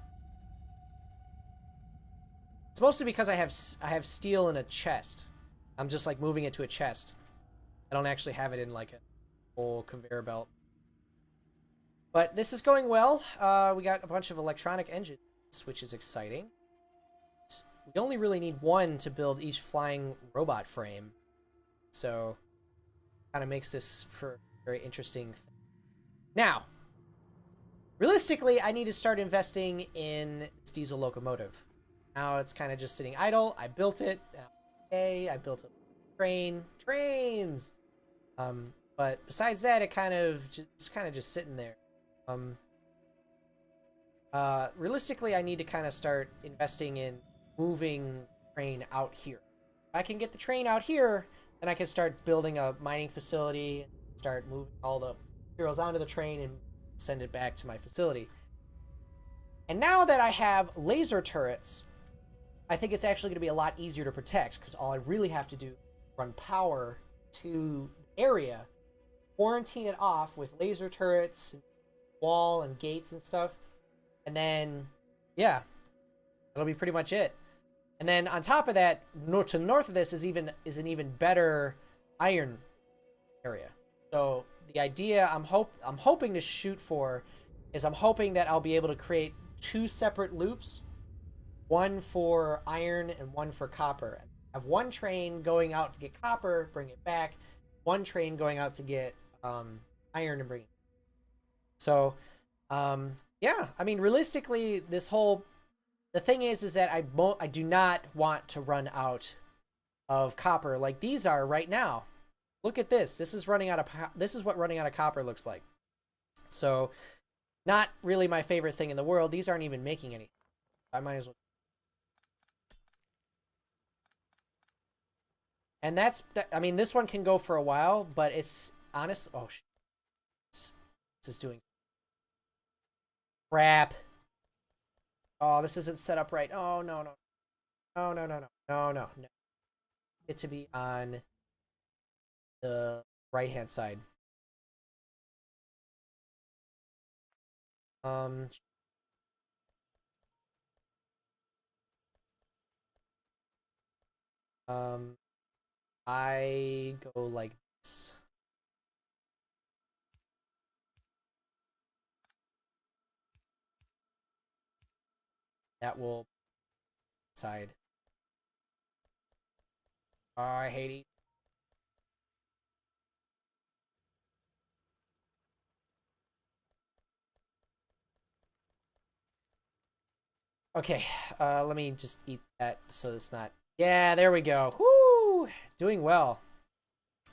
It's mostly because I have steel in a chest. I'm just like moving it to a chest. I don't actually have it in like a whole conveyor belt. But this is going well. We got a bunch of electronic engines, which is exciting. We only really need one to build each flying robot frame. So, kind of makes this for a very interesting thing. Now, realistically, I need to start investing in this diesel locomotive. Now it's kind of just sitting idle. I built it. Okay, I built a trains. But besides that, it kind of just sitting there. Realistically, I need to kind of start investing in moving train out here. If I can get the train out here, then I can start building a mining facility, start moving all the materials onto the train and send it back to my facility. And now that I have laser turrets, I think it's actually going to be a lot easier to protect because all I really have to do is run power to the area, quarantine it off with laser turrets, and wall and gates and stuff, and then, yeah, that'll be pretty much it. And then on top of that, to the north of this is an even better iron area. So the idea I'm hoping to shoot for is I'm hoping that I'll be able to create two separate loops, one for iron and one for copper. I have one train going out to get copper, bring it back. One train going out to get iron and bring it. So, yeah. I mean, realistically, the thing is that I do not want to run out of copper like these are right now. Look at this. This is what running out of copper looks like. So, not really my favorite thing in the world. These aren't even making anything. I might as well. And I mean, this one can go for a while, but it's honest. Oh, shit. This is doing crap. Oh, this isn't set up right. Oh, no, no. No, no, no, no. No, no, no. It to be on the right-hand side. Um, Um, I go like this. That will side. Oh, I hate it. Okay, let me just eat that so it's not. Yeah, there we go. Whoo, doing well.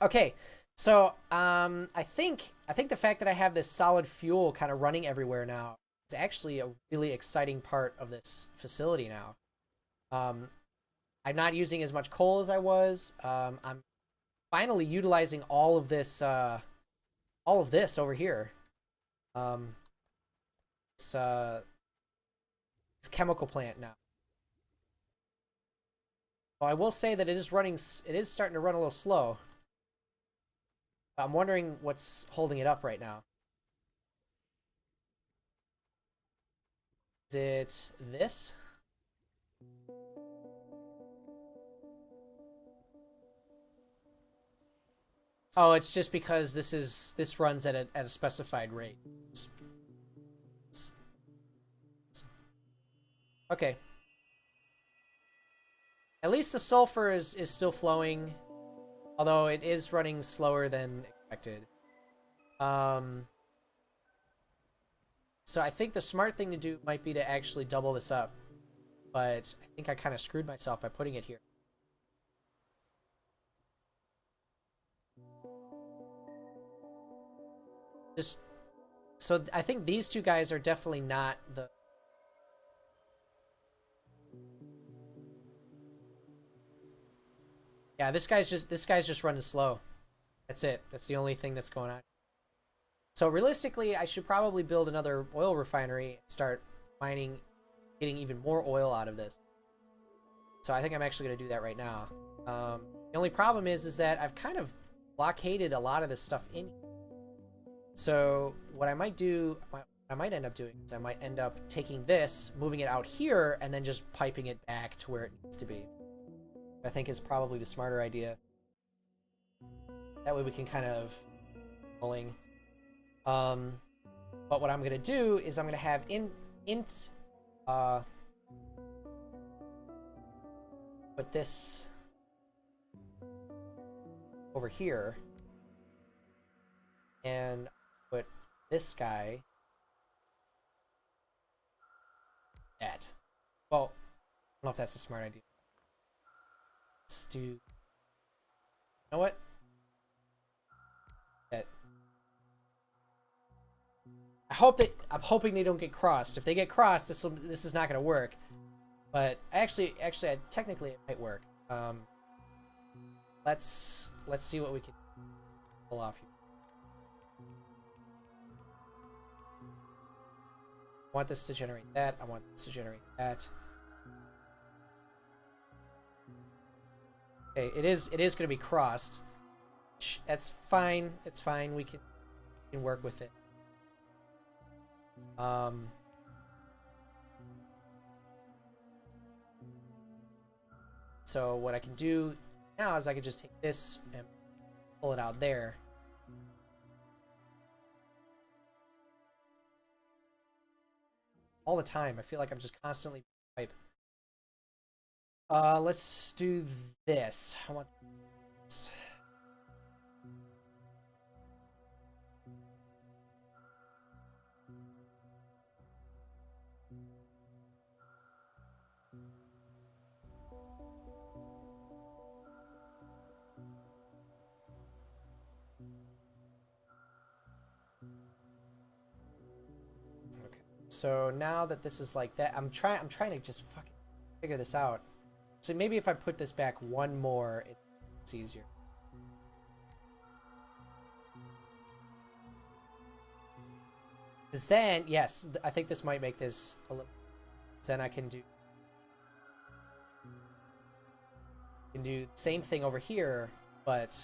Okay, so I think the fact that I have this solid fuel kind of running everywhere now is actually a really exciting part of this facility now. Um, I'm not using as much coal as I was. I'm finally utilizing all of this over here. Um, it's this chemical plant now. Well, I will say that it is running. It is starting to run a little slow. I'm wondering what's holding it up right now. Is it this? Oh, it's just because this runs at a specified rate. Okay. At least the sulfur is still flowing, although it is running slower than expected. Um, so I think the smart thing to do might be to actually double this up, but I think I kind of screwed myself by putting it here. Just so I think these two guys are definitely not the. Yeah, this guy's just running slow. That's it. That's the only thing that's going on. So realistically, I should probably build another oil refinery and start mining, getting even more oil out of this. So I think I'm actually going to do that right now. The only problem is that I've kind of blockaded a lot of this stuff in. So what I might do, what I might end up doing is I might end up taking this, moving it out here, and then just piping it back to where it needs to be. I think is probably the smarter idea. That way we can kind of rolling. Um, but what I'm gonna do is I'm gonna have int uh put this over here and put this guy at. Well, I don't know if that's a smart idea. Let's do. You know what? That. I'm hoping they don't get crossed. If they get crossed, this is not gonna work. But technically, it might work. Let's see what we can pull off here. I want this to generate that. I want this to generate that. Okay, it is going to be crossed. That's fine. It's fine. We can work with it. Um. So what I can do now is I can just take this and pull it out there. All the time. I feel like I'm just constantly pipe. Let's do this. I want this. Okay. So now that this is like that, I'm trying to just fucking figure this out. So maybe if I put this back one more, it's easier. Because then, yes, I think this might make this a little. Then I can do the same thing over here, but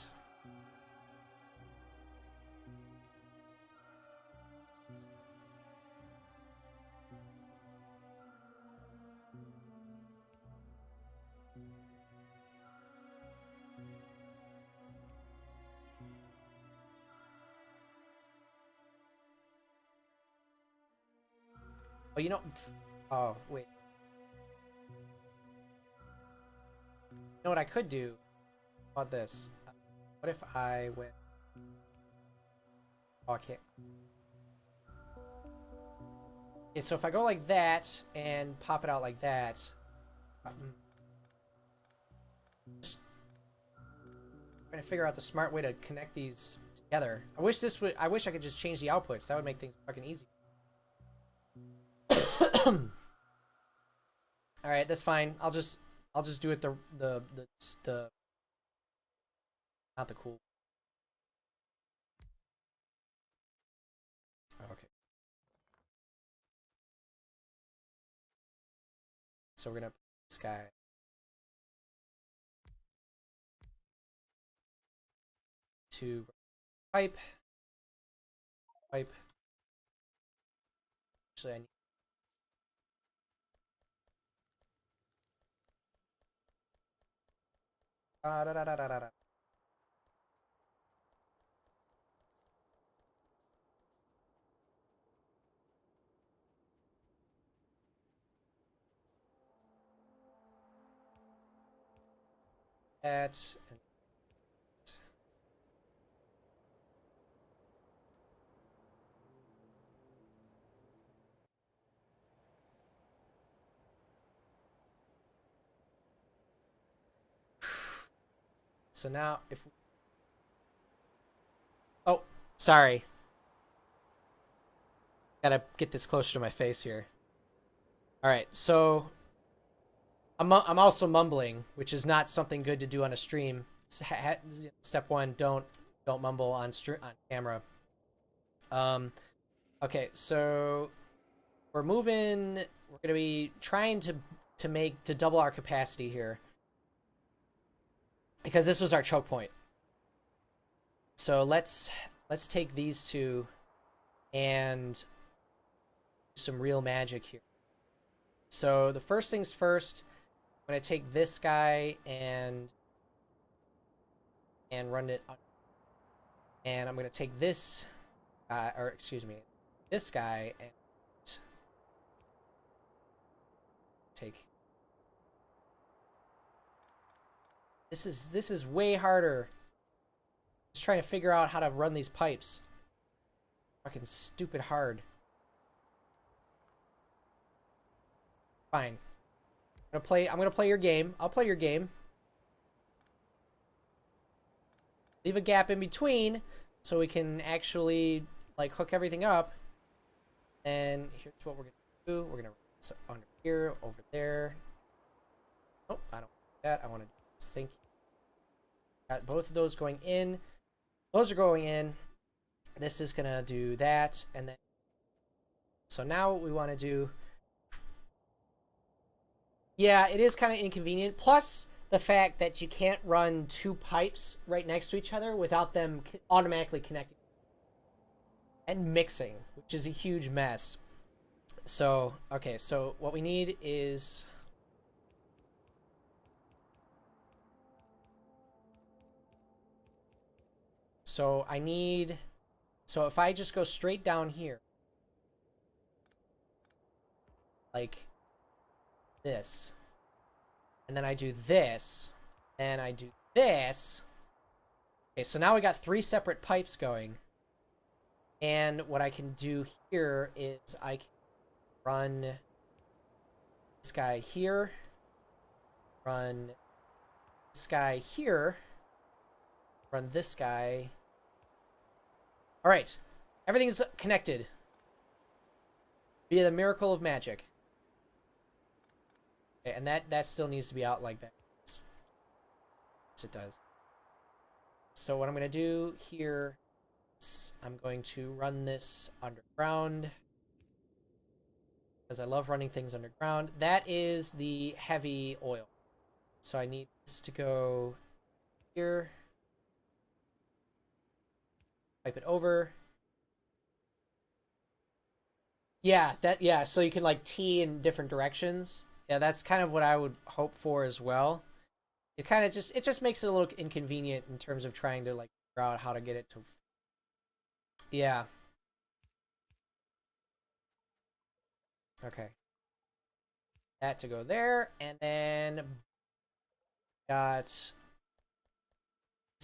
Oh, you know. Oh, wait. You know what I could do? How about this? What if I went. Oh, I can't. Okay, so if I go like that and pop it out like that. Just trying to figure out the smart way to connect these together. I wish this would. I wish I could just change the outputs. That would make things fucking easy. All right, that's fine. I'll just do it the not the cool. Okay. So we're gonna put this guy to pipe. Pipe. Actually, I need da, da, da, da, da, da. That. So now if we, oh, sorry. Gotta get this closer to my face here. All right, so I'm also mumbling, which is not something good to do on a stream. Step one: don't mumble on on camera. Um, okay, so we're moving. We're gonna be trying to double our capacity here because this was our choke point. So let's take these two and do some real magic here. So the first things first, I'm gonna take this guy and run it, and I'm gonna take this, or excuse me, this guy and take. This is way harder. Just trying to figure out how to run these pipes. Fucking stupid hard. Fine. I'm gonna play your game. I'll play your game. Leave a gap in between so we can actually like hook everything up. And here's what we're gonna do. We're gonna run this under here, over there. Oh, I don't want that. I want to sync. Got both of those going in. Those are going in. This is gonna do that, and then so now what we want to do. Yeah, it is kind of inconvenient. Plus the fact that you can't run two pipes right next to each other without them automatically connecting and mixing, which is a huge mess. So, okay, so what we need is so I need so if I just go straight down here like this, and then I do this, and I do this. Okay, so now we got three separate pipes going. And what I can do here is I can run this guy here, run this guy here, run this guy. All right, everything's connected via the miracle of magic. Okay, and that still needs to be out like that. Yes, it does. So what I'm going to do here is I'm going to run this underground because I love running things underground. That is the heavy oil. So I need this to go here. Pipe it over. Yeah, so you can like tee in different directions. Yeah, that's kind of what I would hope for as well. It just makes it a little inconvenient in terms of trying to like figure out how to get it to. Yeah. Okay. That to go there, and then got this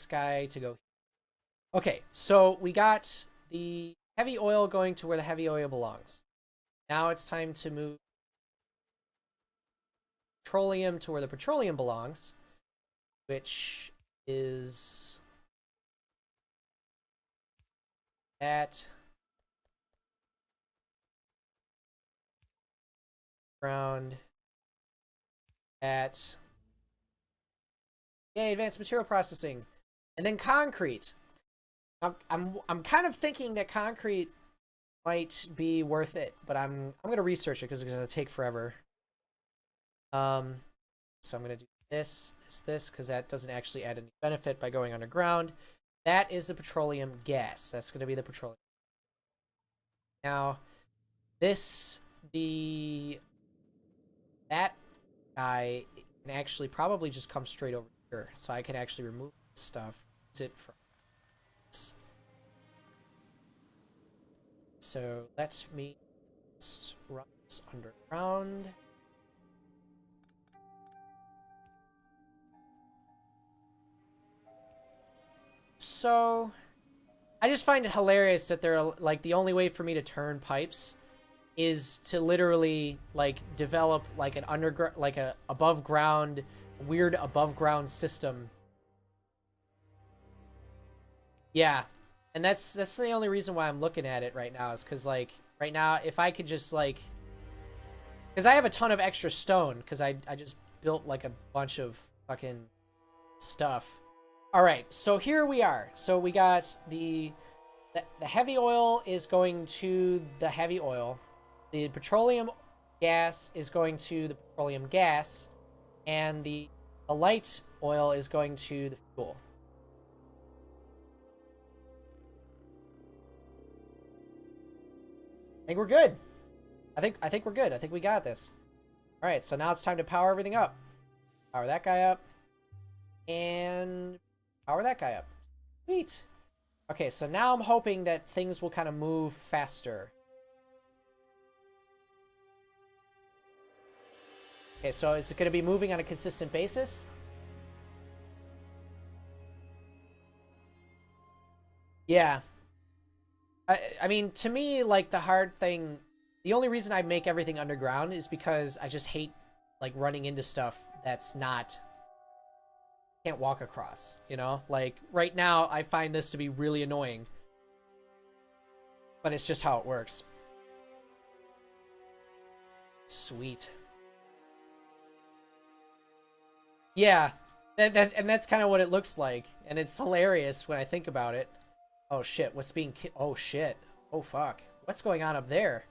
guy to go. Okay, so we got the heavy oil going to where the heavy oil belongs. Now it's time to move petroleum to where the petroleum belongs, which is at ground at advanced material processing, and then concrete. I'm kind of thinking that concrete might be worth it, but I'm gonna research it because it's gonna take forever. Um, so I'm gonna do this, because that doesn't actually add any benefit by going underground. That is the petroleum gas. That's gonna be the petroleum. Now, this the that guy can actually probably just come straight over here, so I can actually remove this stuff. Use it from this. So let me just run this underground. So I just find it hilarious that they're like the only way for me to turn pipes is to literally like develop like an underground, like a above ground, weird above ground system. Yeah, and that's the only reason why I'm looking at it right now is because like right now if I could just like because I have a ton of extra stone because I just built like a bunch of fucking stuff. All right, so here we are. So we got the heavy oil is going to the heavy oil. The petroleum gas is going to the petroleum gas, and the light oil is going to the fuel. I think we're good. I think we're good. I think we got this. All right, so now it's time to power everything up. Power that guy up, and power that guy up. Sweet. Okay, so now I'm hoping that things will kind of move faster. Okay, so is it going to be moving on a consistent basis? Yeah. I mean, to me, like, the hard thing... The only reason I make everything underground is because I just hate, like, running into stuff that's not... Can't walk across, you know? Like, right now, I find this to be really annoying. But it's just how it works. Sweet. Yeah. And that's kind of what it looks like. And it's hilarious when I think about it. Oh, shit. What's being... Oh, shit. Oh, fuck. What's going on up there?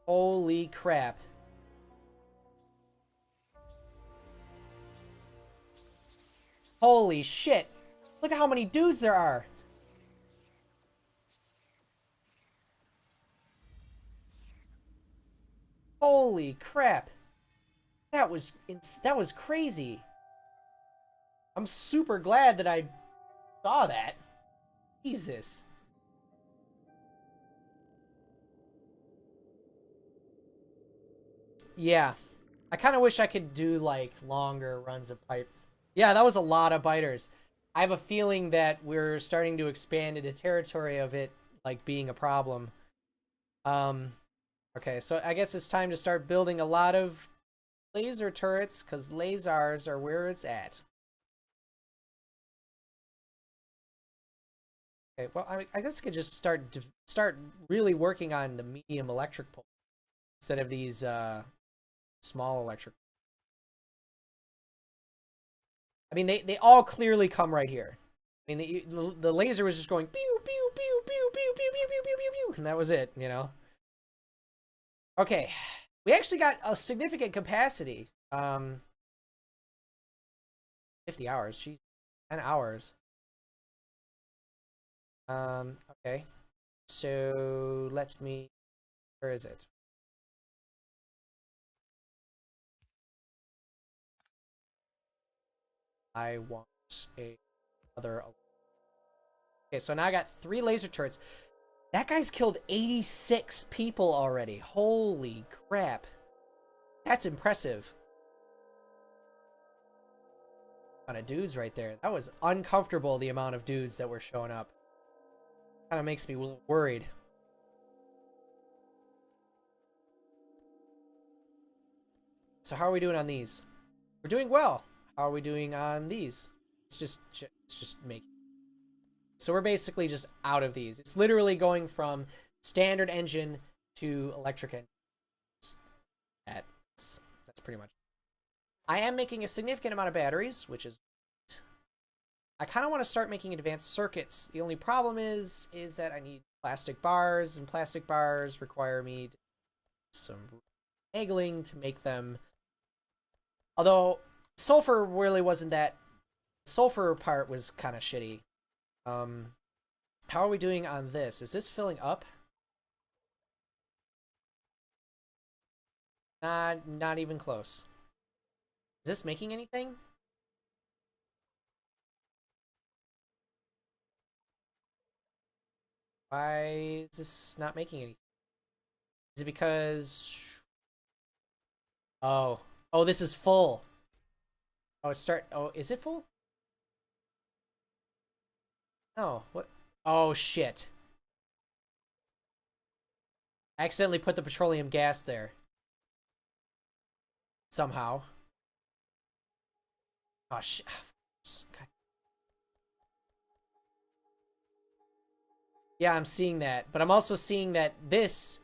Holy crap. Holy shit. Look at how many dudes there are. Holy crap. That was crazy. I'm super glad that I saw that. Jesus. Yeah. I kind of wish I could do like longer runs of pipe. Yeah, that was a lot of biters. I have a feeling that we're starting to expand into territory of it like being a problem. Um okay, so I guess it's time to start building a lot of laser turrets cuz lasers are where it's at. Okay, well, I guess I could just start really working on the medium electric pole instead of these small electric. I mean, they all clearly come right here. I mean, the laser was just going pew pew pew pew pew pew pew pew pew pew pew, and that was it. You know. Okay, we actually got a significant capacity. 50 hours. She's 10 hours. Okay. So let me. Where is it? I want a other. Okay, so now I got 3 laser turrets. That guy's killed 86 people already. Holy crap. That's impressive. Amount of dudes right there. That was uncomfortable, the amount of dudes that were showing up. Kind of makes me a little worried. So how are we doing on these? We're doing well. How are we doing on these? It's just making. So we're basically just out of these. It's literally going from standard engine to electric engine. That's pretty much. I am making a significant amount of batteries, which is. I kind of want to start making advanced circuits. The only problem is that I need plastic bars, and plastic bars require me to do some finagling to make them. Although sulfur really wasn't that. Sulfur part was kind of shitty. How are we doing on this? Is this filling up? Not even close. Is this making anything? Why is this not making anything? Is it because... Oh, this is full. Oh, is it full? No, what? Oh, shit. I accidentally put the petroleum gas there. Somehow. Oh, shit. Okay. Yeah, I'm seeing that. But I'm also seeing that this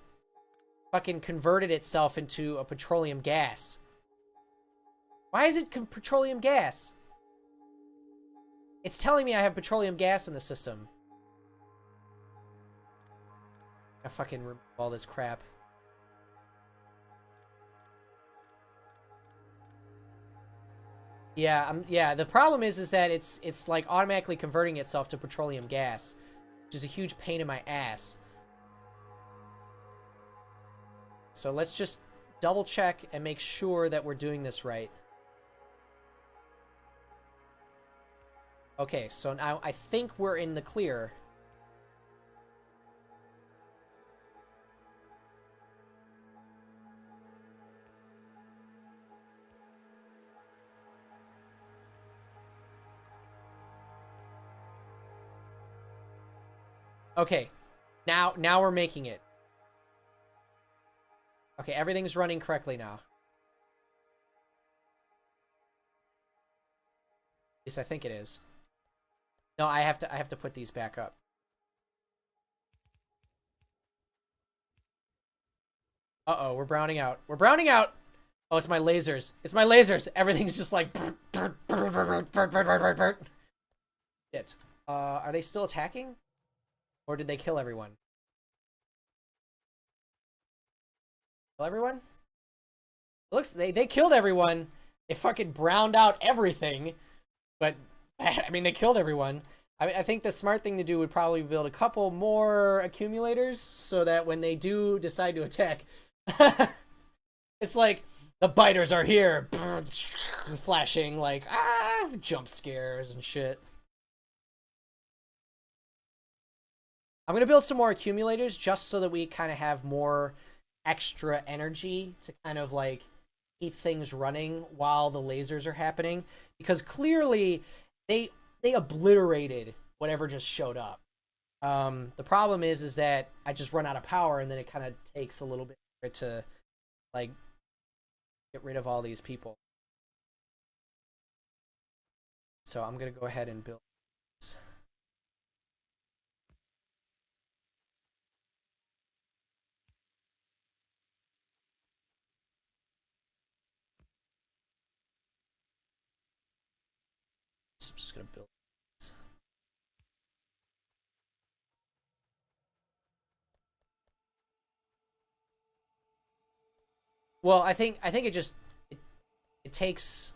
fucking converted itself into a petroleum gas. Why is it petroleum gas? It's telling me I have petroleum gas in the system. I fucking remove all this crap. Yeah, the problem is that it's like automatically converting itself to petroleum gas, which is a huge pain in my ass. So let's just double check and make sure that we're doing this right. Okay, so now I think we're in the clear. Okay, now we're making it. Okay, everything's running correctly now. At least I think it is. No, I have to put these back up. Uh-oh, we're browning out. We're browning out! Oh, it's my lasers. It's my lasers! Everything's just like... Shit. Are they still attacking? Or did they kill everyone? Kill everyone? It looks... They killed everyone. They fucking browned out everything. But, I mean, they killed everyone. I think the smart thing to do would probably build a couple more accumulators so that when they do decide to attack... It's like, the biters are here. Flashing, like, jump scares and shit. I'm going to build some more accumulators just so that we kind of have more extra energy to kind of, like, keep things running while the lasers are happening. Because clearly, they obliterated whatever just showed up. The problem is that I just run out of power and then it kind of takes a little bit for it to, like, get rid of all these people. So I'm going to go ahead and build this. So I'm just going to build this. Well, I think it takes.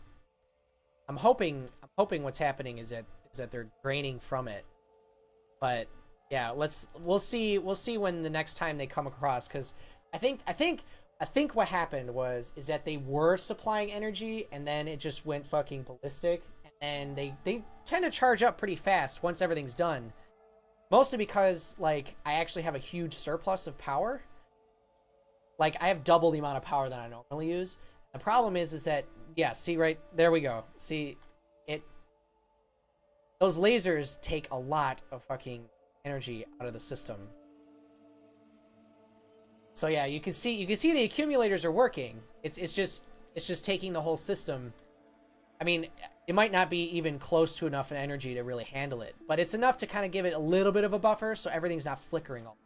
I'm hoping what's happening is that they're draining from it. But yeah, we'll see when the next time they come across, because I think what happened is that they were supplying energy and then it just went fucking ballistic, and they tend to charge up pretty fast once everything's done. Mostly because, like, I actually have a huge surplus of power. Like, I have double the amount of power that I normally use. The problem is that, yeah, see, right, there we go. See, those lasers take a lot of fucking energy out of the system. So yeah, you can see the accumulators are working. It's just taking the whole system. I mean, it might not be even close to enough energy to really handle it, but it's enough to kind of give it a little bit of a buffer so everything's not flickering all.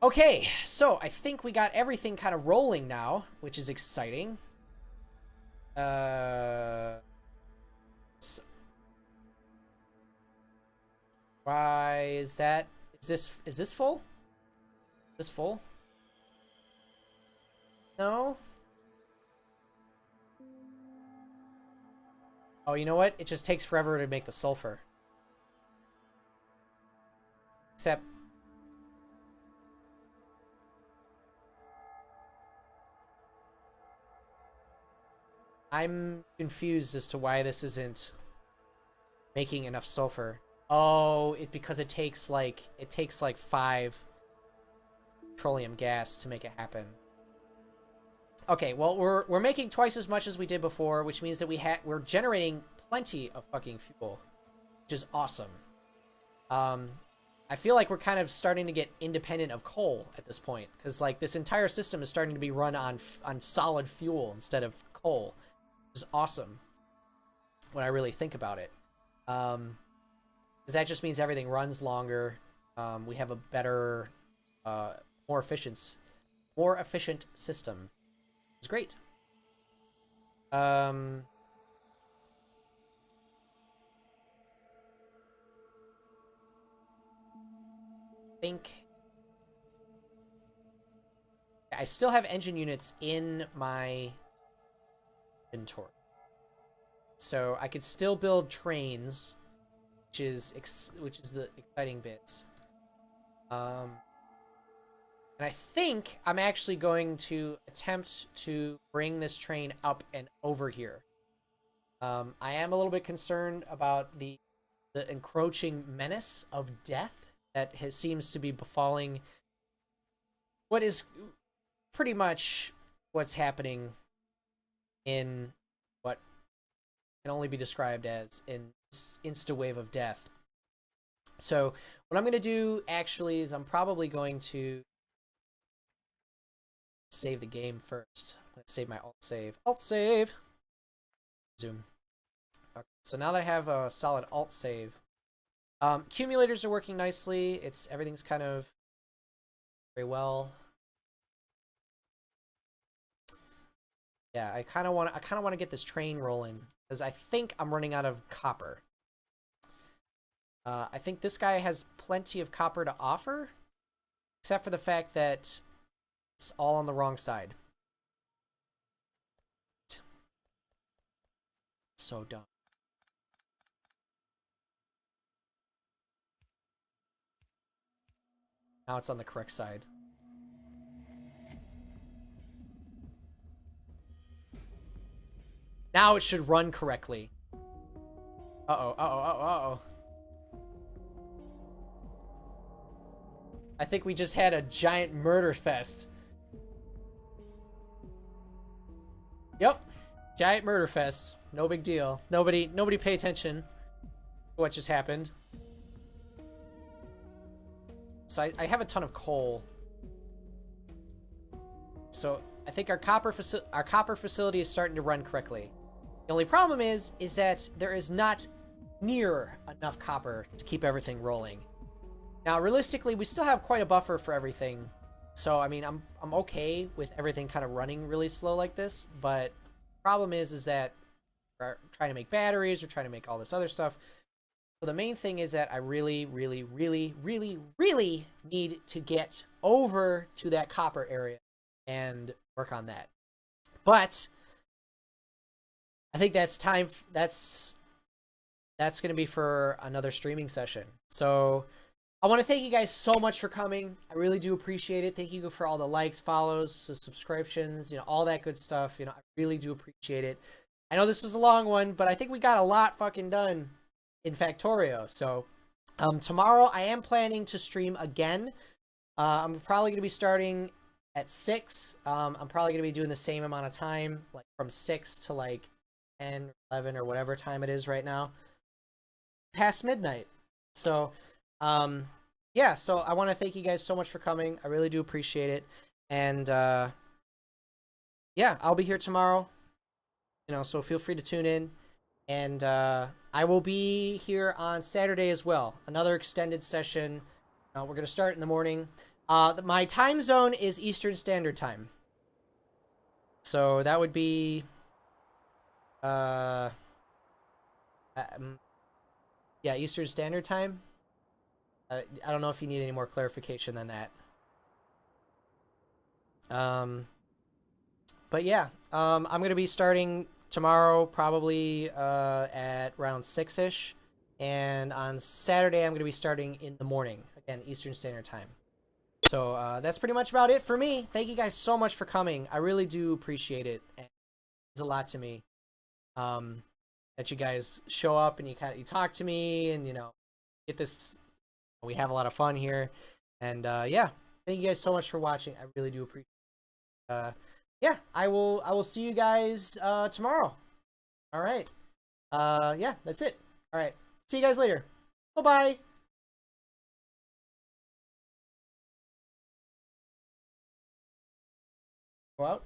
Okay, so I think we got everything kind of rolling now, which is exciting. Why is that? Is this full? Is this full? No. Oh, you know what? It just takes forever to make the sulfur. Except I'm confused as to why this isn't making enough sulfur. Oh, it's because it takes like 5 petroleum gas to make it happen. Okay, well we're making twice as much as we did before, which means that we're generating plenty of fucking fuel, which is awesome. I feel like we're kind of starting to get independent of coal at this point, because like this entire system is starting to be run on solid fuel instead of coal, which is awesome when I really think about it. Because that just means everything runs longer. We have a better, more efficient system. It's great. I think I still have engine units in my inventory, so I could still build trains, which is the exciting bits. And I think I'm actually going to attempt to bring this train up and over here. I am a little bit concerned about the encroaching menace of death that seems to be befalling what is pretty much what's happening in what can only be described as an insta wave of death. So what I'm going to do actually is I'm probably going to save the game first. I'm going to save my alt save. Alt save! Zoom. Okay, so now that I have a solid alt save, accumulators are working nicely. Everything's kind of very well. Yeah, I kind of want to get this train rolling because I think I'm running out of copper. I think this guy has plenty of copper to offer, except for the fact that it's all on the wrong side. So dumb. Now it's on the correct side. Now it should run correctly. Uh-oh, uh-oh, uh-oh, uh-oh. I think we just had a giant murder fest. Yep. Giant murder fest. No big deal. Nobody pay attention to what just happened. So I have a ton of coal. So I think our copper facility is starting to run correctly. The only problem is that there is not near enough copper to keep everything rolling. Now, realistically, we still have quite a buffer for everything. So, I mean, I'm okay with everything kind of running really slow like this, but the problem is that we're trying to make batteries, we're trying to make all this other stuff. So the main thing is that I really, really, really, really, really need to get over to that copper area and work on that. But I think that's time. That's going to be for another streaming session. So I want to thank you guys so much for coming. I really do appreciate it. Thank you for all the likes, follows, the subscriptions, all that good stuff. I really do appreciate it. I know this was a long one, but I think we got a lot fucking done. in Factorio. So tomorrow I am planning to stream again. I'm probably going to be starting at 6. I'm probably going to be doing the same amount of time, like from 6 to like 10, 11, or whatever time it is right now, past midnight. So, yeah, so I want to thank you guys so much for coming. I really do appreciate it. And yeah, I'll be here tomorrow, so feel free to tune in. And I will be here on Saturday as well. Another extended session. We're going to start in the morning. My time zone is Eastern Standard Time. So that would be, yeah, Eastern Standard Time. I don't know if you need any more clarification than that. But yeah, I'm going to be starting tomorrow probably at around 6-ish. And on Saturday, I'm going to be starting in the morning, again, Eastern Standard Time. So that's pretty much about it for me. Thank you guys so much for coming. I really do appreciate it. And it's a lot to me that you guys show up and you talk to me and get this. We have a lot of fun here, and yeah, thank you guys so much for watching. I really do appreciate it. Yeah, I will see you guys tomorrow. All right. Yeah, that's it. All right. See you guys later. Bye-bye. Go out.